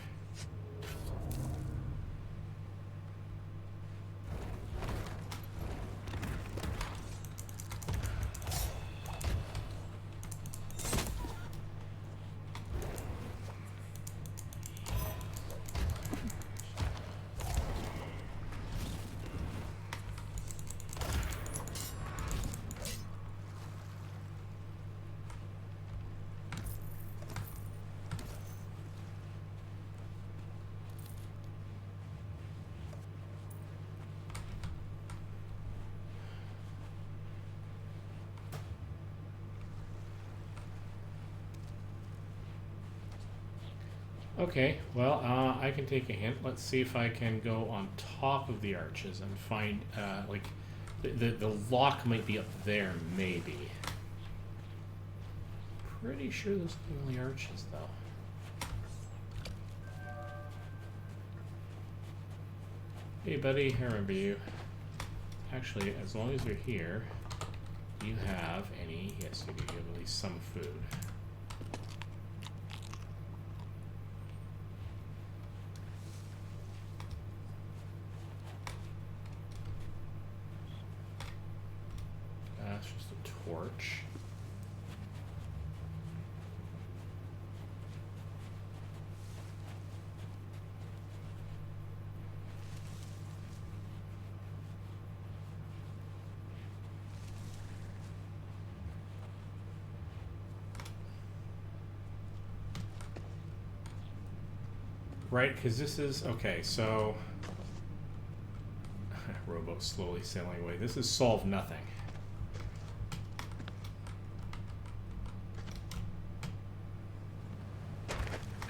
Okay, well, I can take a hint. Let's see if I can go on top of the arches and find, like, the lock might be up there, maybe. Pretty sure those are the only arches, though. Hey, buddy, I remember you. Actually, as long as you're here, you have any... Yes, you do. You have at least some food. That's just a torch. Right, because this is... Okay, so... Rowboat slowly sailing away. This is solve nothing.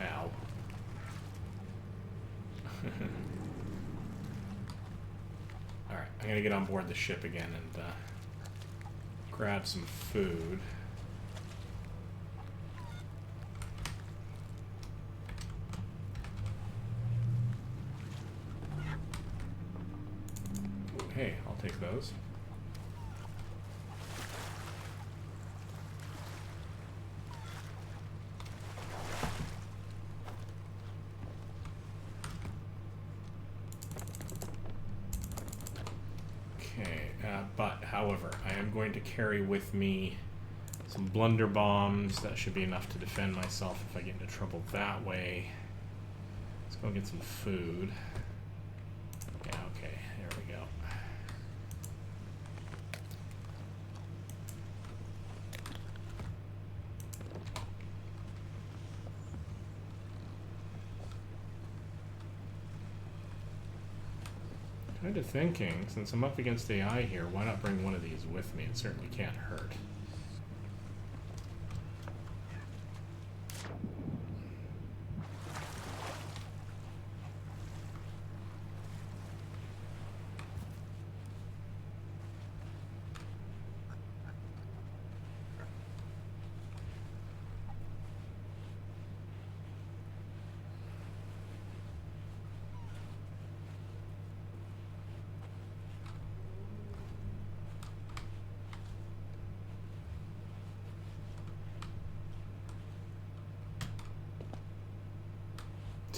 Ow. Alright, I'm gonna get on board the ship again and grab some food. Hey, I'll take those. Okay, but however, I am going to carry with me some blunder bombs. That should be enough to defend myself if I get into trouble that way. Let's go get some food. Yeah, okay, there we go. Kind of thinking, since I'm up against AI here, why not bring one of these with me? It certainly can't hurt.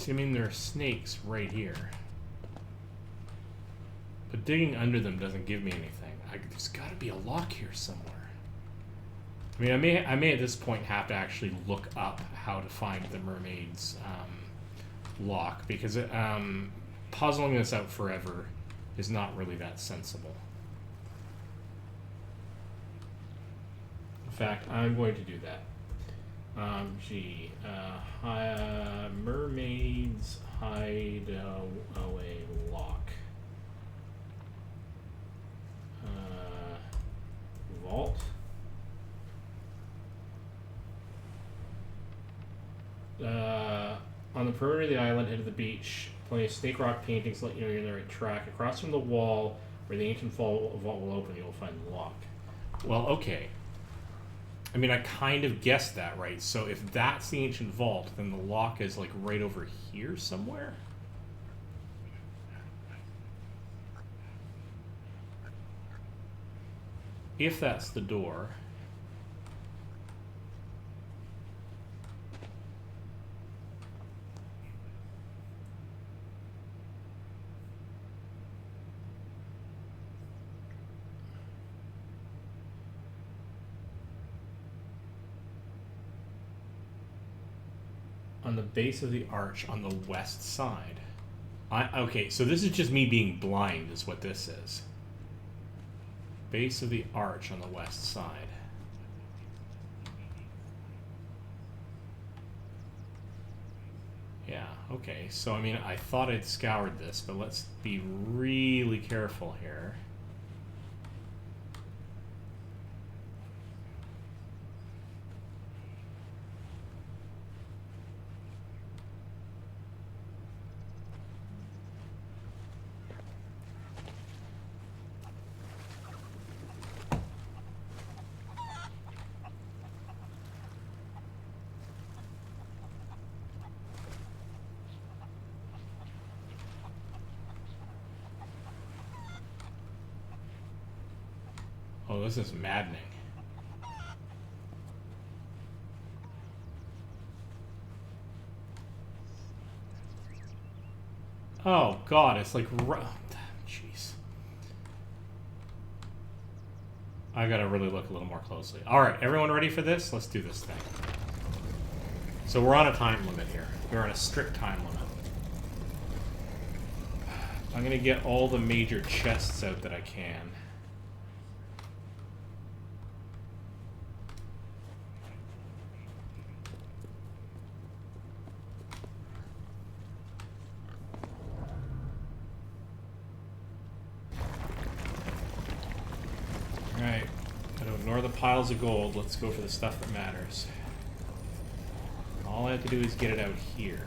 I mean, there are snakes right here. But digging under them doesn't give me anything. There's got to be a lock here somewhere. I mean, I may at this point have to actually look up how to find the mermaid's lock, because puzzling this out forever is not really that sensible. In fact, I'm going to do that. Mermaid's Hideaway Lock. Vault. On the perimeter of the island, head to the beach. Place snake rock paintings, let you know you're on the right track. Across from the wall, where the ancient vault will open, you will find the lock. Well, okay. I mean, I kind of guessed that, right? So if that's the ancient vault, then the lock is like right over here somewhere? If that's the door. On the base of the arch on the west side. Okay, so this is just me being blind is what this is. Base of the arch on the west side. Yeah, okay. So, I mean, I thought I'd scoured this, but let's be really careful here. Oh, this is maddening. Oh, God, it's like... Jeez. I gotta really look a little more closely. Alright, everyone ready for this? Let's do this thing. So we're on a time limit here. We're on a strict time limit. I'm gonna get all the major chests out that I can. Alright, gotta ignore the piles of gold. Let's go for the stuff that matters. All I have to do is get it out here.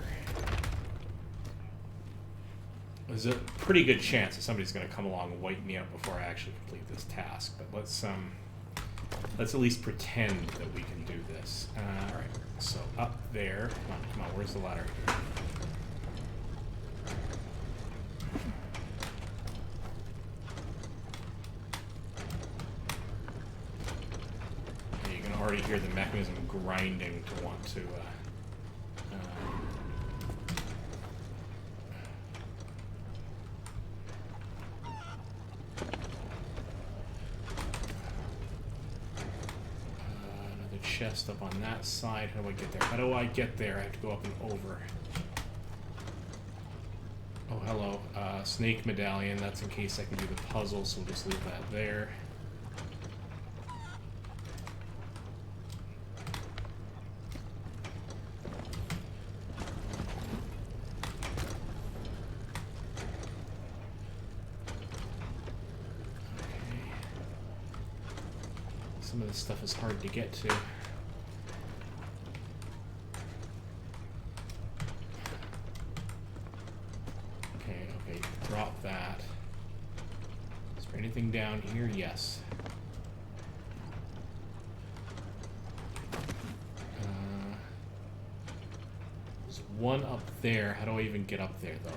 There's a pretty good chance that somebody's going to come along and wipe me out before I actually complete this task. But let's at least pretend that we can do this. All right. So up there. Come on. Where's the ladder? Yeah, you can already hear the mechanism grinding to want to. Chest up on that side. How do I get there? How do I get there? I have to go up and over. Oh, hello. Snake medallion. That's in case I can do the puzzle, so we'll just leave that there. Okay. Some of this stuff is hard to get to. Drop that. Is there anything down here? Yes. There's one up there. How do I even get up there, though?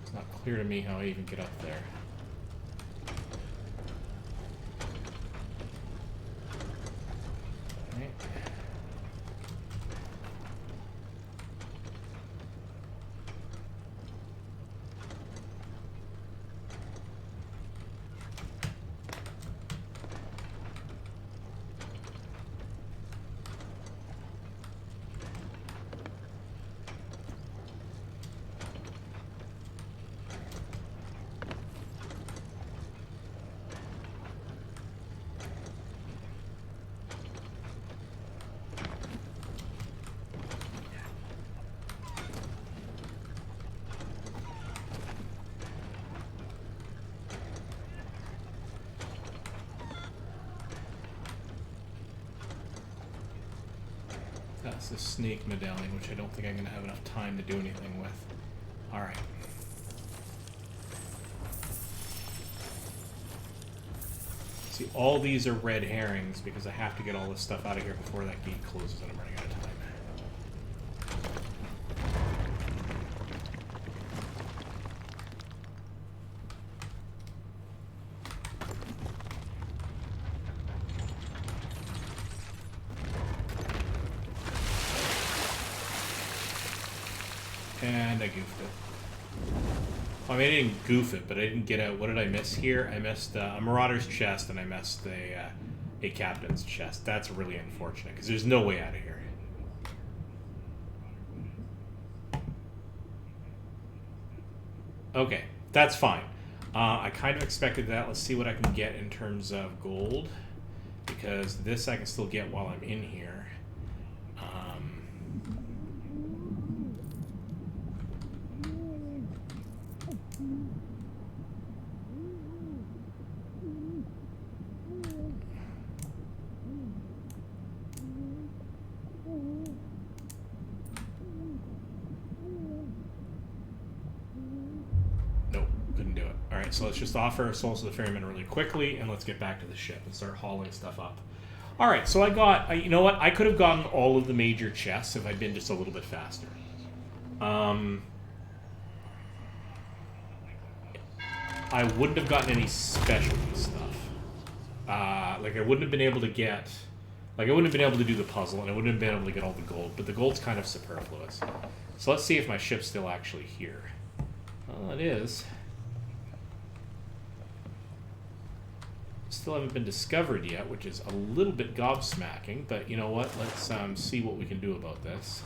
It's not clear to me how I even get up there. Okay. That's the snake medallion, which I don't think I'm going to have enough time to do anything with. Alright. See, all these are red herrings because I have to get all this stuff out of here before that gate closes and I'm running out of time. And I goofed it. Well, I mean, I didn't goof it, but I didn't get out. What did I miss here? I missed a Marauder's chest, and I missed a Captain's chest. That's really unfortunate, because there's no way out of here. Okay, that's fine. I kind of expected that. Let's see what I can get in terms of gold, because this I can still get while I'm in here. So let's just offer Souls to the Ferryman really quickly, and let's get back to the ship and start hauling stuff up. All right, so I got, you know what? I could have gotten all of the major chests if I'd been just a little bit faster. I wouldn't have gotten any specialty stuff. Like, I wouldn't have been able to get... Like, I wouldn't have been able to do the puzzle, and I wouldn't have been able to get all the gold, but the gold's kind of superfluous. So let's see if my ship's still actually here. Well, it is. Still haven't been discovered yet, which is a little bit gobsmacking, but you know what? Let's see what we can do about this.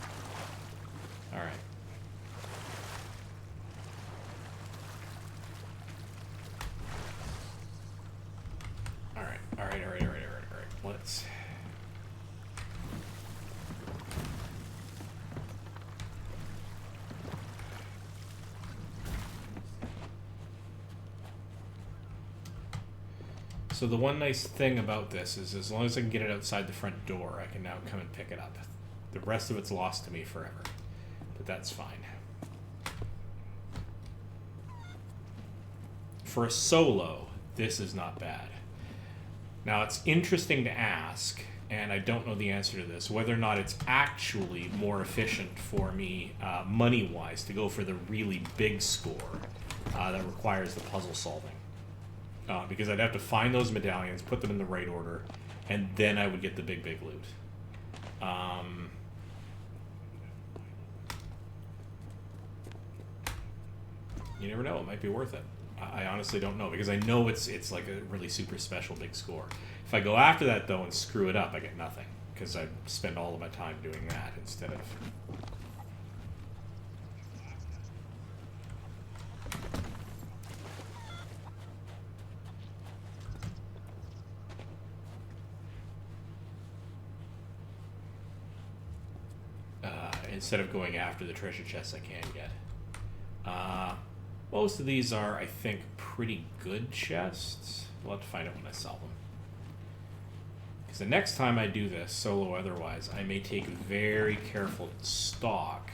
All right. All right. Let's... So the one nice thing about this is as long as I can get it outside the front door, I can now come and pick it up. The rest of it's lost to me forever, but that's fine. For a solo, this is not bad. Now, it's interesting to ask, and I don't know the answer to this, whether or not it's actually more efficient for me, money-wise, to go for the really big score that requires the puzzle solving. Because I'd have to find those medallions, put them in the right order, and then I would get the big loot. You never know, it might be worth it. I honestly don't know, because I know it's like a really super special big score. If I go after that, though, and screw it up, I get nothing, because I spend all of my time doing that instead of... instead of going after the treasure chests I can get. Most of these are, I think, pretty good chests. We'll have to find out when I sell them. Because the next time I do this, solo or otherwise, I may take very careful stock.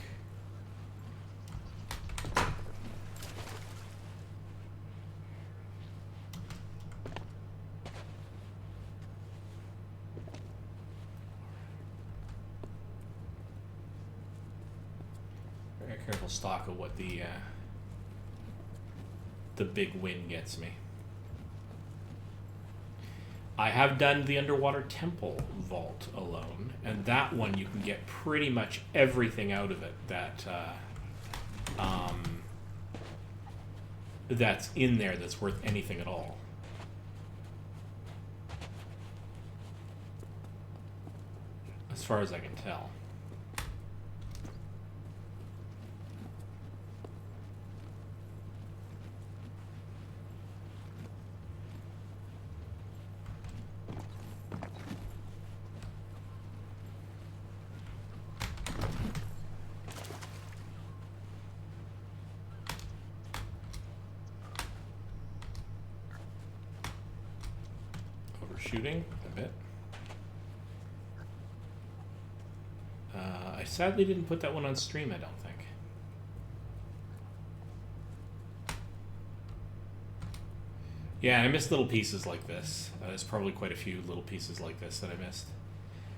Careful stock of what the big win gets me. I have done the Underwater Temple Vault alone, and that one you can get pretty much everything out of it that that's in there that's worth anything at all. As far as I can tell. Shooting a bit. I sadly didn't put that one on stream, I don't think. Yeah, I missed little pieces like this. There's probably quite a few little pieces like this that I missed.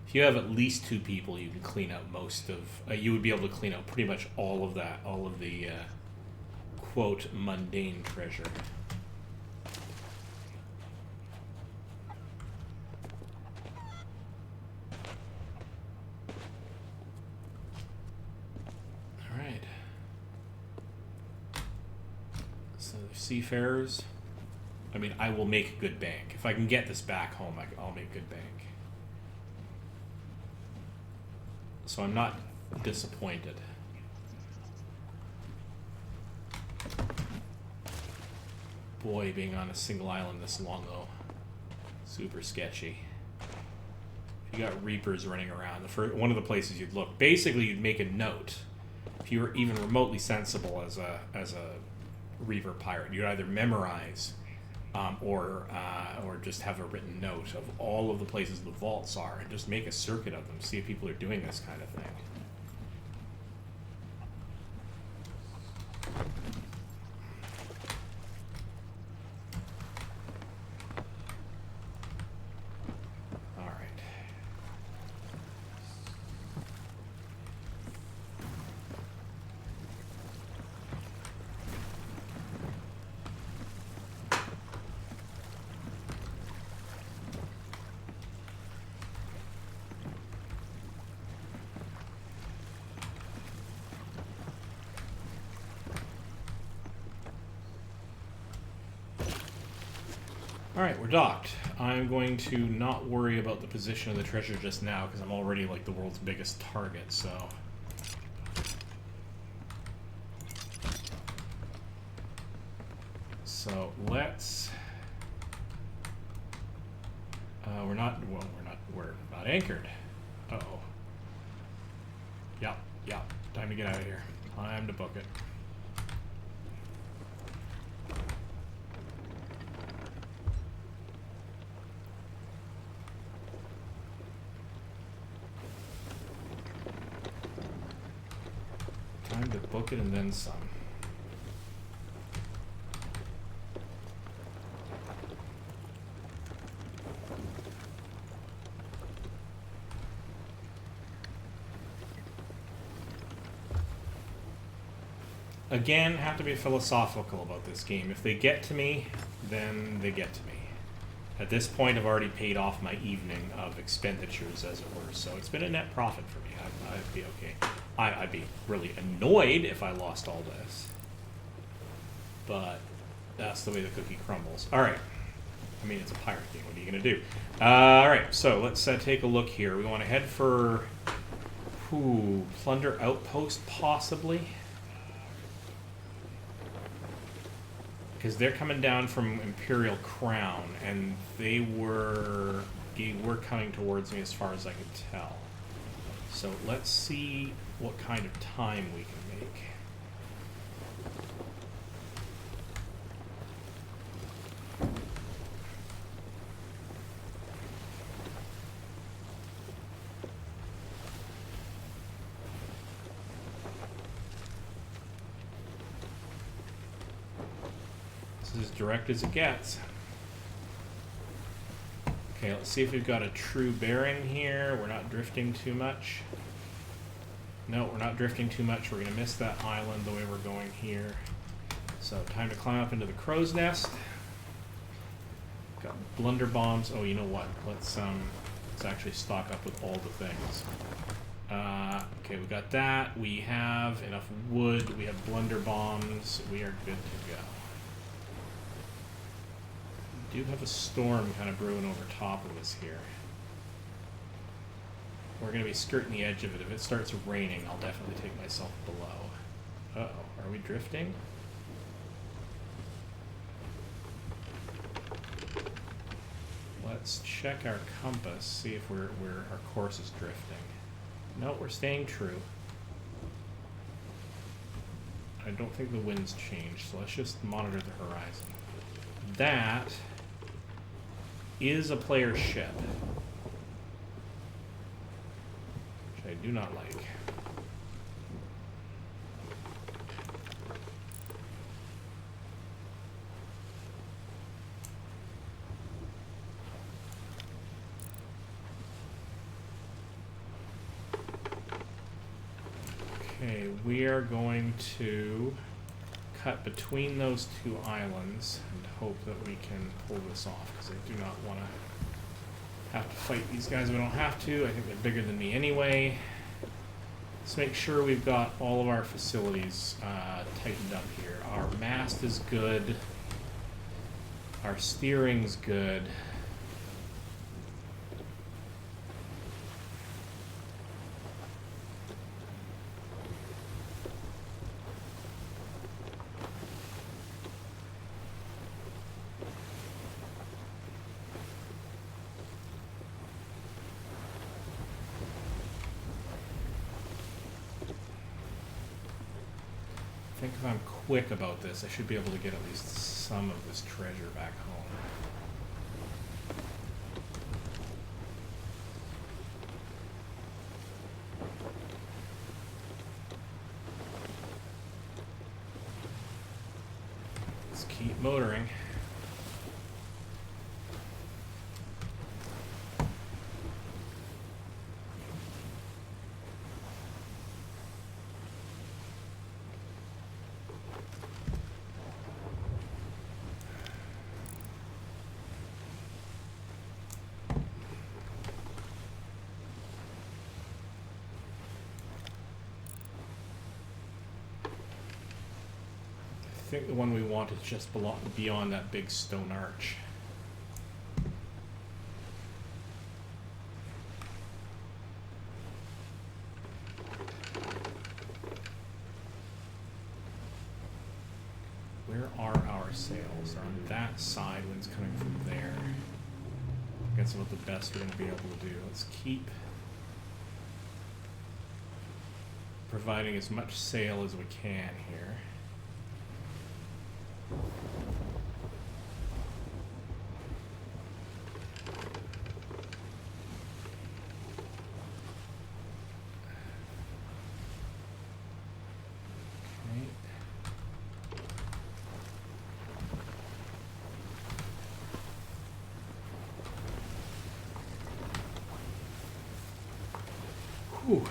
If you have at least 2 people, you can clean out most of... you would be able to clean out pretty much all of that, all of the, quote, mundane treasure. Alright. So, seafarers... I mean, I will make a good bank. If I can get this back home, I'll make a good bank. So I'm not disappointed. Boy, being on a single island this long, though, super sketchy. If you got reapers running around, one of the places you'd look, basically you'd make a note. If you were even remotely sensible as a reaver pirate, you'd either memorize or just have a written note of all of the places the vaults are and just make a circuit of them, see if people are doing this kind of thing. Alright, we're docked. I'm going to not worry about the position of the treasure just now because I'm already like the world's biggest target, so... So let's... we're not anchored. Uh-oh. Yep. Time to get out of here. Time to book it. Time to book it and then some. Again, have to be philosophical about this game. If they get to me, then they get to me. At this point, I've already paid off my evening of expenditures, as it were, so it's been a net profit for me. I'd be okay. I'd be really annoyed if I lost all this. But that's the way the cookie crumbles. Alright. I mean, it's a pirate game. What are you going to do? Alright, so let's take a look here. We want to head for... Plunder Outpost, possibly? Because they're coming down from Imperial Crown, and they were coming towards me as far as I can tell. So let's see what kind of time we can make. This is as direct as it gets. Okay, let's see if we've got a true bearing here. We're not drifting too much. No, we're not drifting too much. We're going to miss that island the way we're going here. So, time to climb up into the crow's nest. Got blunder bombs. Oh, you know what? Let's actually stock up with all the things. Okay, we got that. We have enough wood. We have blunder bombs. We are good to go. We do have a storm kind of brewing over top of us here. We're going to be skirting the edge of it. If it starts raining, I'll definitely take myself below. Uh-oh. Are we drifting? Let's check our compass, see if our course is drifting. No, we're staying true. I don't think the wind's changed, so let's just monitor the horizon. That is a player ship, which I do not like. Okay, we are going to cut between those two islands and hope that we can pull this off, because I do not want to have to fight these guys. We don't have to. I think they're bigger than me anyway. Let's make sure we've got all of our facilities tightened up here. Our mast is good. Our steering's good. I think if I'm quick about this, I should be able to get at least some of this treasure back home. Let's keep motoring. I think the one we want is just beyond that big stone arch. Where are our sails? They're on that side. Wind's coming from there. I guess about the best we're going to be able to do. Let's keep providing as much sail as we can here. Whew.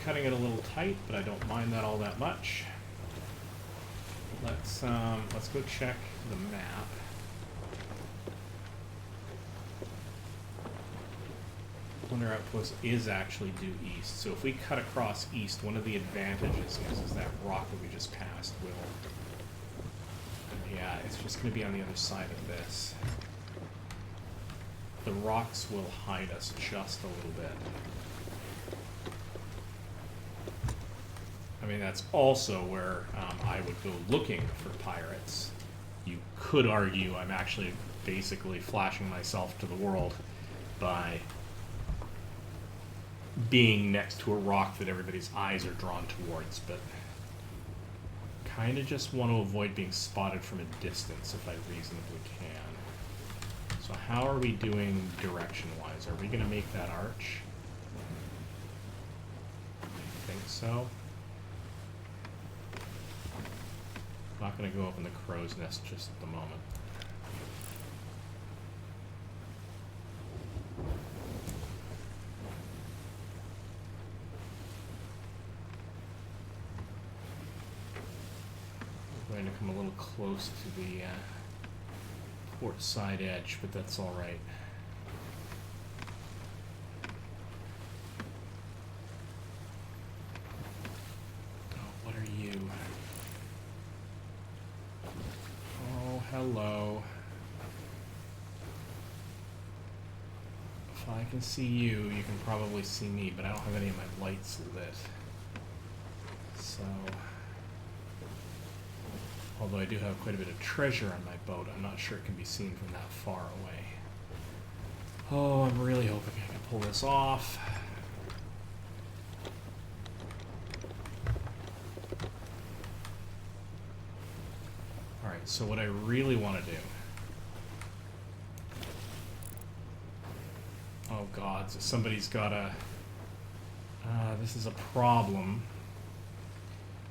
Cutting it a little tight, but I don't mind that all that much. Let's go check the map. Lunar outpost is actually due east, so if we cut across east, one of the advantages is that rock that we just passed will... Yeah, it's just going to be on the other side of this. The rocks will hide us just a little bit. I mean, that's also where I would go looking for pirates. You could argue I'm actually basically flashing myself to the world by being next to a rock that everybody's eyes are drawn towards, but kind of just want to avoid being spotted from a distance if I reasonably can. So how are we doing direction-wise? Are we going to make that arch? I think so. Not going to go up in the crow's nest just at the moment. I'm going to come a little close to the port side edge, but that's all right. Oh, what are you? Oh, hello. If I can see you, you can probably see me, but I don't have any of my lights lit. So... although I do have quite a bit of treasure on my boat, I'm not sure it can be seen from that far away. Oh, I'm really hoping I can pull this off. Alright, so what I really want to do... Oh god, so somebody's got a... this is a problem.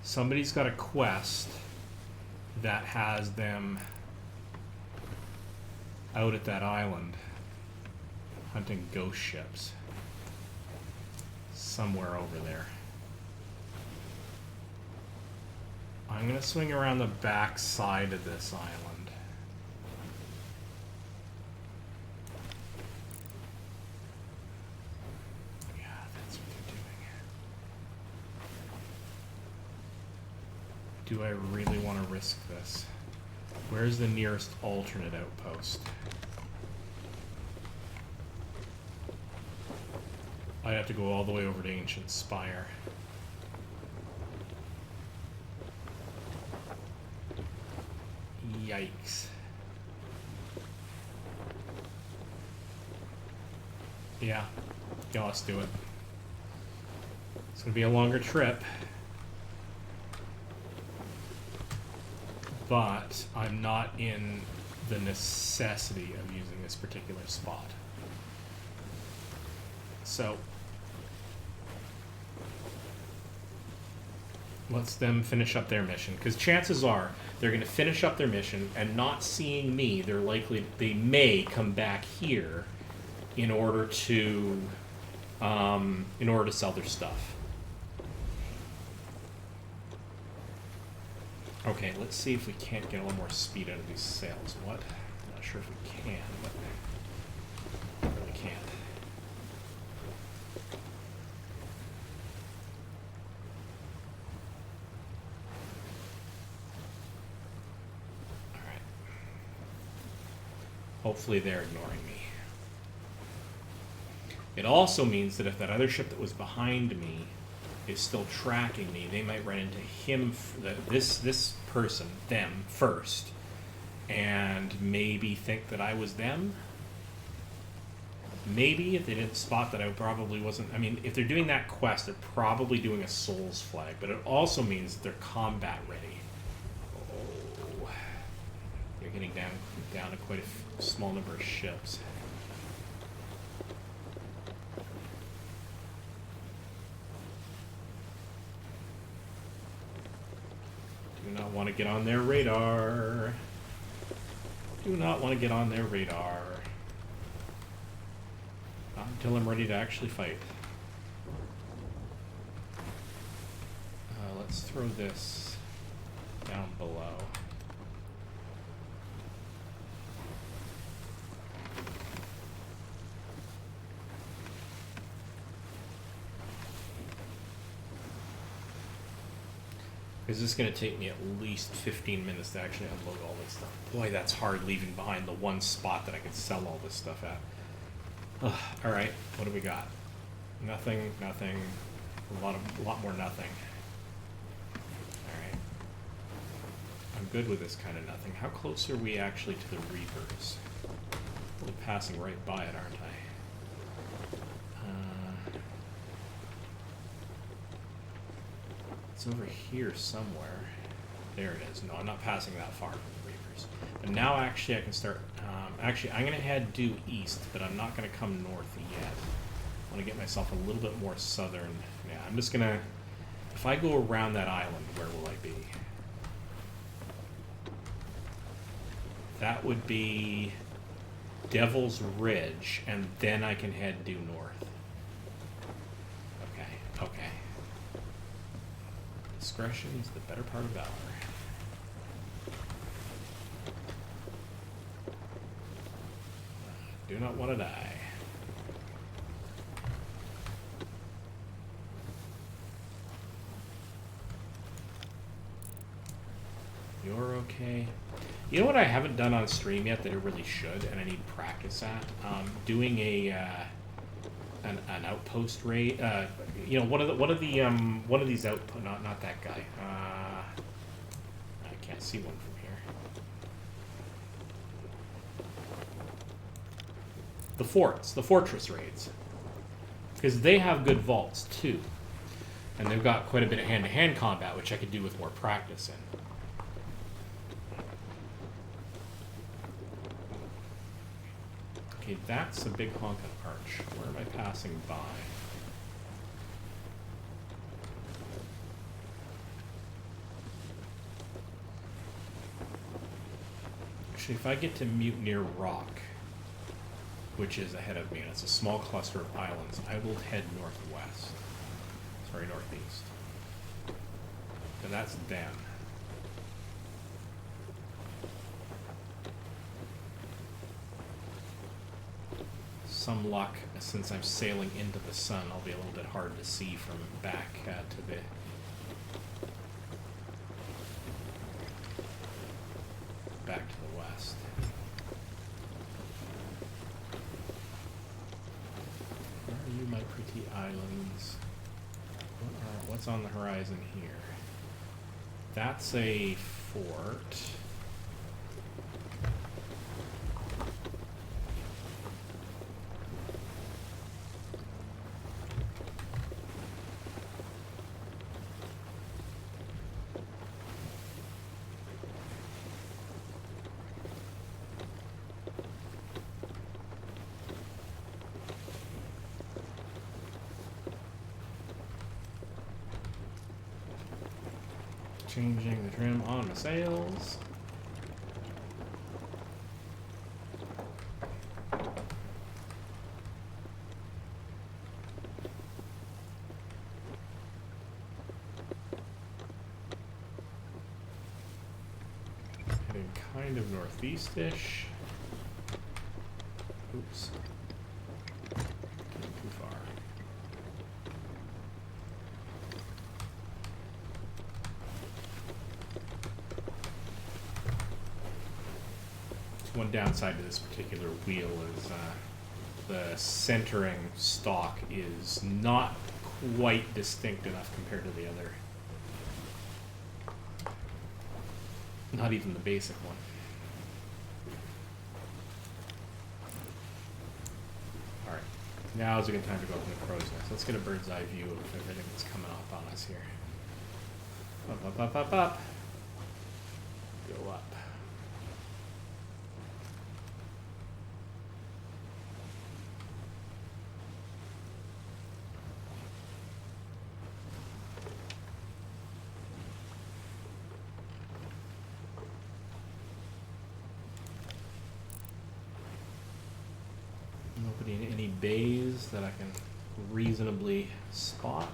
Somebody's got a quest that has them out at that island hunting ghost ships. Somewhere over there. I'm going to swing around the back side of this island. Yeah, that's what they're doing. Do I really want to risk this? Where's the nearest alternate outpost? I'd have to go all the way over to Ancient Spire. Yikes. Yeah, let's do it. It's going to be a longer trip. But I'm not in the necessity of using this particular spot. So, let's them finish up their mission, because chances are they're going to finish up their mission and not seeing me, they may come back here in order to sell their stuff. Okay, let's see if we can't get a little more speed out of these sails. What? I'm not sure if we can, but we really can't. Alright. Hopefully they're ignoring me. It also means that if that other ship that was behind me is still tracking me, they might run into him, this person, them, first, and maybe think that I was them. Maybe, if they didn't spot that I probably wasn't. I mean, if they're doing that quest, they're probably doing a Souls flag, but it also means that they're combat ready. Oh, they're getting down to quite a small number of ships. Do not want to get on their radar. Do not want to get on their radar. Not until I'm ready to actually fight. Let's throw this down below. Because this is going to take me at least 15 minutes to actually unload all this stuff. Boy, that's hard leaving behind the one spot that I can sell all this stuff at. Ugh, all right, what do we got? Nothing, nothing, a lot more nothing. All right, I'm good with this kind of nothing. How close are we actually to the Reapers? We're passing right by it, aren't I? It's over here somewhere. There it is. No, I'm not passing that far from the Reapers. But now actually I can start... actually, I'm going to head due east, but I'm not going to come north yet. I want to get myself a little bit more southern. Yeah, I'm just going to... If I go around that island, where will I be? That would be Devil's Ridge, and then I can head due north. Okay, okay. Discretion is the better part of valor. Do not want to die. You're okay. You know what I haven't done on stream yet that I really should, and I need practice at? Doing a an outpost raid. You know, one of these outpost. Not that guy. I can't see one from here. The fortress raids, because they have good vaults too, and they've got quite a bit of hand-to-hand combat, which I could do with more practice in. Okay, that's a big honking arch. Where am I passing by? Actually, if I get to Mutineer Rock, which is ahead of me, and it's a small cluster of islands, I will head northwest. Sorry, northeast. And that's them. Some luck, since I'm sailing into the sun, I'll be a little bit hard to see from back to the... back to the west. Where are you, my pretty islands? What's on the horizon here? That's a fort. Changing the trim on the sails. Heading kind of northeast-ish. Oops. Getting too far. One downside to this particular wheel is the centering stalk is not quite distinct enough compared to the other. Not even the basic one. Alright, now is a good time to go open the crow's nest. Let's get a bird's eye view of everything that's coming up on us here. Up, up, up, up, up. Go up. Opening any bays that I can reasonably spot.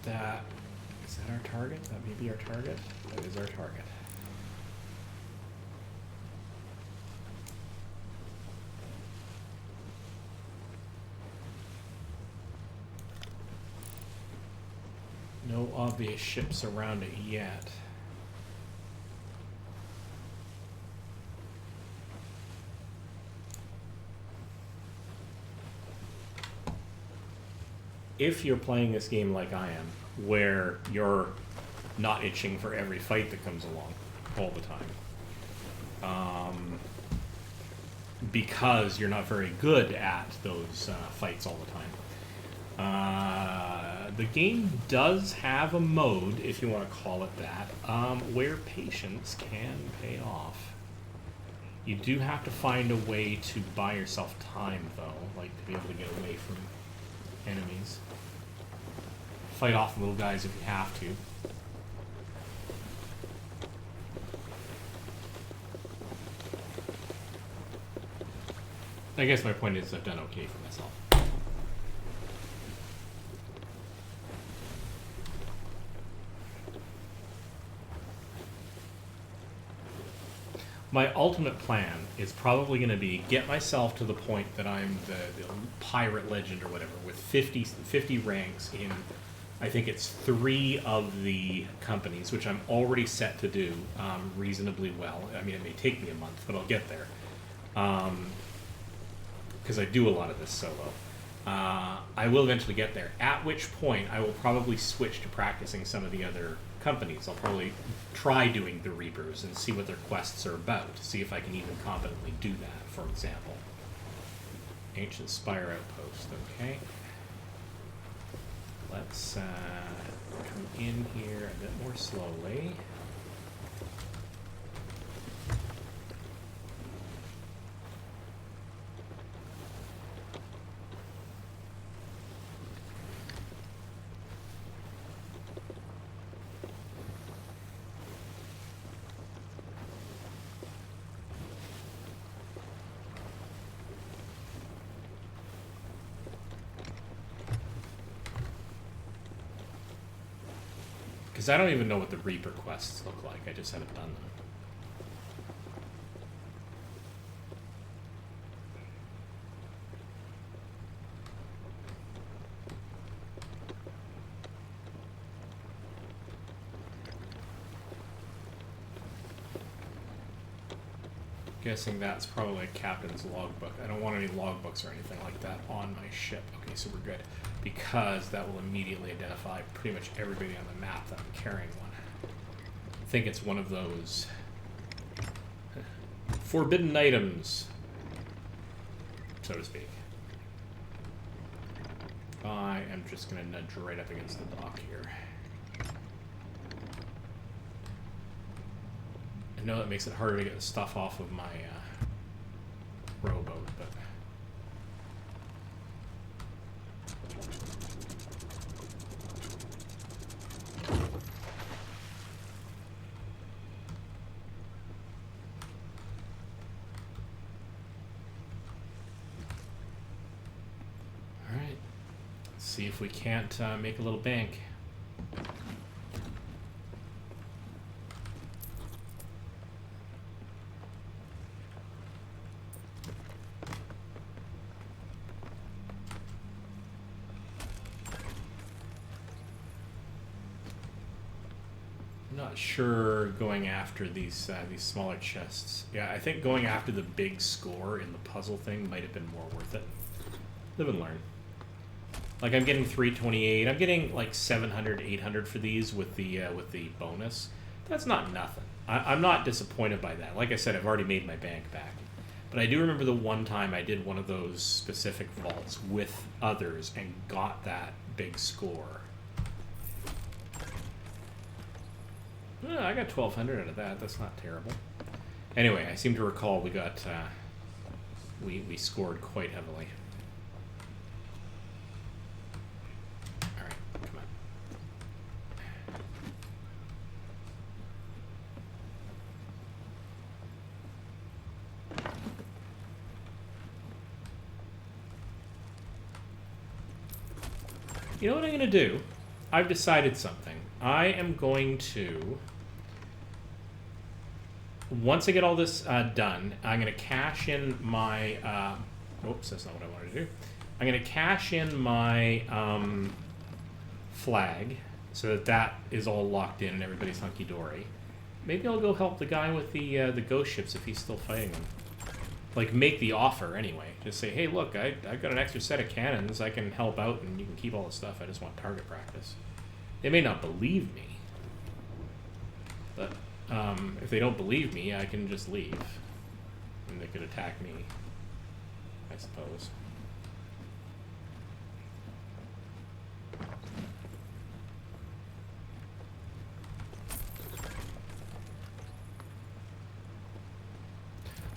That is that our target? That may be our target. That is our target. No obvious ships around it yet. If you're playing this game like I am, where you're not itching for every fight that comes along all the time, because you're not very good at those fights all the time, the game does have a mode, if you want to call it that, where patience can pay off. You do have to find a way to buy yourself time, though, like to be able to get away from enemies. Fight off the little guys if you have to. I guess my point is I've done okay for myself. My ultimate plan is probably going to be get myself to the point that I'm the pirate legend or whatever with 50 ranks in, I think it's 3 of the companies, which I'm already set to do reasonably well. I mean, it may take me a month, but I'll get there. Because I do a lot of this solo. I will eventually get there, at which point I will probably switch to practicing some of the other companies. I'll probably try doing the Reapers and see what their quests are about, to see if I can even competently do that, for example. Ancient Spire Outpost, okay. Let's come in here a bit more slowly. Because I don't even know what the Reaper quests look like. I just haven't done them. Guessing that's probably a captain's logbook. I don't want any logbooks or anything like that on my ship. Okay, so we're good. Because that will immediately identify pretty much everybody on the map that I'm carrying one. I think it's one of those forbidden items, so to speak. I am just going to nudge right up against the dock here. I know that makes it harder to get the stuff off of my rowboat, but... Alright. Let's see if we can't make a little bank. Not sure going after these smaller chests. Yeah, I think going after the big score in the puzzle thing might have been more worth it. Live and learn. Like, I'm getting 328. I'm getting like 700, 800 for these with the bonus. That's not nothing. I'm not disappointed by that. Like I said, I've already made my bank back. But I do remember the one time I did one of those specific vaults with others and got that big score. I got 1,200 out of that. That's not terrible. Anyway, I seem to recall we got we scored quite heavily. All right, come on. You know what I'm going to do? I've decided something. I am going to... Once I get all this done, I'm going to cash in my... oops, that's not what I wanted to do. I'm going to cash in my flag so that that is all locked in and everybody's hunky-dory. Maybe I'll go help the guy with the ghost ships if he's still fighting them. Like, make the offer anyway. Just say, hey, look, I've got an extra set of cannons. I can help out and you can keep all the stuff. I just want target practice. They may not believe me. But... if they don't believe me, I can just leave. And they could attack me, I suppose.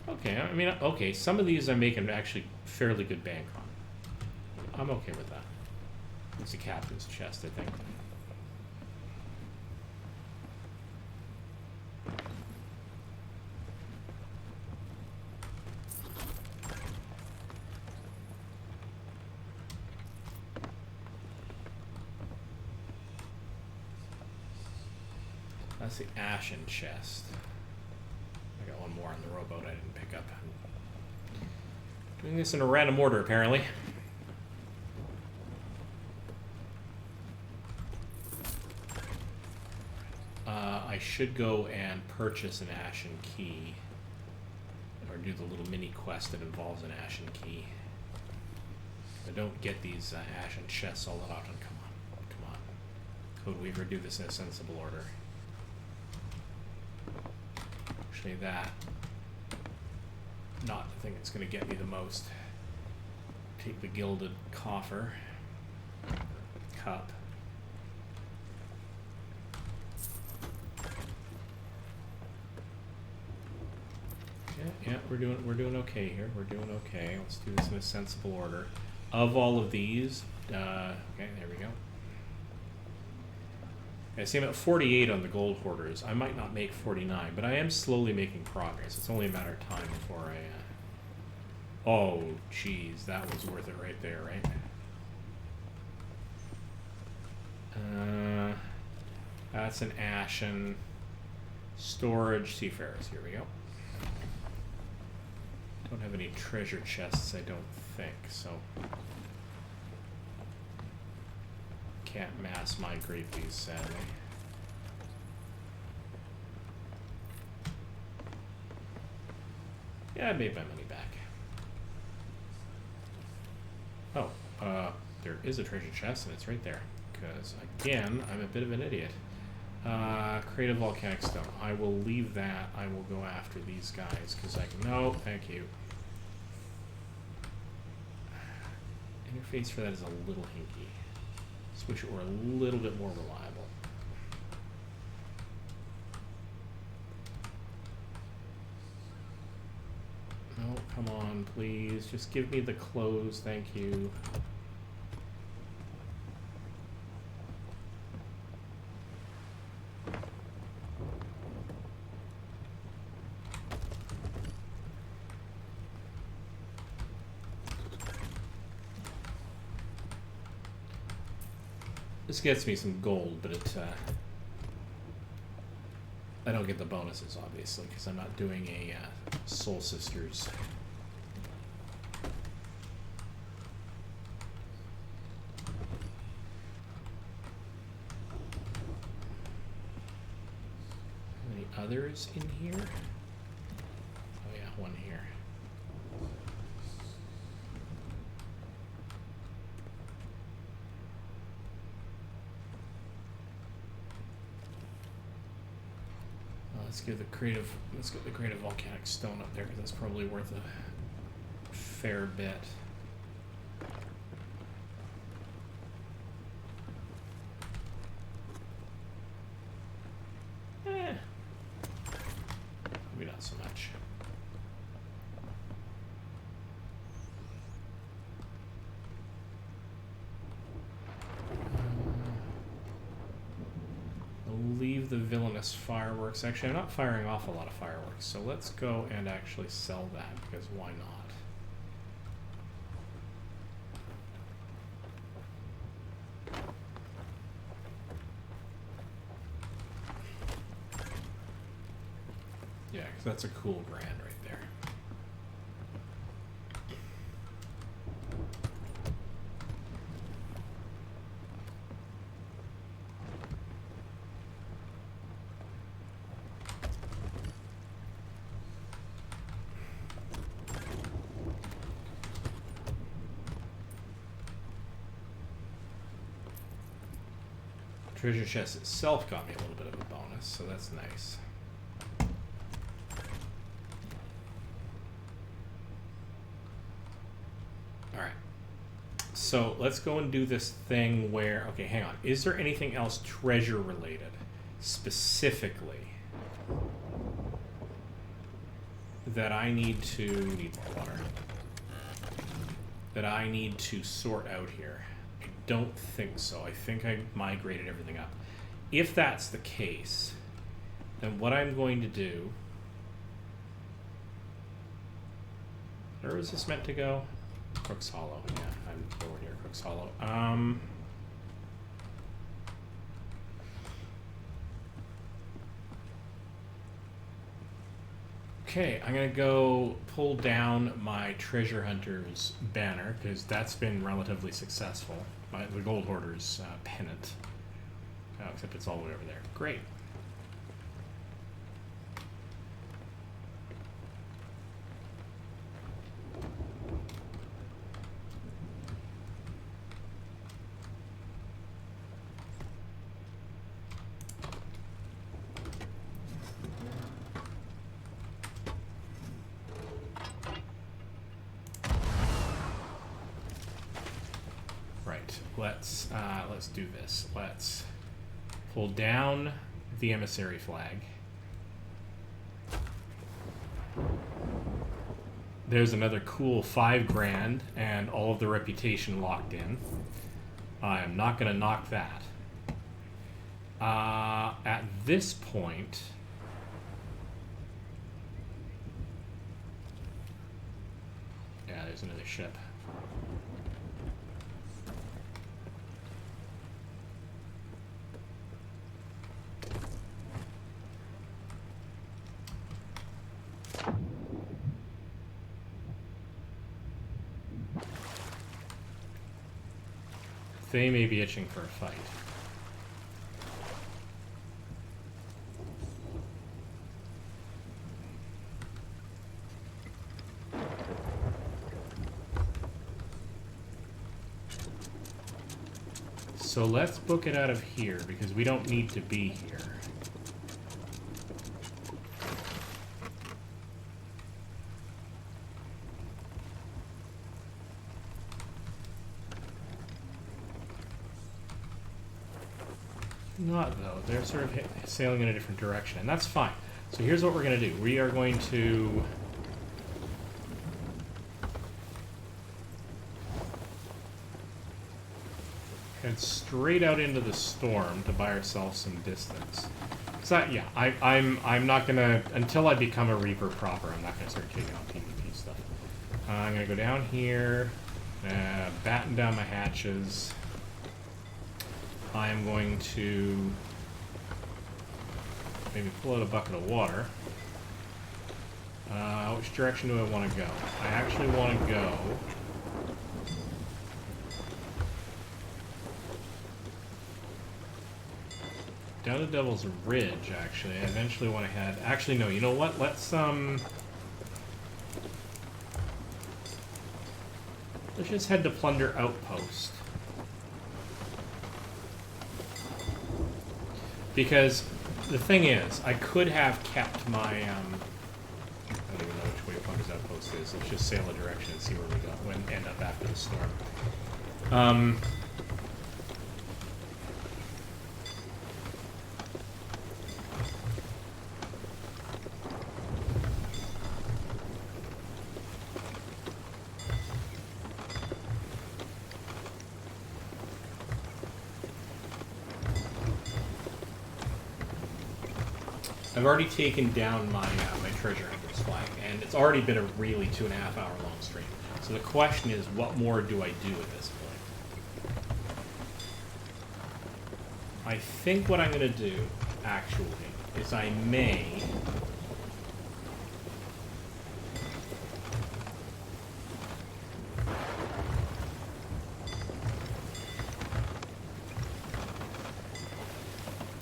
Okay, I mean, okay, some of these I'm making actually fairly good bank on. I'm okay with that. It's a captain's chest, I think. That's the Ashen chest. I got one more on the rowboat I didn't pick up. Doing this in a random order, apparently. I should go and purchase an Ashen Key. Or do the little mini quest that involves an Ashen Key. I don't get these Ashen chests all that often. Come on. Come on. Codeweaver, do this in a sensible order. Actually, that... not the thing that's going to get me the most. Take the gilded coffer. Cup. Yeah, we're doing okay here. We're doing okay. Let's do this in a sensible order. Of all of these, okay, there we go. I see I'm at 48 on the gold hoarders. I might not make 49, but I am slowly making progress. It's only a matter of time before I... Oh, geez, that was worth it right there, right? That's an ashen. Storage, seafarers. Here we go. Don't have any treasure chests, I don't think, so can't mass migrate these, sadly. Yeah, I made my money back. Oh, there is a treasure chest, and it's right there. Because, again, I'm a bit of an idiot. Create a volcanic stone. I will leave that. I will go after these guys, because I can... No, thank you. Interface for that is a little hinky. Just wish it were a little bit more reliable. No, come on, please. Just give me the clothes, thank you. This gets me some gold, but it, I don't get the bonuses, obviously, because I'm not doing a Soul Sisters. Any others in here? Oh yeah, one here. Let's get the creative volcanic stone up there, because that's probably worth a fair bit. Maybe not so much. Leave the villainous fireworks. Actually, I'm not firing off a lot of fireworks, so let's go and actually sell that, because why not? Yeah, because that's a cool brand right there. Treasure chest itself got me a little bit of a bonus, so that's nice. Alright. So let's go and do this thing where... Okay, hang on. Is there anything else treasure related, specifically, that I need to... Need more water. That I need to sort out here? Don't think so. I think I migrated everything up. If that's the case, then what I'm going to do... Where is this meant to go? Crook's Hollow. Yeah, I'm nowhere near Crook's Hollow. Okay, I'm going to go pull down my Treasure Hunter's banner, because that's been relatively successful. The Gold Hoarder's pennant. Oh, except it's all the way over there. Great. Let's do this. Let's pull down the emissary flag. There's another cool 5 grand and all of the reputation locked in. I am not going to knock that. At this point, yeah, there's another ship. they may be itching for a fight. So let's book it out of here, because we don't need to be here. Not though. They're sort of sailing in a different direction, and that's fine. So here's what we're going to do. We are going to head straight out into the storm to buy ourselves some distance. So yeah, I'm not gonna, until I become a Reaper proper, I'm not gonna start taking on PvP stuff. I'm gonna go down here, batten down my hatches. I'm going to maybe pull out a bucket of water. Which direction do I want to go? I actually want to go down to Devil's Ridge, actually. I eventually want to head... Actually, no, you know what? Let's just head to Plunder Outpost. Because the thing is, I could have kept my, I don't even know which way Plunder's Outpost is. Let's just sail a direction and see where we go and end up after the storm. I've already taken down my my treasure hunter's flag, and it's already been a really 2.5 hour long stream. So the question is, what more do I do at this point? I think what I'm going to do, actually, is I may...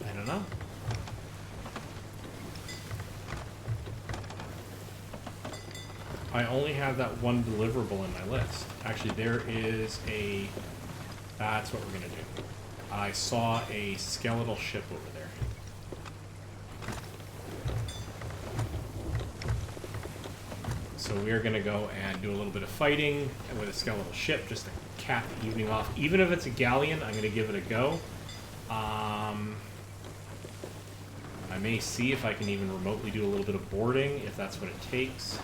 I don't know. I only have that one deliverable in my list. Actually, there is a... That's what we're going to do. I saw a skeletal ship over there. So we are going to go and do a little bit of fighting with a skeletal ship just to cap the evening off. Even if it's a galleon, I'm going to give it a go. I may see if I can even remotely do a little bit of boarding, if that's what it takes.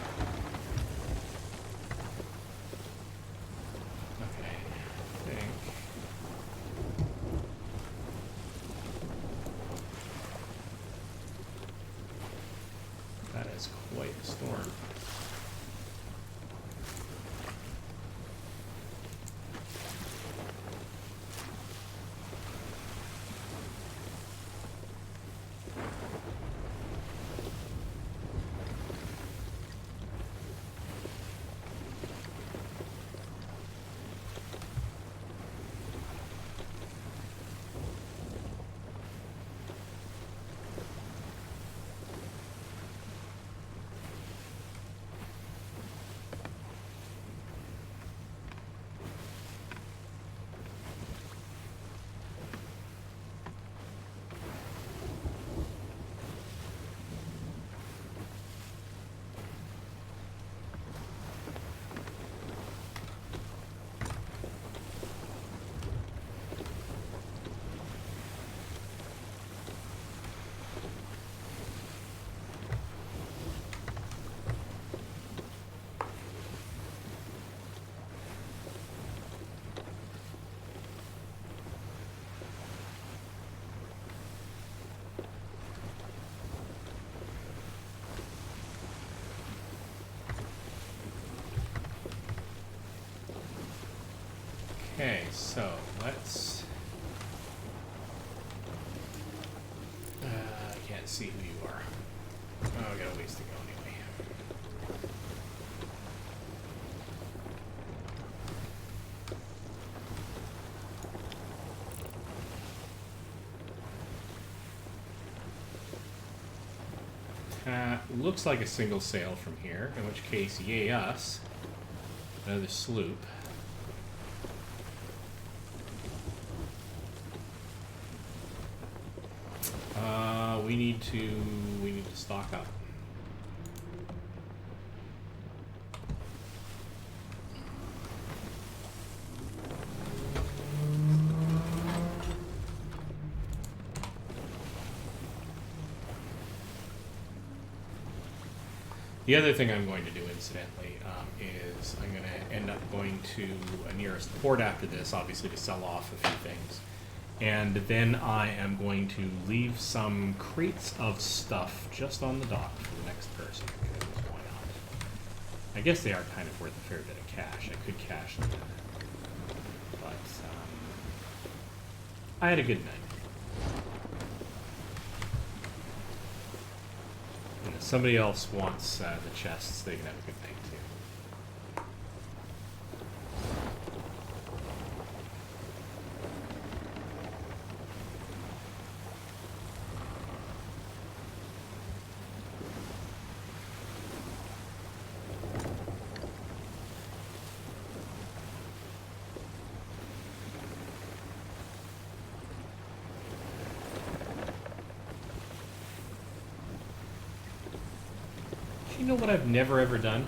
Okay, so let's... I can't see who you are. Oh, I got a ways to go anyway. Looks like a single sail from here, in which case, yay us. Another sloop. We need to stock up. The other thing I'm going to do, incidentally, is I'm going to end up going to a nearest port after this, obviously to sell off a few things. And then I am going to leave some crates of stuff just on the dock for the next person. Because why not? I guess they are kind of worth a fair bit of cash. I could cash them. But I had a good night. And if somebody else wants the chests, they can have a good night too. You know what I've never ever done?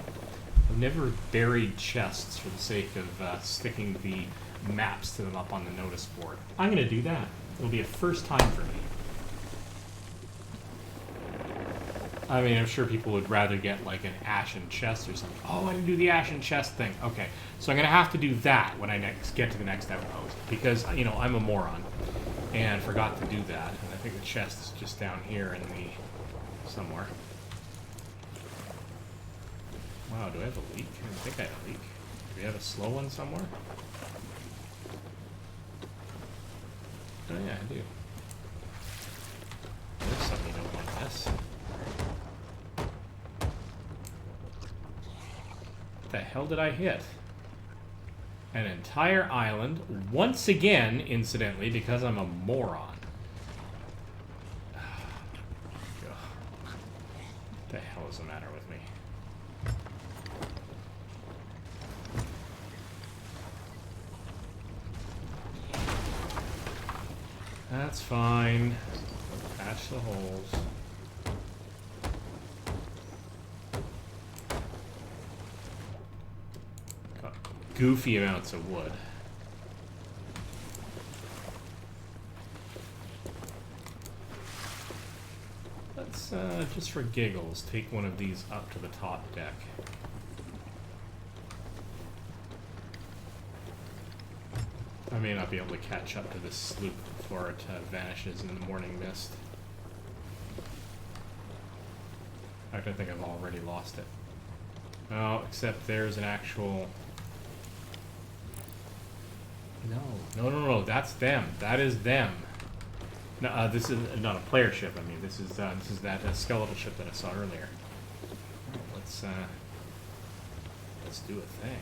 I've never buried chests for the sake of sticking the maps to them up on the notice board. I'm going to do that. It'll be a first time for me. I mean, I'm sure people would rather get like an ashen chest or something. Oh, I didn't do the ashen chest thing. Okay, so I'm going to have to do that when I next get to the next outpost. Because, you know, I'm a moron and forgot to do that. And I think the chest is just down here in the... somewhere. Wow, do I have a leak? I didn't think I had a leak. Do we have a slow one somewhere? Oh yeah, I do. There's something you don't want to miss. What the hell did I hit? An entire island, once again, incidentally, because I'm a moron. What the hell is the matter with me? That's fine. Patch the holes. Got goofy amounts of wood. Let's, just for giggles, take one of these up to the top deck. I may not be able to catch up to this sloop before it vanishes in the morning mist. In fact, I think I've already lost it. Oh, except there's an actual... No, that's them. That is them. No, this is not a player ship. I mean, this is that skeletal ship that I saw earlier. Right, let's do a thing.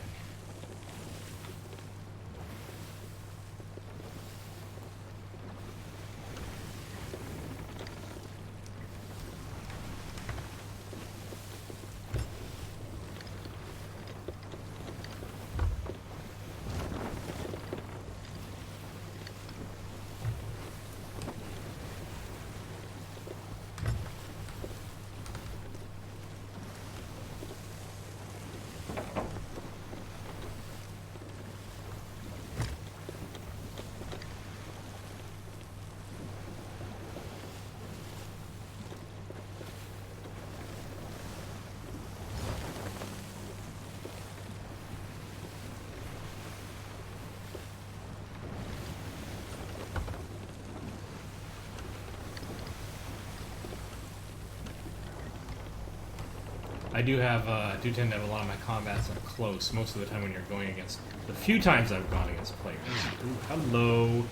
I do tend to have a lot of my combats up close, most of the time when you're going against, the few times I've gone against players. Ooh, hello.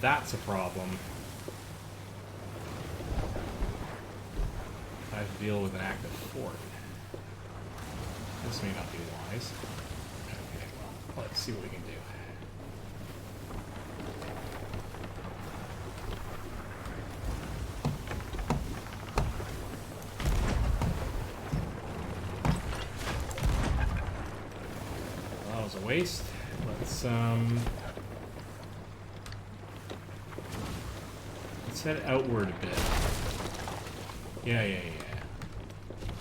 That's a problem. I have to deal with an active fort. This may not be wise. Okay, well, let's see what we can do. waste. Let's head outward a bit. Yeah.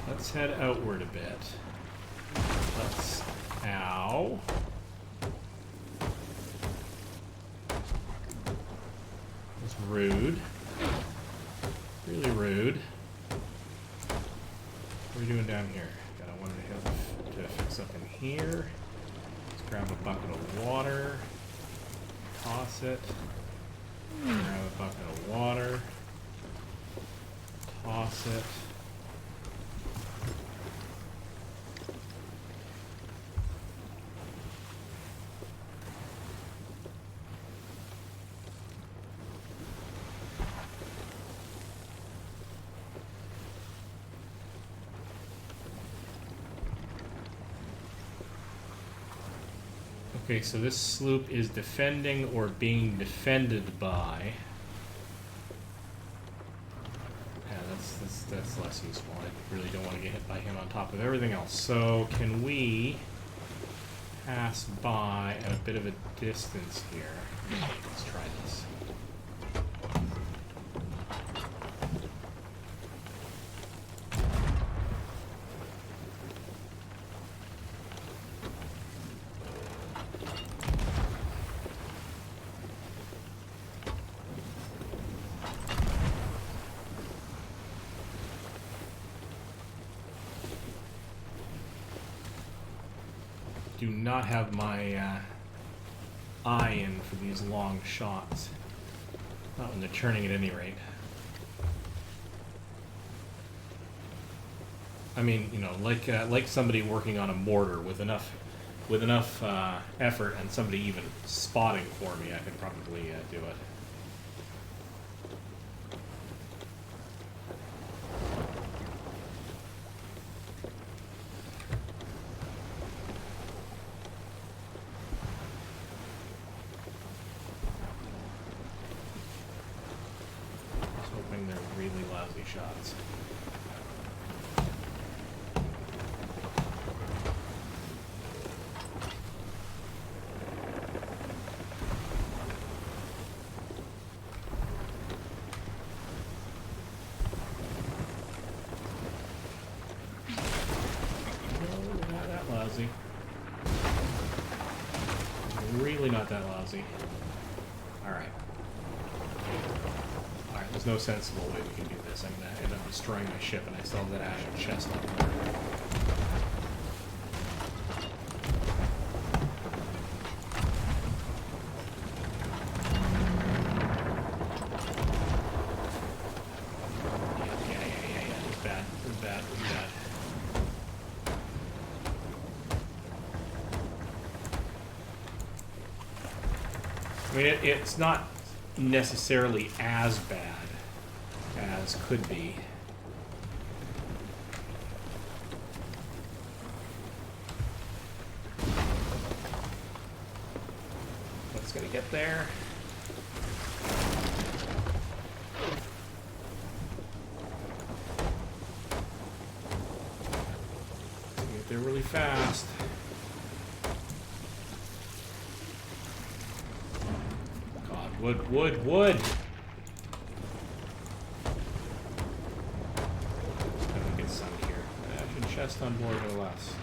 Let's head outward a bit. Let's... Ow. That's rude. Really rude. What are we doing down here? Got one to fix up in here. Let's grab a bucket of water. Toss it. Grab a bucket of water. Toss it. Okay, so this sloop is defending or being defended by. Yeah, that's less useful. I really don't want to get hit by him on top of everything else. So can we pass by at a bit of a distance here? Let's try this. Do not have my eye in for these long shots. Not when they're turning at any rate. I mean, you know, like somebody working on a mortar with enough effort and somebody even spotting for me, I could probably do it. Shots. No, not that lousy. Really not that lousy. Alright. Alright, there's no sensible way we can do this. I'm going to end up destroying my ship, and I still have that ashen chest up there. Yeah. It's bad. It's bad. I mean, it's not necessarily as bad as could be. But it's gonna get there. It's gonna get there really fast. God, wood! Chest on board or less.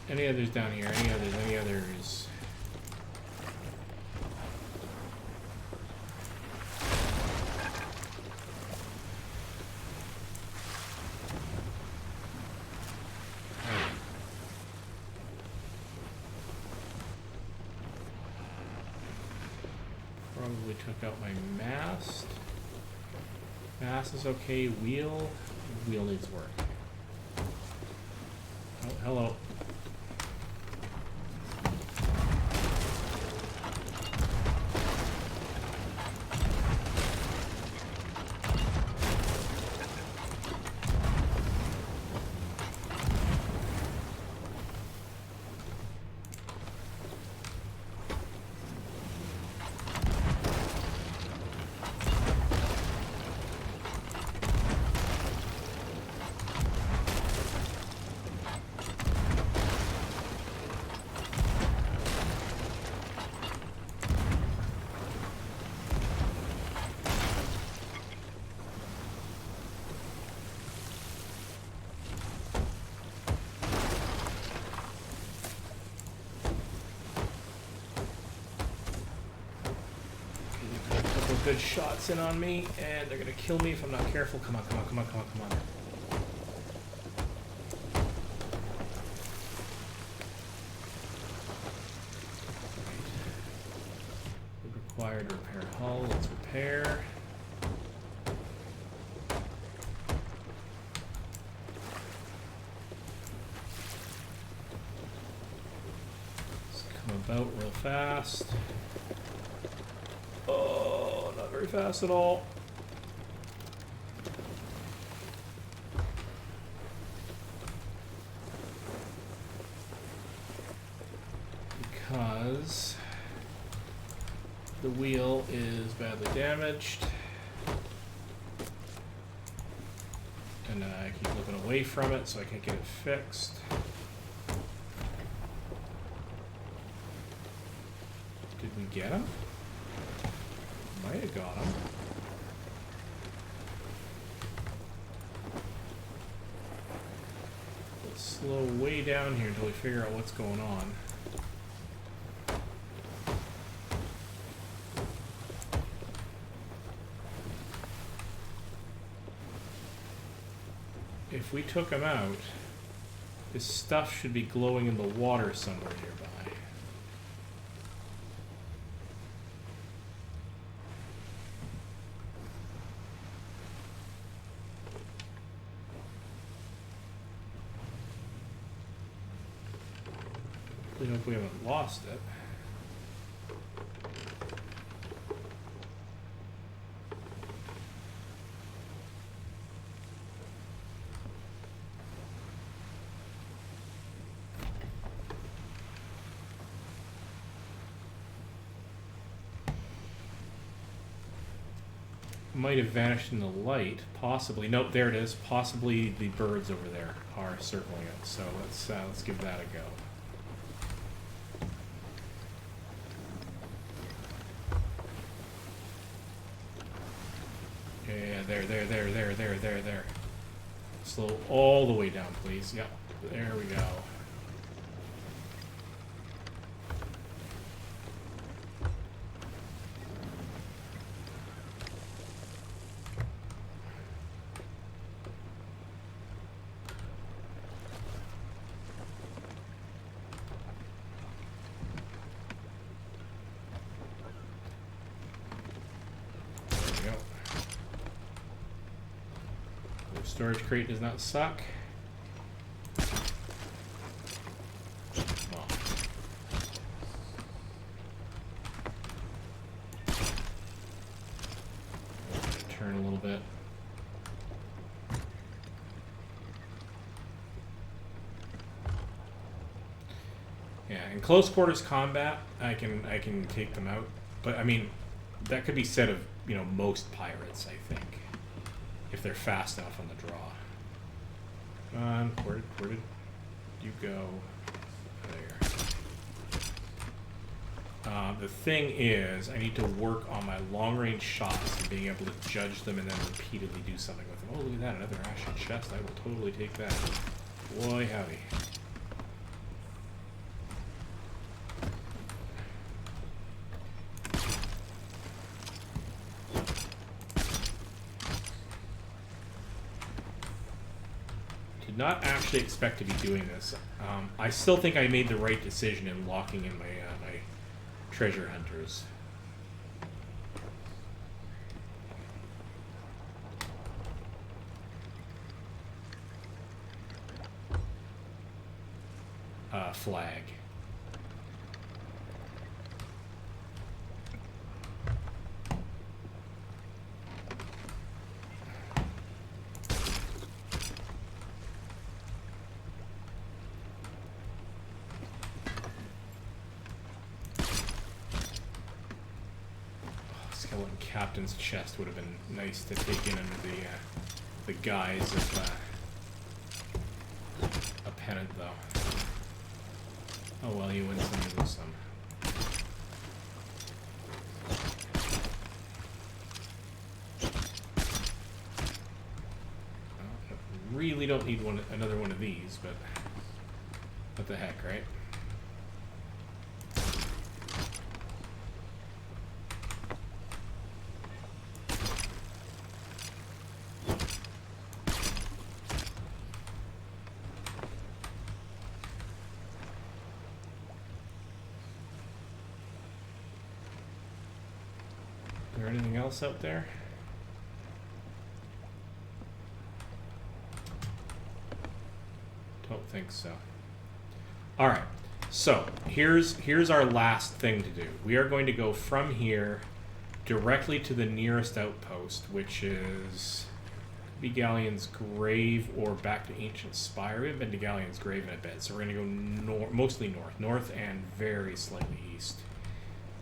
Any others down here? Any others? Probably took out my mast. Mast is okay. Wheel needs work. Oh, hello. good shots in on me, and they're gonna kill me if I'm not careful. Come on, come on, come on, come on, come on. Required to repair hull. Let's repair. Let's come about real fast. Oh, not very fast at all. Because the wheel is badly damaged. And I keep looking away from it so I can't get it fixed. Did we get him? Might have got him. Let's slow way down here until we figure out what's going on. If we took him out, his stuff should be glowing in the water somewhere nearby. I hope we haven't lost it. Might have vanished in the light, possibly. Nope, there it is. Possibly the birds over there are circling it. So let's give that a go. Yeah, there. Slow all the way down, please. Yep, there we go. Storage crate does not suck. Well. Turn a little bit. Yeah, in close quarters combat, I can take them out. But I mean, that could be said of, you know, most pirates, I think. If they're fast enough on the draw. Come on, where did you go? There. The thing is, I need to work on my long-range shots and being able to judge them and then repeatedly do something with them. Oh, look at that, another ashen chest. I will totally take that. Boy, howdy. Not actually expect to be doing this. I still think I made the right decision in locking in my my treasure hunters. Flag. Captain's chest would have been nice to take in under the guise of a pennant, though. Oh well, you win some, you lose some. Well, really don't need another one of these, but what the heck, right? Is there anything else out there? Don't think so. All right. So here's our last thing to do. We are going to go from here directly to the nearest outpost, which is be Galleon's grave or back to Ancient Spire. We haven't been to Galleon's grave in a bit, so we're going to go mostly north, and very slightly east.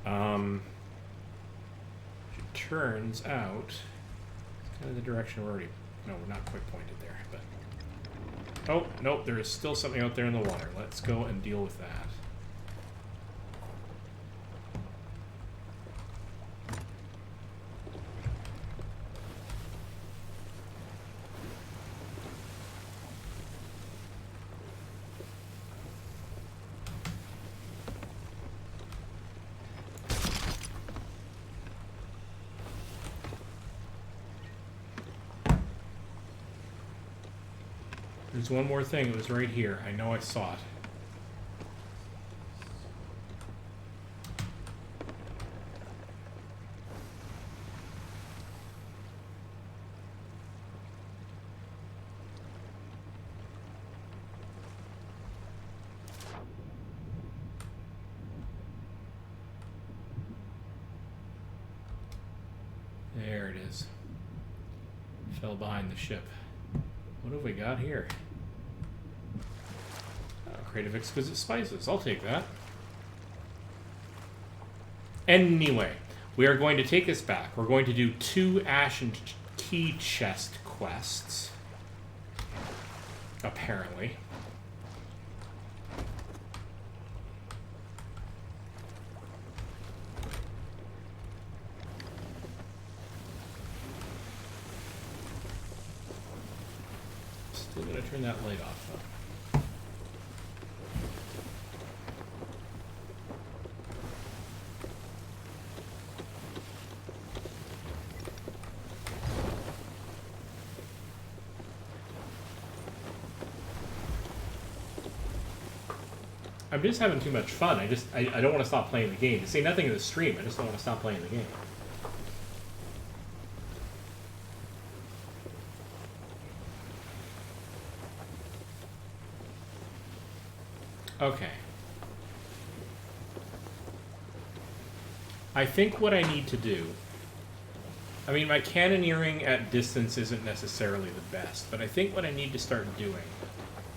It turns out it's kind of the direction we're already. No, we're not quite pointed there, but. Oh, nope, there is still something out there in the water. Let's go and deal with that. There's one more thing. It was right here. I know I saw it. There it is. Fell behind the ship. What have we got here? Crate of exquisite spices. I'll take that. Anyway, we are going to take this back. We're going to do 2 Ashen Key chest quests. Apparently. Still gonna turn that light off though. I'm just having too much fun. I don't want to stop playing the game. To say nothing in the stream, I just don't want to stop playing the game. Okay. I think what I need to do... I mean, my cannoneering at distance isn't necessarily the best, but I think what I need to start doing...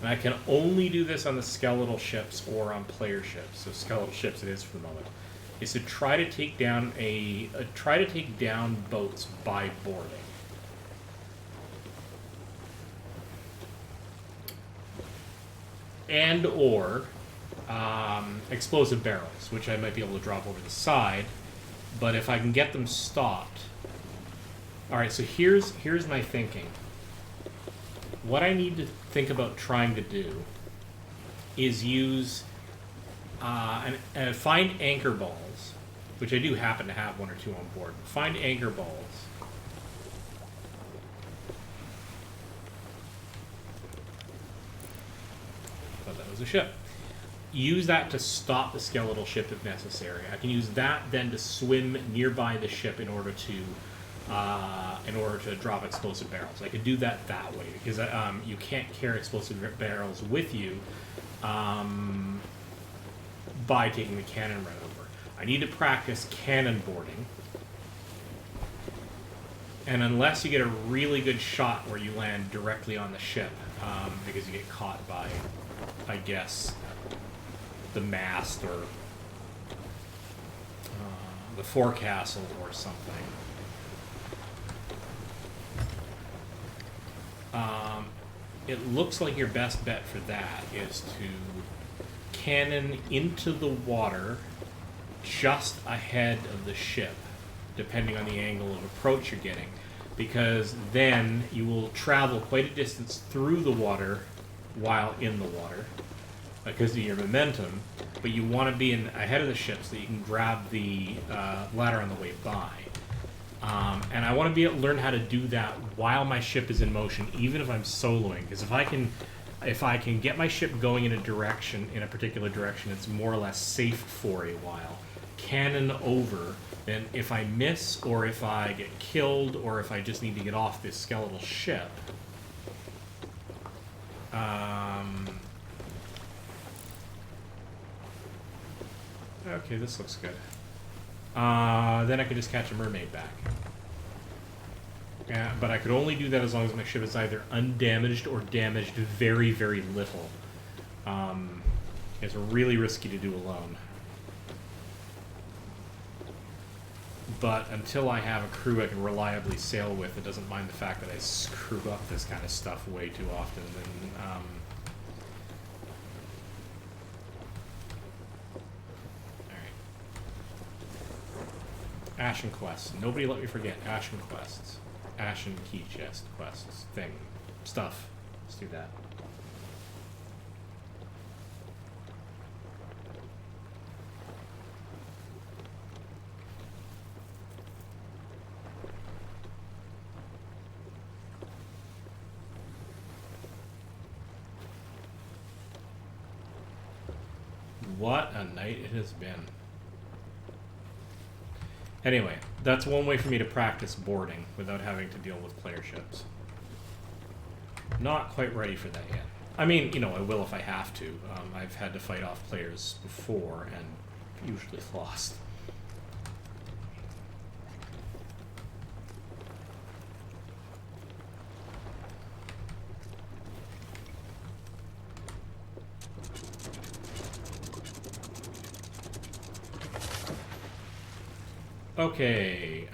And I can only do this on the skeletal ships or on player ships. So skeletal ships it is for the moment. Is to try to take down boats by boarding. And or explosive barrels, which I might be able to drop over the side. But if I can get them stopped. Alright, so here's my thinking. What I need to think about trying to do is use find anchor balls, which I do happen to have 1 or 2 on board. Find anchor balls. Thought that was a ship. Use that to stop the skeletal ship if necessary. I can use that then to swim nearby the ship in order to drop explosive barrels. I could do that way because you can't carry explosive barrels with you by taking the cannon right over. I need to practice cannon boarding, and unless you get a really good shot where you land directly on the ship, because you get caught by, I guess, the mast or the forecastle or something. It looks like your best bet for that is to cannon into the water just ahead of the ship, depending on the angle of approach you're getting, because then you will travel quite a distance through the water while in the water because of your momentum, but you want to be ahead of the ship so that you can grab the ladder on the way by. And I want to be able to learn how to do that while my ship is in motion, even if I'm soloing. Because if I can get my ship going in a particular direction, it's more or less safe for a while. cannon over, then if I miss, or if I get killed, or if I just need to get off this skeletal ship, okay, this looks good. Then I could just catch a mermaid back. But I could only do that as long as my ship is either undamaged or damaged very, very little. It's really risky to do alone. But until I have a crew I can reliably sail with that doesn't mind the fact that I screw up this kind of stuff way too often, then Ashen quests. Nobody let me forget Ashen quests. Ashen key chest quests. Thing. Stuff. Let's do that. What a night it has been. Anyway, that's one way for me to practice boarding without having to deal with player ships. Not quite ready for that yet. I mean, you know, I will if I have to. I've had to fight off players before and usually lost. Okay,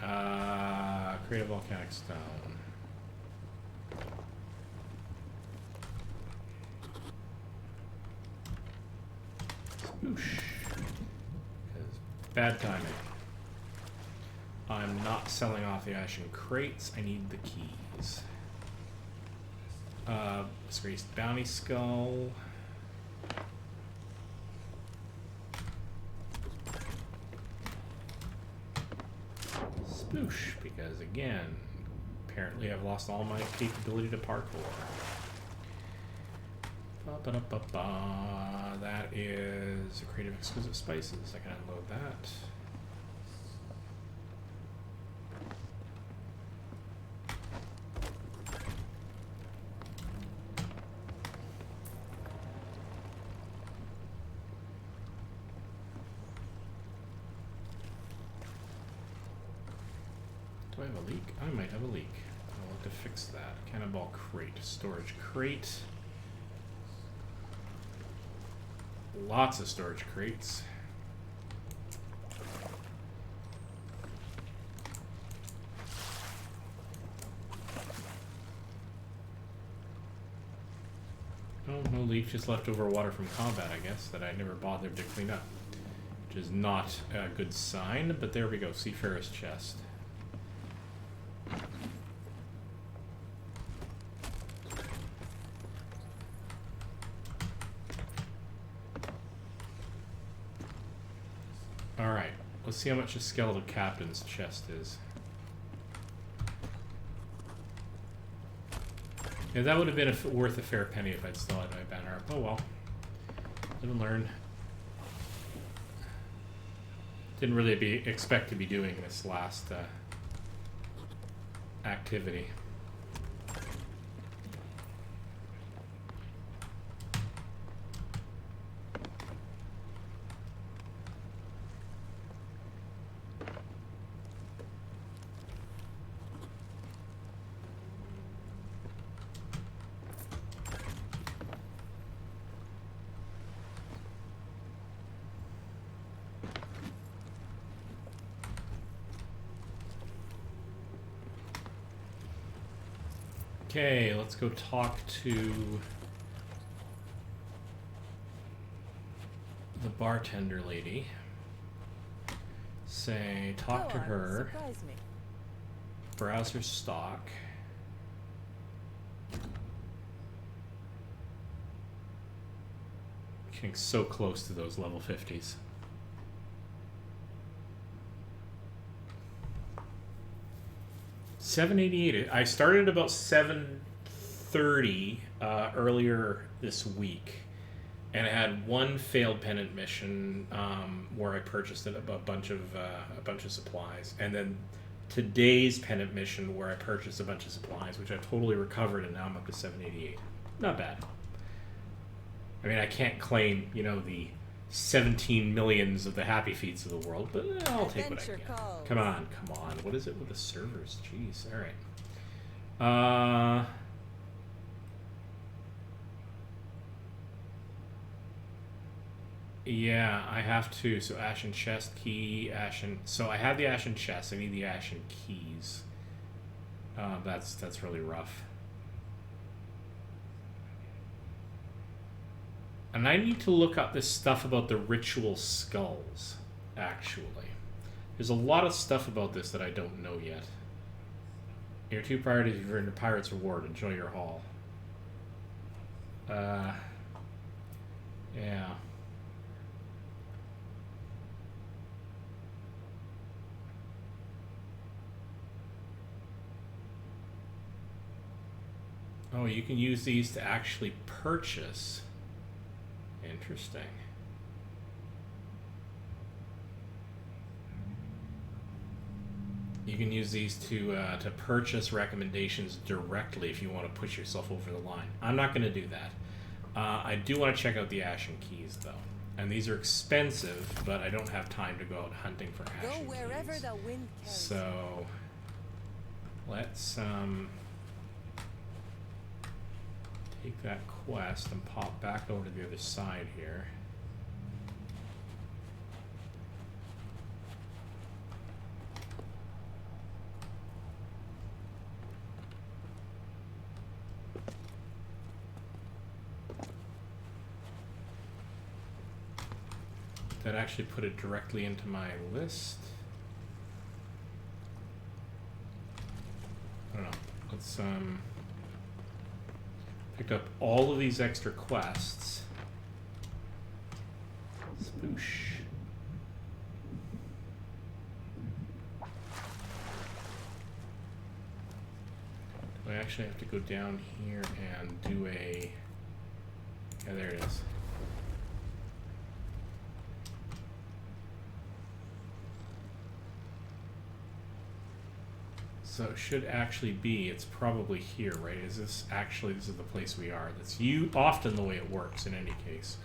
create a volcanic stone. Spoosh. Bad timing. I'm not selling off the ashen crates. I need the keys. Disgraced bounty skull. Sploosh, because again, apparently I've lost all my capability to parkour. Ba-ba-da-ba-ba. That is a crate of exquisite spices. I can unload that. Do I have a leak? I might have a leak. I'll have to fix that. Cannonball crate. Storage crate. Lots of storage crates. Oh, no leak, just leftover water from combat, I guess, that I never bothered to clean up. Which is not a good sign, but there we go. Seafarer's chest. Alright, let's see how much a skeletal captain's chest is. Yeah, that would have been worth a fair penny if I'd still had my banner up. Oh well. Live and learn. Didn't really expect to be doing this last activity. Okay, let's go talk to the bartender lady. Say, talk to her. Browse her stock. Getting so close to those level 50s. $788. I started about $730 earlier this week. and I had one failed pennant mission where I purchased a bunch of supplies, and then today's pennant mission where I purchased a bunch of supplies, which I totally recovered, and now I'm up to 788. Not bad. I mean, I can't claim, you know, the 17 millions of the happy feats of the world, but I'll take what I can. Come on. What is it with the servers? Jeez. All right. Yeah, I have to. So Ashen Chest Key, So I have the Ashen Chest. I need the Ashen Keys. That's really rough. And I need to look up this stuff about the ritual skulls, actually. There's a lot of stuff about this that I don't know yet. Your 2 priorities, you've earned a pirate's reward. Enjoy your haul. Yeah. Oh, you can use these to actually purchase. Interesting. You can use these to purchase recommendations directly if you want to push yourself over the line. I'm not going to do that. I do want to check out the Ashen Keys, though. And these are expensive, but I don't have time to go out hunting for Ashen Go wherever Keys. the wind carries. So, let's take that quest and pop back over to the other side here. That actually put it directly into my list. I don't know. Let's picked up all of these extra quests. Spoosh. Do I actually have to go down here and do a... Yeah, there it is. So it should actually be, it's probably here, right? Is this actually, this is the place we are. That's often the way it works in any case.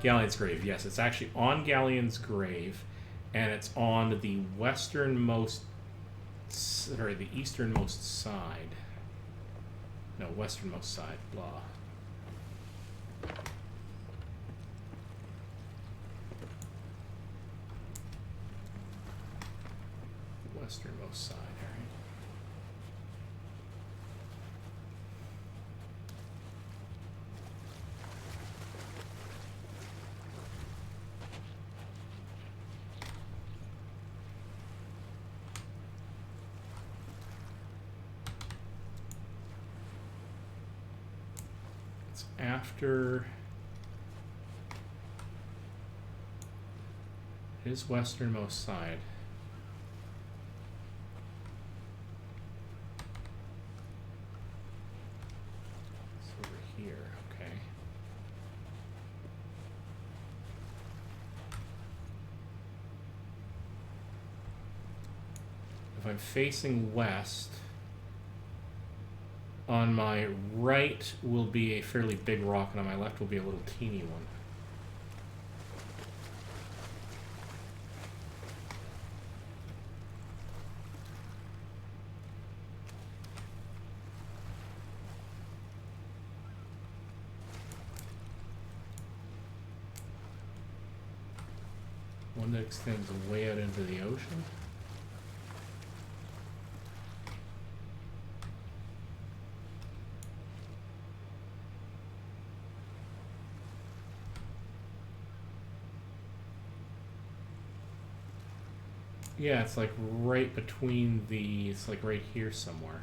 Galleon's grave, yes, it's actually on Galleon's grave, and it's on the westernmost, sorry, the easternmost side. No, westernmost side, blah. Westernmost side, all right. After his westernmost side. It's over here, okay. If I'm facing west, on my right will be a fairly big rock, and on my left will be a little teeny one. One that extends way out into the ocean. Yeah, it's like right between the, it's like right here somewhere.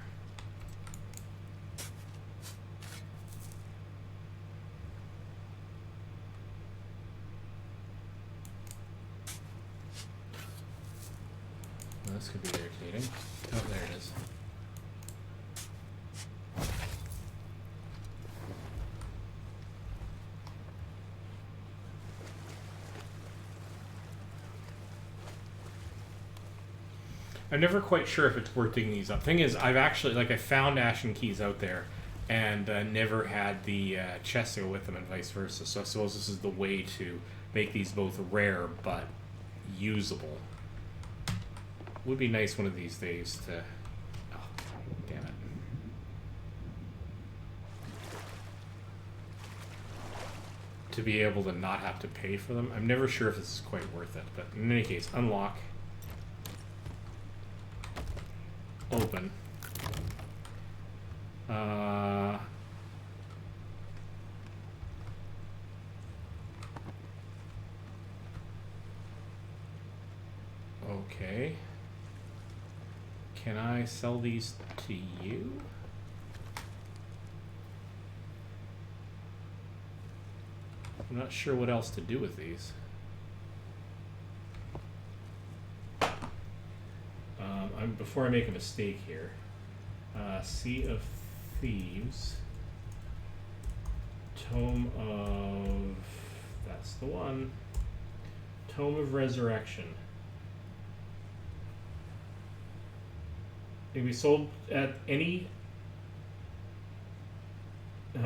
Well, this could be irritating. Oh, there it is. I'm never quite sure if it's worth digging these up. Thing is, I've actually, like, I found ashen keys out there and never had the chests to go with them and vice versa. So I suppose this is the way to make these both rare but usable. Would be nice one of these days to... Oh, damn it. To be able to not have to pay for them. I'm never sure if this is quite worth it, but in any case, unlock. Open. Okay. Can I sell these to you? I'm not sure what else to do with these. Before I make a mistake here, Sea of Thieves, Tome of... that's the one. Tome of Resurrection. It can be sold at any... at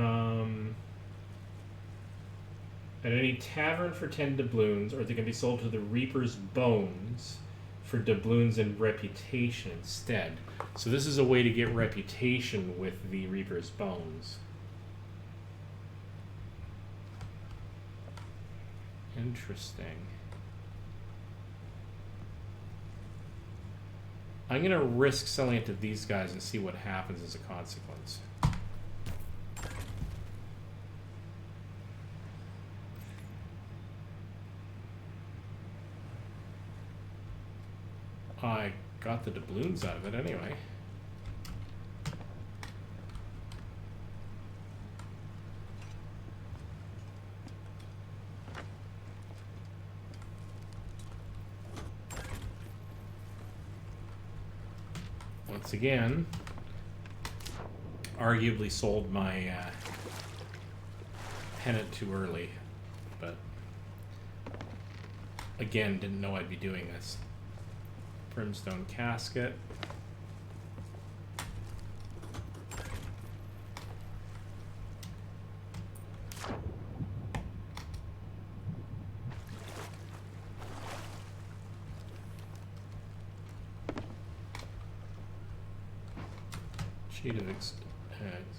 any tavern for 10 doubloons, or they can be sold to the Reaper's Bones for doubloons and reputation instead. So this is a way to get reputation with the Reaper's Bones. Interesting. I'm going to risk selling it to these guys and see what happens as a consequence. I got the doubloons out of it anyway. Once again, arguably sold my pennant too early, but again, didn't know I'd be doing this. Brimstone casket.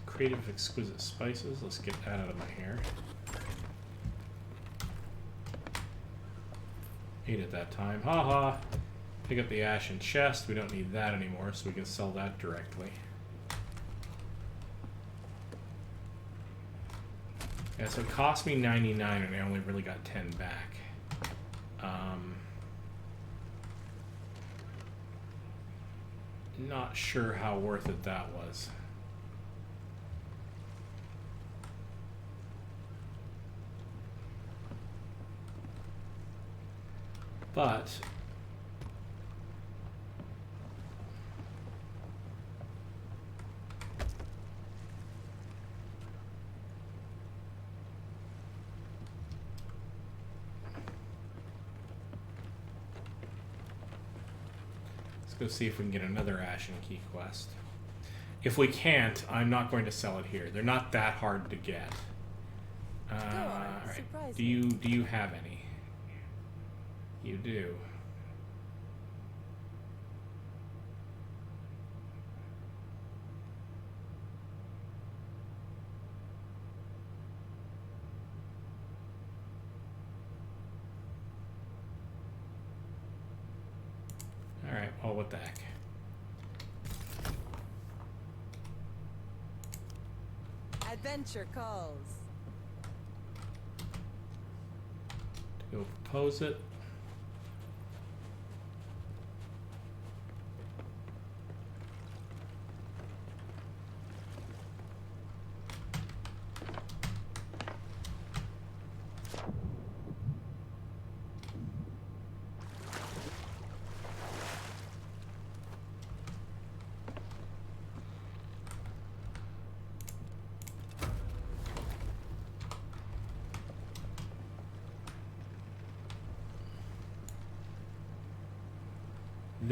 Creative exquisite spices. Let's get that out of my hair. 8 at that time. Haha. Pick up the ashen chest. We don't need that anymore, so we can sell that directly. Yeah, so it cost me 99 and I only really got 10 back. Not sure how worth it that was. But let's go see if we can get another Ashen Key quest. If we can't, I'm not going to sell it here. They're not that hard to get. All right. Do you have any? You do. All right, well, what the heck? Adventure calls. To go propose it.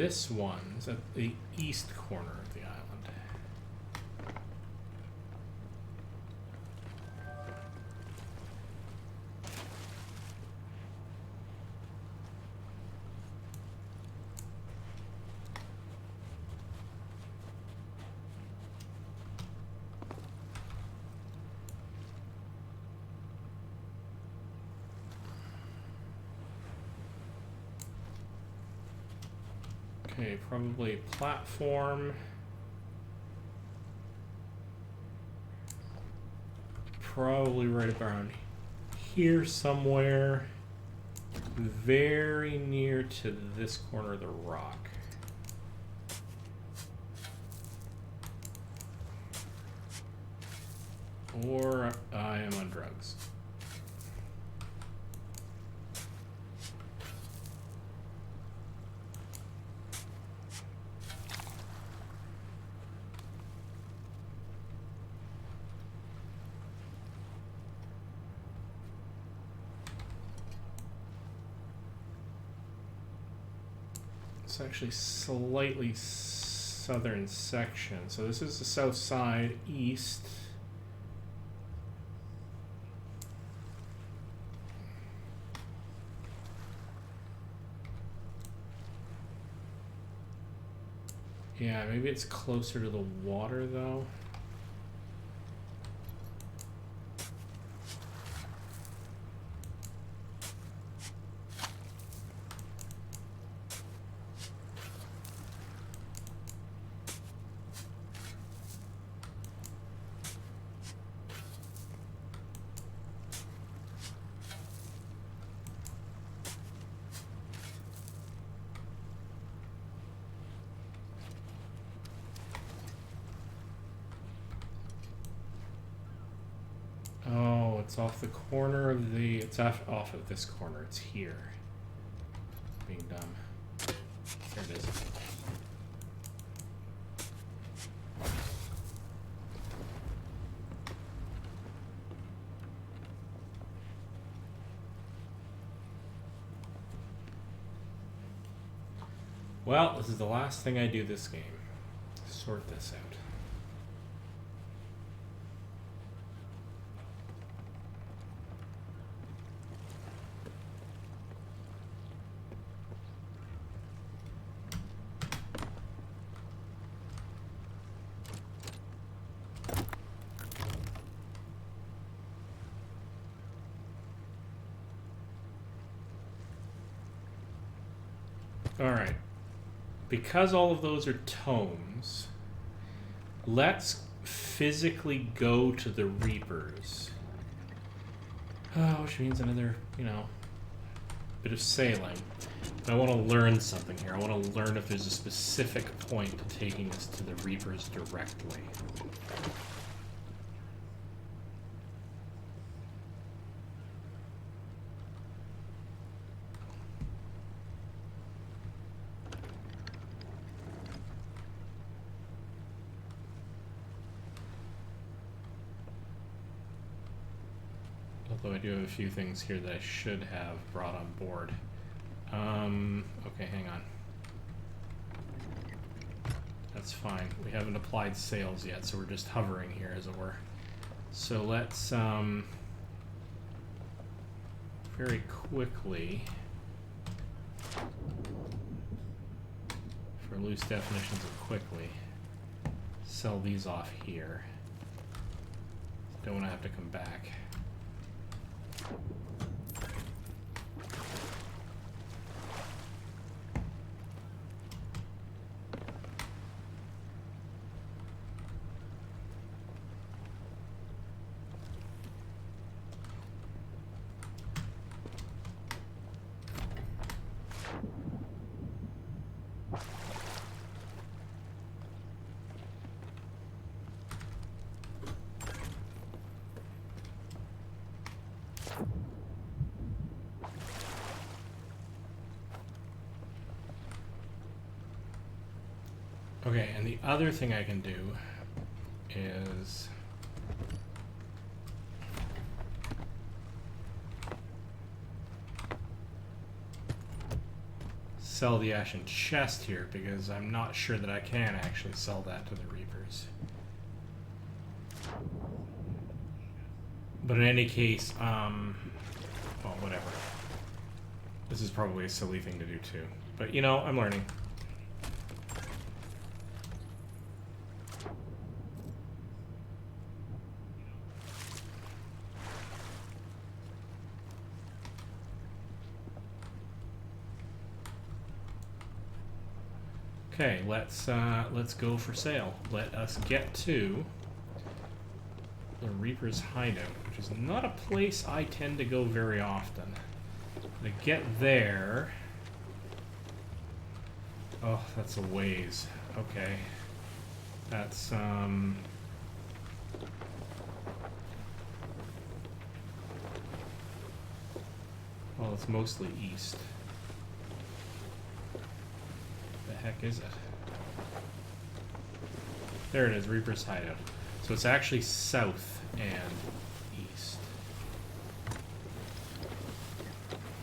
this one's at the east corner of the island. Okay, probably platform. Probably right around here somewhere. Very near to this corner of the rock. Or I am on drugs. It's actually slightly southern section. So this is the south side, east. Yeah, maybe it's closer to the water though. Oh, it's off the corner of the... It's off of this corner. It's here. Being dumb. There it is. Well, this is the last thing I do this game. Sort this out. Alright. Because all of those are tomes, let's physically go to the Reapers. Which means another, bit of sailing. But I want to learn something here. I want to learn if there's a specific point to taking us to the Reapers directly. Although I do have a few things here that I should have brought on board. Okay, hang on. That's fine. We haven't applied sails yet, so we're just hovering here, as it were. So let's, very quickly, for loose definitions of quickly, sell these off here. Don't want to have to come back. Okay, and the other thing I can do is sell the Ashen Chest here because I'm not sure that I can actually sell that to the Reapers. But in any case, well, whatever. This is probably a silly thing to do too. But you know, I'm learning. Okay, let's go for sale. Let us get to the Reaper's Hideout, which is not a place I tend to go very often. To get there... Oh, that's a ways. Okay. That's, well, it's mostly east. The heck is it? There it is, Reaper's Hideout. So it's actually south and east.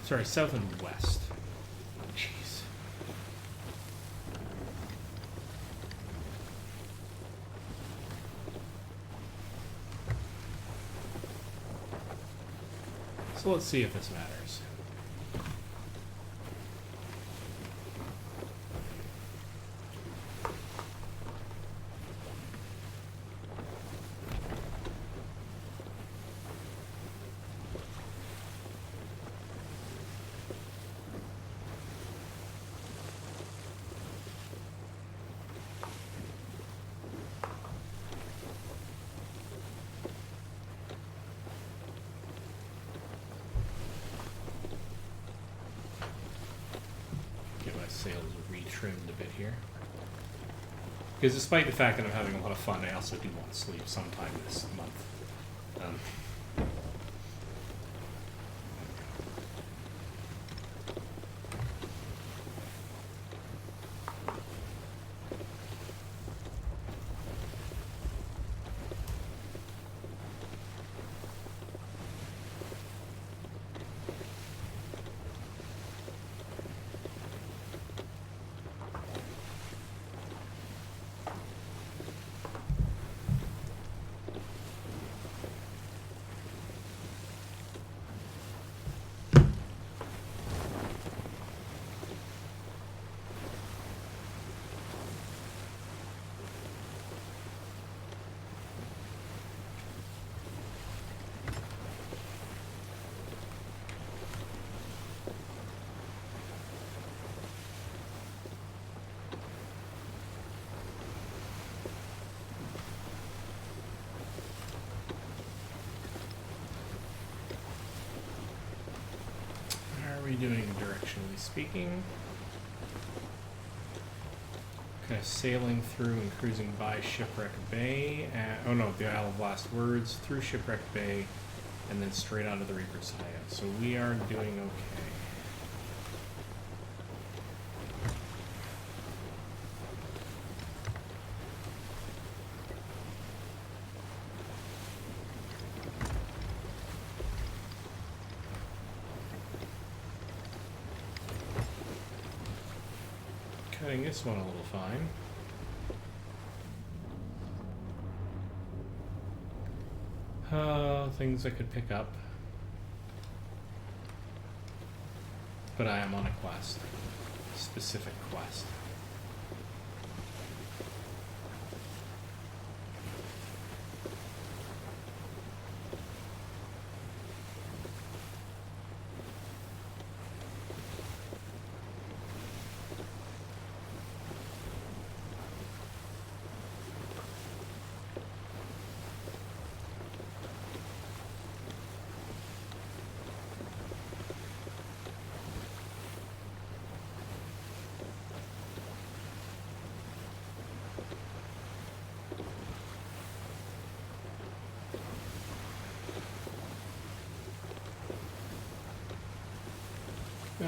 Sorry, south and west. Jeez. So let's see if this matters. Sails retrimmed a bit here. Because despite the fact that I'm having a lot of fun, I also do want to sleep sometime this month. How are we doing directionally speaking? Okay, sailing through and cruising by Shipwreck Bay. Oh no, the Isle of Last Words, through Shipwreck Bay, and then straight onto the Reaper's Hideout. So we are doing okay. Cutting this one a little fine. Things I could pick up. But I am on a quest. A specific quest.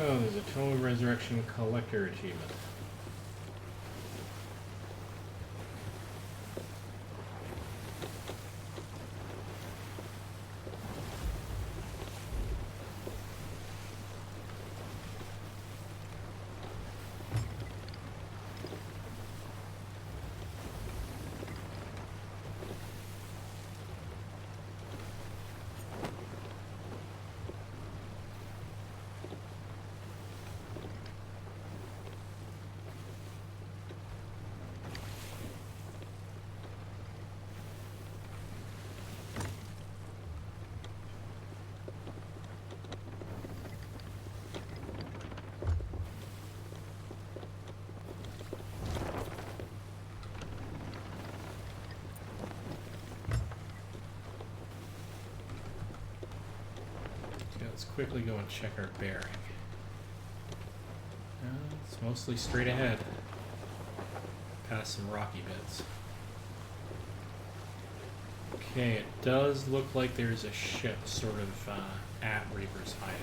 Oh, there's a Tome of Resurrection collector achievement. quickly go and check our bearing. It's mostly straight ahead. Past some rocky bits. Okay, it does look like there's a ship sort of at Reaper's Hideout.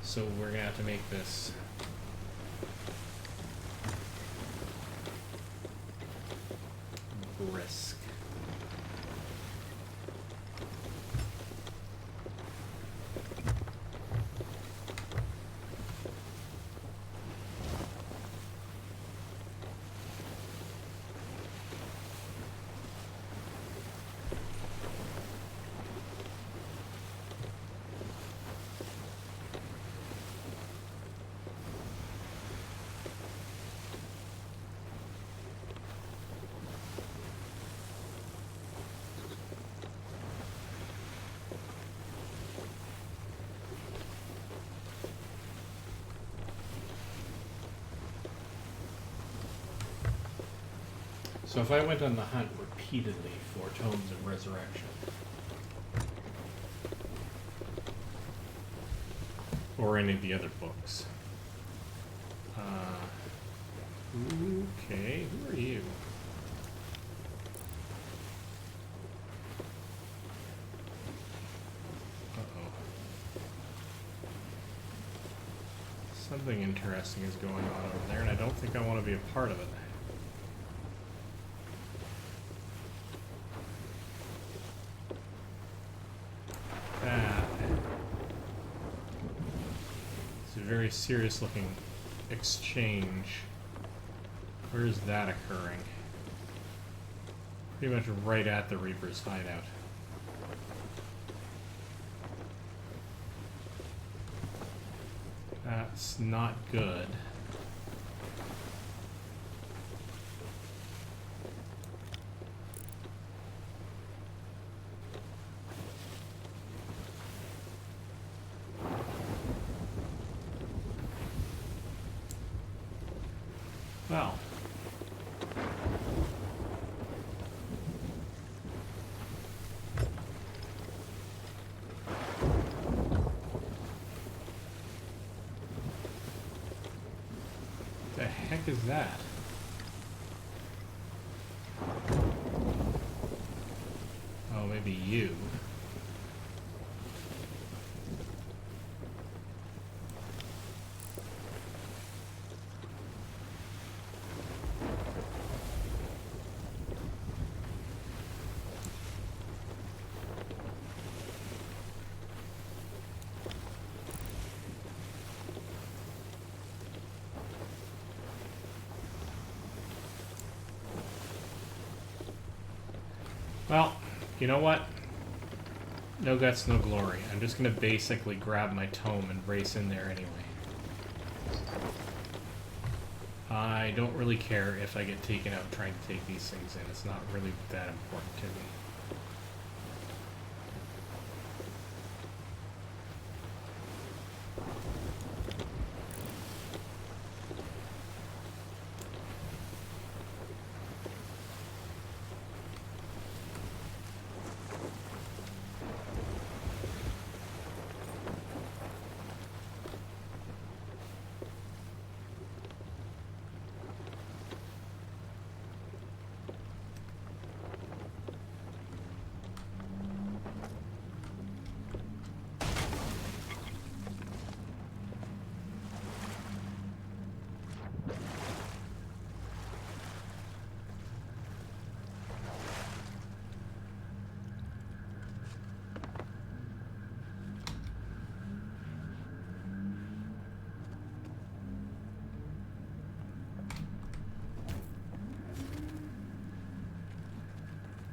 So we're gonna have to make this brisk. So if I went on the hunt repeatedly for Tomes of Resurrection, or any of the other books, okay, who are you? Uh-oh. Something interesting is going on over there, and I don't think I want to be a part of it. Very serious looking exchange. Where is that occurring? Pretty much right at the Reaper's Hideout. That's not good. Well, the heck is that? Oh, maybe you. Well, you know what? No guts, no glory. I'm just going to basically grab my tome and race in there anyway. I don't really care if I get taken out trying to take these things in. It's not really that important to me.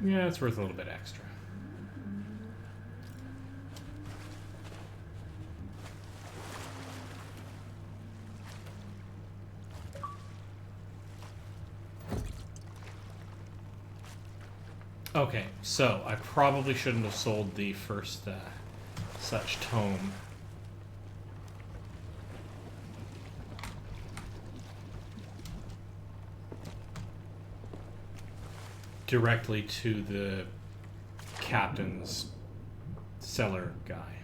Yeah, it's worth a little bit extra. Okay, so I probably shouldn't have sold the first such tome. Directly to the captain's cellar guy.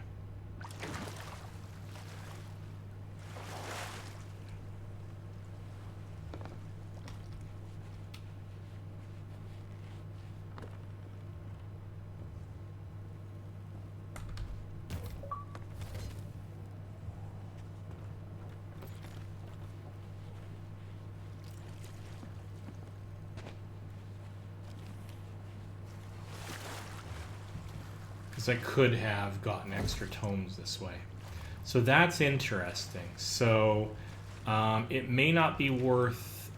because I could have gotten extra tomes this way. So that's interesting. So it may not be worth...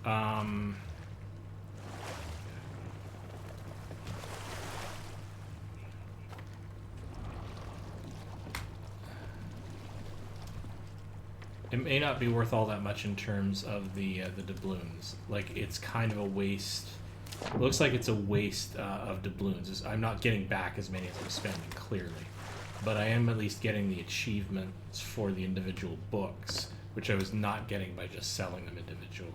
it may not be worth all that much in terms of the doubloons. Like, it's kind of a waste. It looks like it's a waste of doubloons. I'm not getting back as many as I'm spending, clearly. But I am at least getting the achievements for the individual books, which I was not getting by just selling them individually.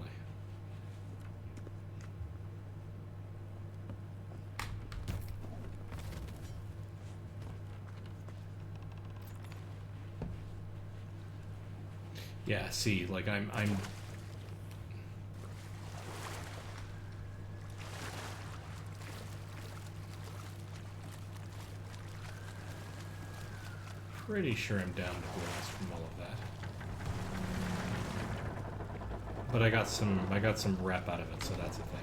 Yeah, see, like I'm pretty sure I'm down to glass from all of that. But I got some rep out of it, so that's a thing.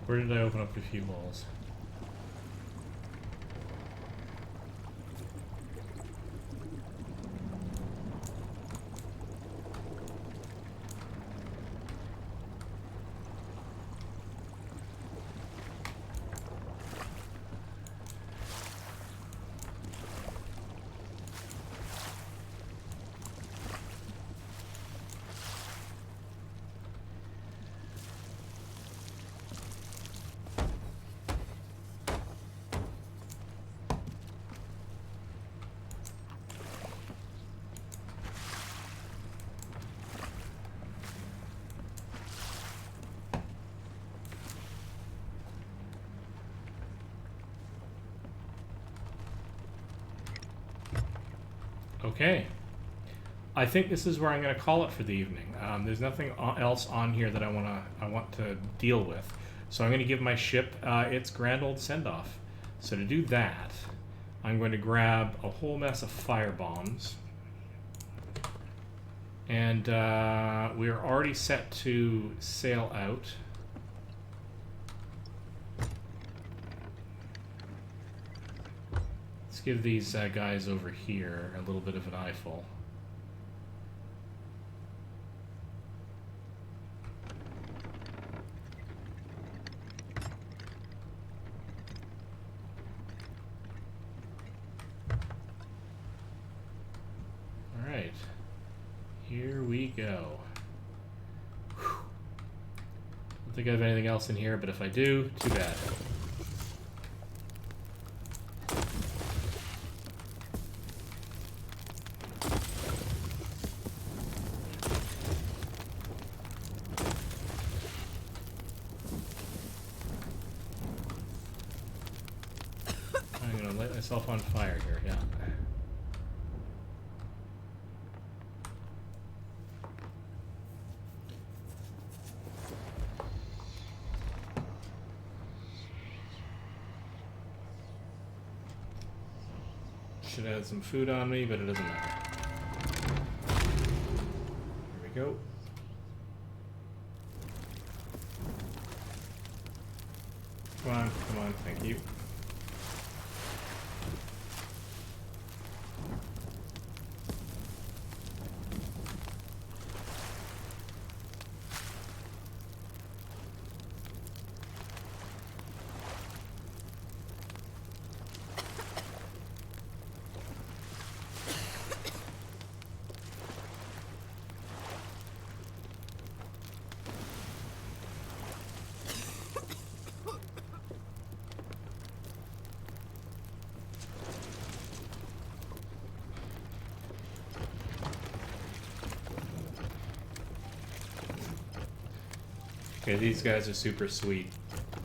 Where did I open up a few walls? Okay. I think this is where I'm going to call it for the evening. There's nothing else on here that I want to deal with. So I'm going to give my ship its grand old send-off. So to do that, I'm going to grab a whole mess of fire bombs. And we are already set to sail out. Let's give these guys over here a little bit of an eyeful. Alright. Here we go. Whew. Don't think I have anything else in here, but if I do, too bad. Myself on fire here, yeah. Should have had some food on me, but it doesn't matter. Here we go. Come on, thank you. Okay, these guys are super sweet.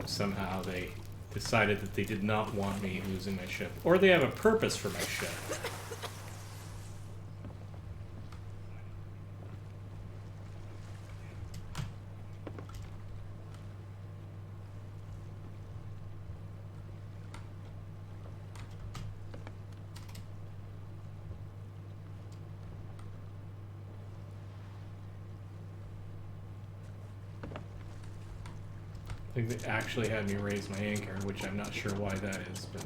Somehow they decided that they did not want me losing my ship. Or they have a purpose for my ship. I think they actually had me raise my anchor, which I'm not sure why that is, but...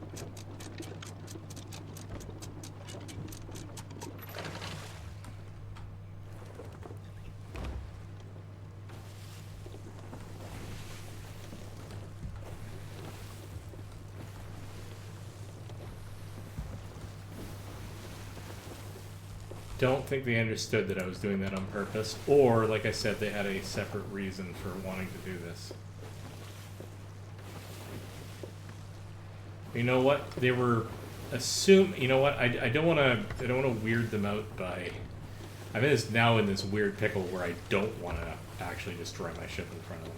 Don't think they understood that I was doing that on purpose, or, like I said, they had a separate reason for wanting to do this. You know what? They were you know what? I don't want to weird them out by. I'm now in this weird pickle where I don't want to actually destroy my ship in front of them.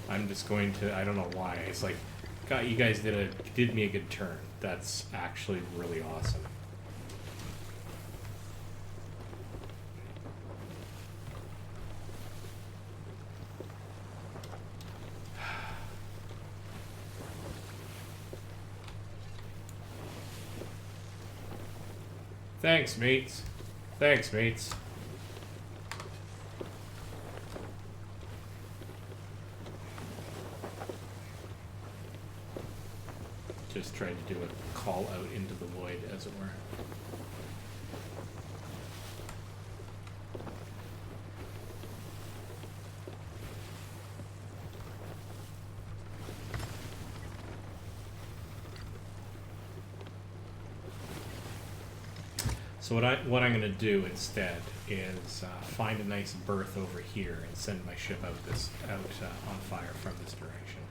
I'm just going to. I don't know why. It's like, God, you guys did me a good turn. That's actually really awesome. Thanks, mates. Thanks, mates. Just tried to do a call out into the void, as it were. So what I'm going to do instead is find a nice berth over here and send my ship out on fire from this direction.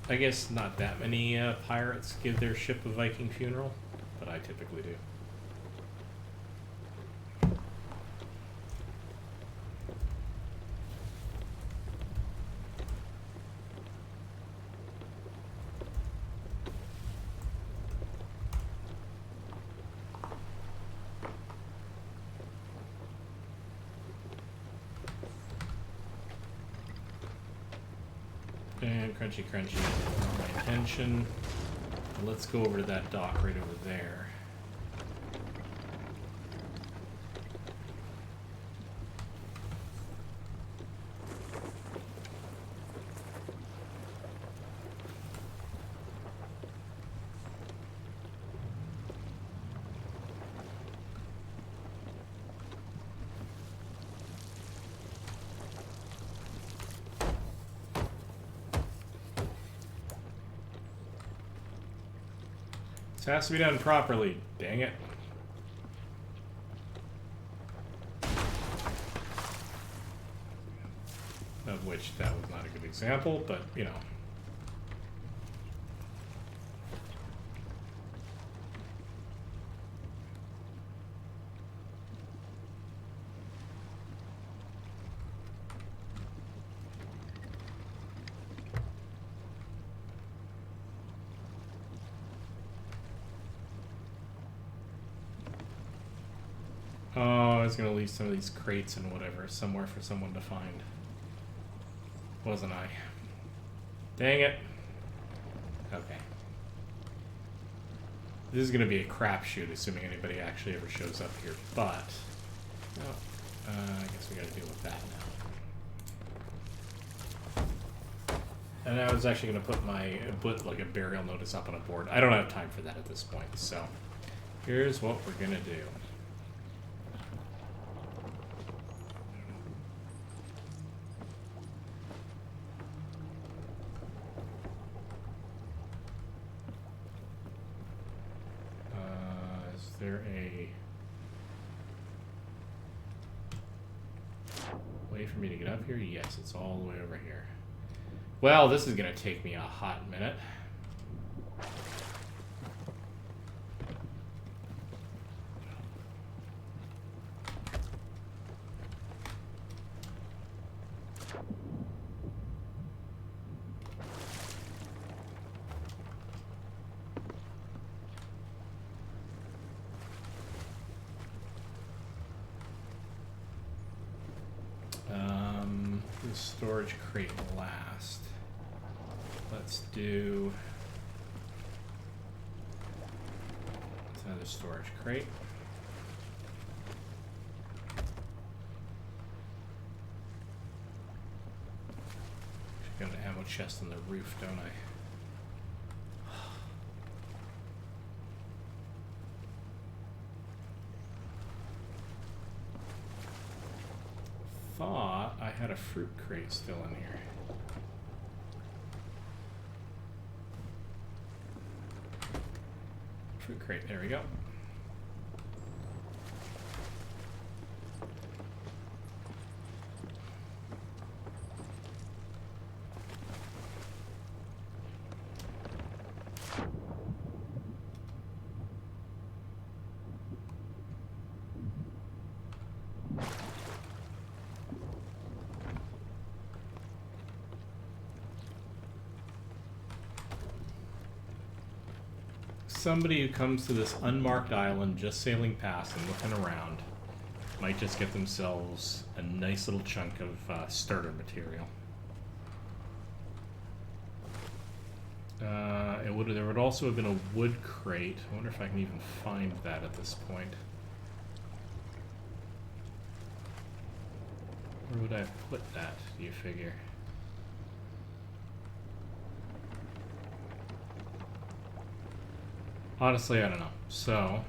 I guess not that many pirates give their ship a Viking funeral, but I typically do. And crunchy is not my intention. Let's go over to that dock right over there. This has to be done properly, dang it. Of which that was not a good example, but you know. Oh, I was going to leave some of these crates and whatever somewhere for someone to find. Wasn't I? Dang it. Okay. This is going to be a crapshoot, assuming anybody actually ever shows up here, but... Oh, I guess we got to deal with that now. And I was actually going to put like a burial notice up on a board. I don't have time for that at this point, so... Here's what we're going to do. Is there a way for me to get up here? Yes, it's all the way over here. Well, this is going to take me a hot minute. the storage crate last. Let's do another storage crate. Got an ammo chest on the roof, don't I? Thought I had a fruit crate still in here. Fruit crate, there we go. Somebody who comes to this unmarked island just sailing past and looking around might just get themselves a nice little chunk of starter material. There would also have been a wood crate. I wonder if I can even find that at this point. Where would I have put that, do you figure? Honestly, I don't know. So...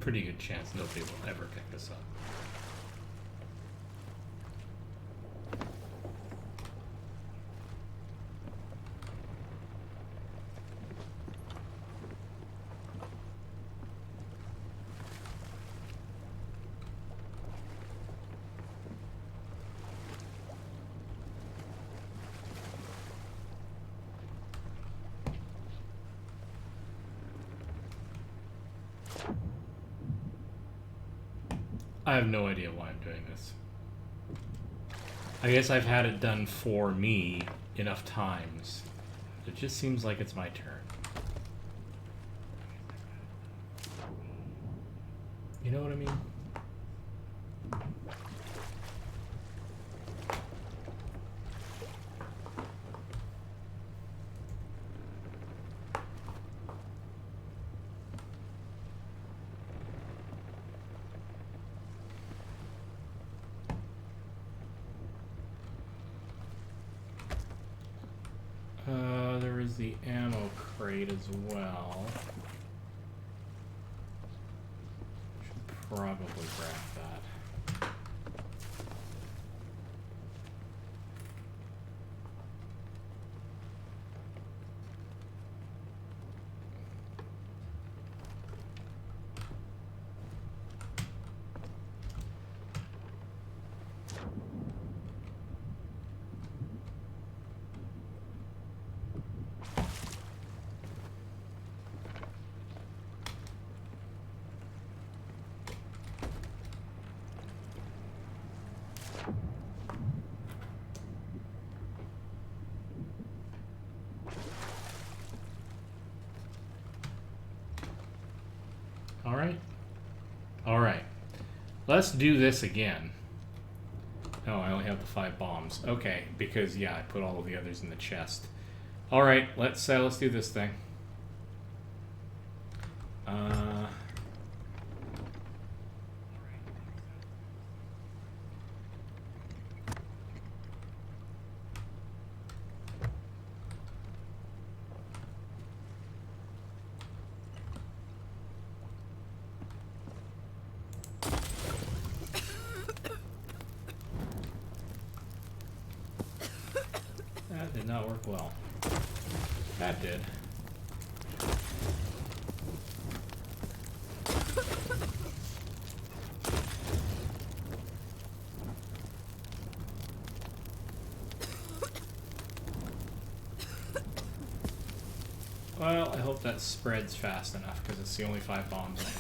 pretty good chance nobody will ever pick this up. I have no idea why I'm doing this. I guess I've had it done for me enough times. It just seems like it's my turn. You know what I mean? There is the ammo crate as well. Should probably grab that. Alright. Let's do this again. Oh, I only have the 5 bombs. Okay, because, yeah, I put all of the others in the chest. Alright, let's do this thing. not work well. That did. Well, I hope that spreads fast enough, because it's the only 5 bombs I have.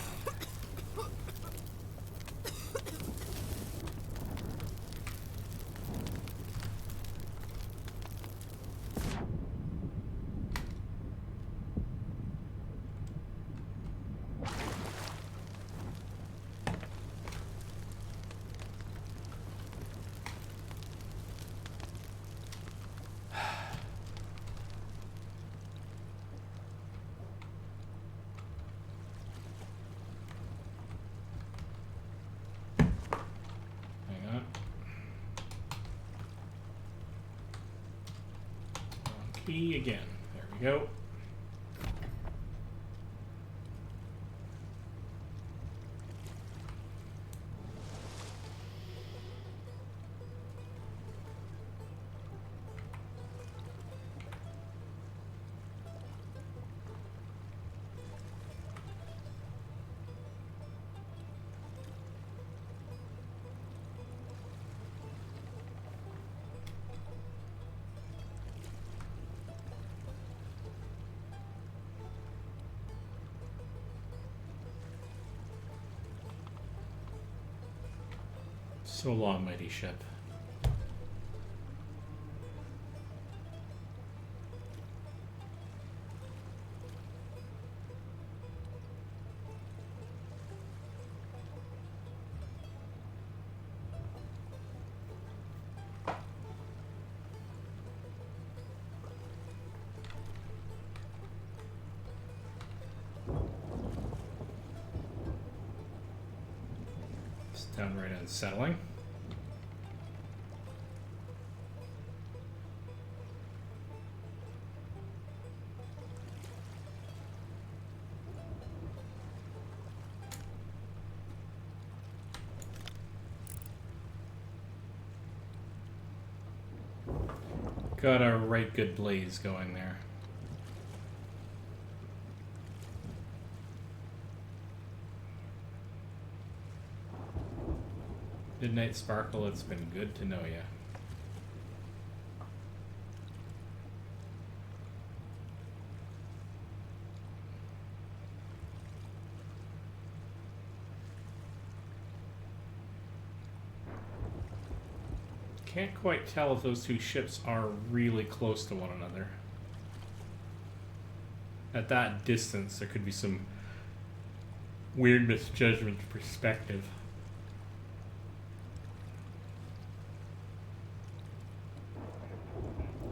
Key again. There we go. So long, mighty ship. It's downright unsettling. Got a right good blaze going there. Midnight Sparkle, it's been good to know ya. Can't quite tell if those two ships are really close to one another. At that distance, there could be some weird misjudgment perspective.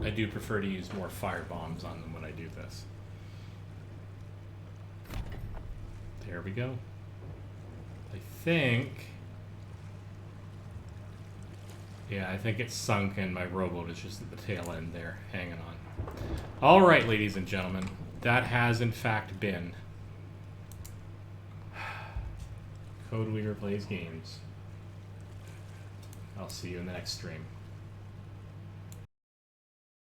I do prefer to use more fire bombs on them when I do this. There we go. I think... Yeah, I think it's sunk and my rowboat is just at the tail end there, hanging on. Alright, ladies and gentlemen, that has in fact been Code Weaver Plays Games. I'll see you in the next stream.